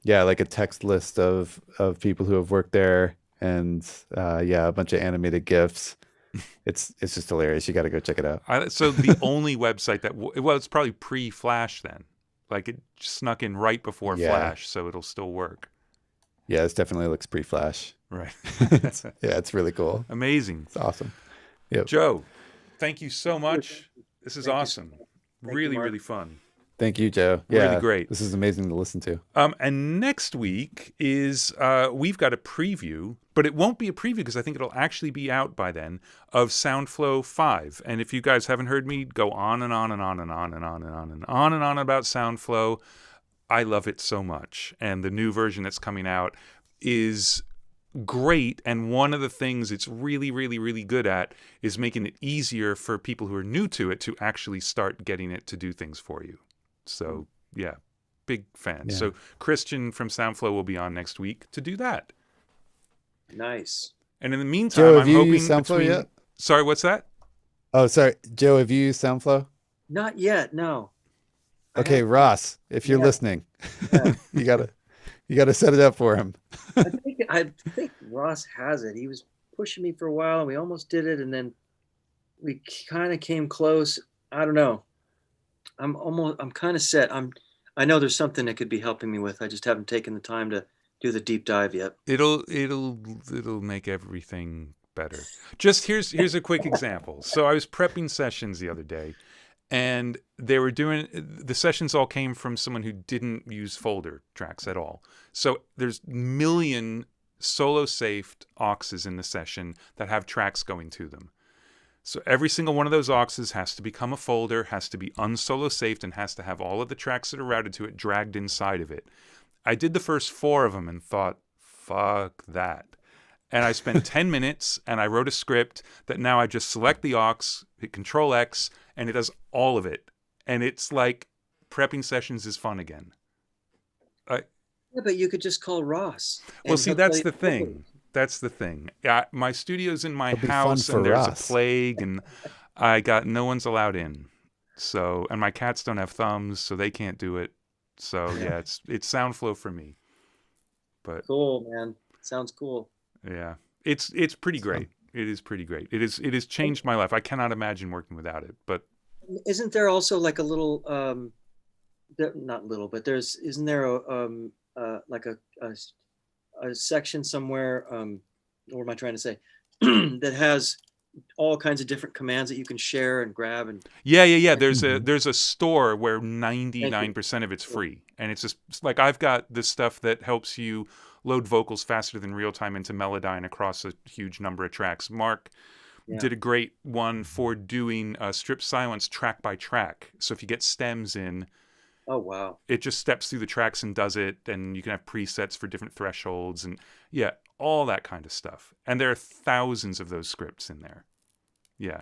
yeah, like a text list of people who have worked there, and yeah, a bunch of animated GIFs. It's just hilarious. You got to go check it out. So the only website that well, it's probably pre-Flash then. Like it snuck in right before Flash, so it'll still work. Yeah, this definitely looks pre-Flash. Right. Yeah, it's really cool. Amazing. It's awesome. Yep. Joe, thank you so much. This is awesome. Really, Mark. really fun. Thank you, Joe. Yeah, Really great. This is amazing to listen to. And next week is we've got a preview, but it won't be a preview because I think it'll actually be out by then, of SoundFlow 5. And if you guys haven't heard me go on and on and on and on and on and on and on and on about SoundFlow, I love it so much. And the new version that's coming out is great, and one of the things it's really, really, really good at is making it easier for people who are new to it to actually start getting it to do things for you. So yeah, big fan. Yeah. So Christian from SoundFlow will be on next week to do that. Nice. And in the meantime, Joe, have I'm you hoping used SoundFlow yet? Sorry, what's that? Oh, sorry, Joe. Have you used SoundFlow? Not yet. No. Okay, Ross, if you're listening, you gotta set it up for him. I think Ross has it. He was pushing me for a while, and we almost did it, and then we kind of came close. I don't know. I'm kind of set. I know there's something that could be helping me with. I just haven't taken the time to do the deep dive yet. It'll make everything better. Just here's a quick example. So I was prepping sessions the other day, and they were doing the sessions all came from someone who didn't use folder tracks at all. So there's million solo safed auxes in the session that have tracks going to them. So every single one of those auxes has to become a folder, has to be unsolo safed, and has to have all of the tracks that are routed to it dragged inside of it. I did the first 4 of them and thought, fuck that. And I spent 10 minutes and I wrote a script that now I just select the aux, hit Control X, and it does all of it. And it's like prepping sessions is fun again. Yeah, but you could just call Ross. Well, see, that's the thing. That's the thing. My studio's in my house, and there's Ross. a plague, and I got no one's allowed in. So, and my cats don't have thumbs, so they can't do it. So yeah, it's SoundFlow for me. But cool, man. Sounds cool. yeah, it's pretty great. It is pretty great. It has changed my life. I cannot imagine working without it. But Isn't there also like a little not little, but isn't there a like a section somewhere, what am I trying to say, that has all kinds of different commands that you can share and grab? And yeah. There's a store where 99% of it's free, and it's just like I've got this stuff that helps you load vocals faster than real time into Melodyne across a huge number of tracks. Mark did a great one for doing strip silence track by track. So if you get stems in, oh wow, it just steps through the tracks and does it, and you can have presets for different thresholds and all that kind of stuff. And there are thousands of those scripts in there. Yeah.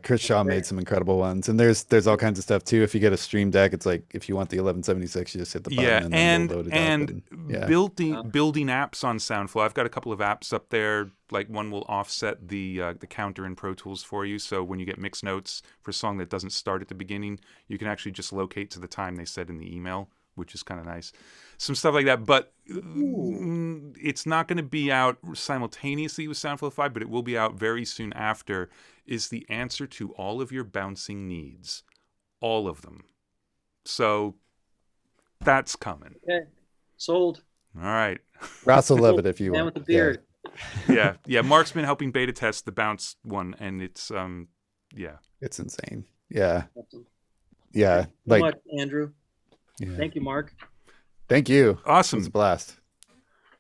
Chris Shaw made some incredible ones, and there's all kinds of stuff too. If you get a Stream Deck, it's like if you want the 1176, you just hit the button and then load it up. Building apps on SoundFlow. I've got a couple of apps up there. Like one will offset the counter in Pro Tools for you, so when you get mix notes for a song that doesn't start at the beginning, you can actually just locate to the time they said in the email, which is kind of nice. Some stuff like that, but it's not going to be out simultaneously with SoundFlow 5, but it will be out very soon after. Is the answer to all of your bouncing needs. All of them. So that's coming. Okay. Sold. All right. Ross will love it if you Man want. with the beard. Yeah. Mark's been helping beta test the bounce one, and it's It's insane. Yeah. Awesome. Yeah. Thank you so much, Andrew. Yeah. Thank you, Mark. Thank you. Awesome. It was a blast.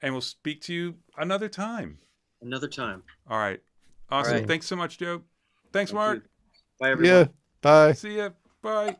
And we'll speak to you another time. Another time. All right. Awesome. All right. Thanks so much, Joe. Thanks, Mark. You. Bye, everyone. Yeah. Bye. See ya. Bye.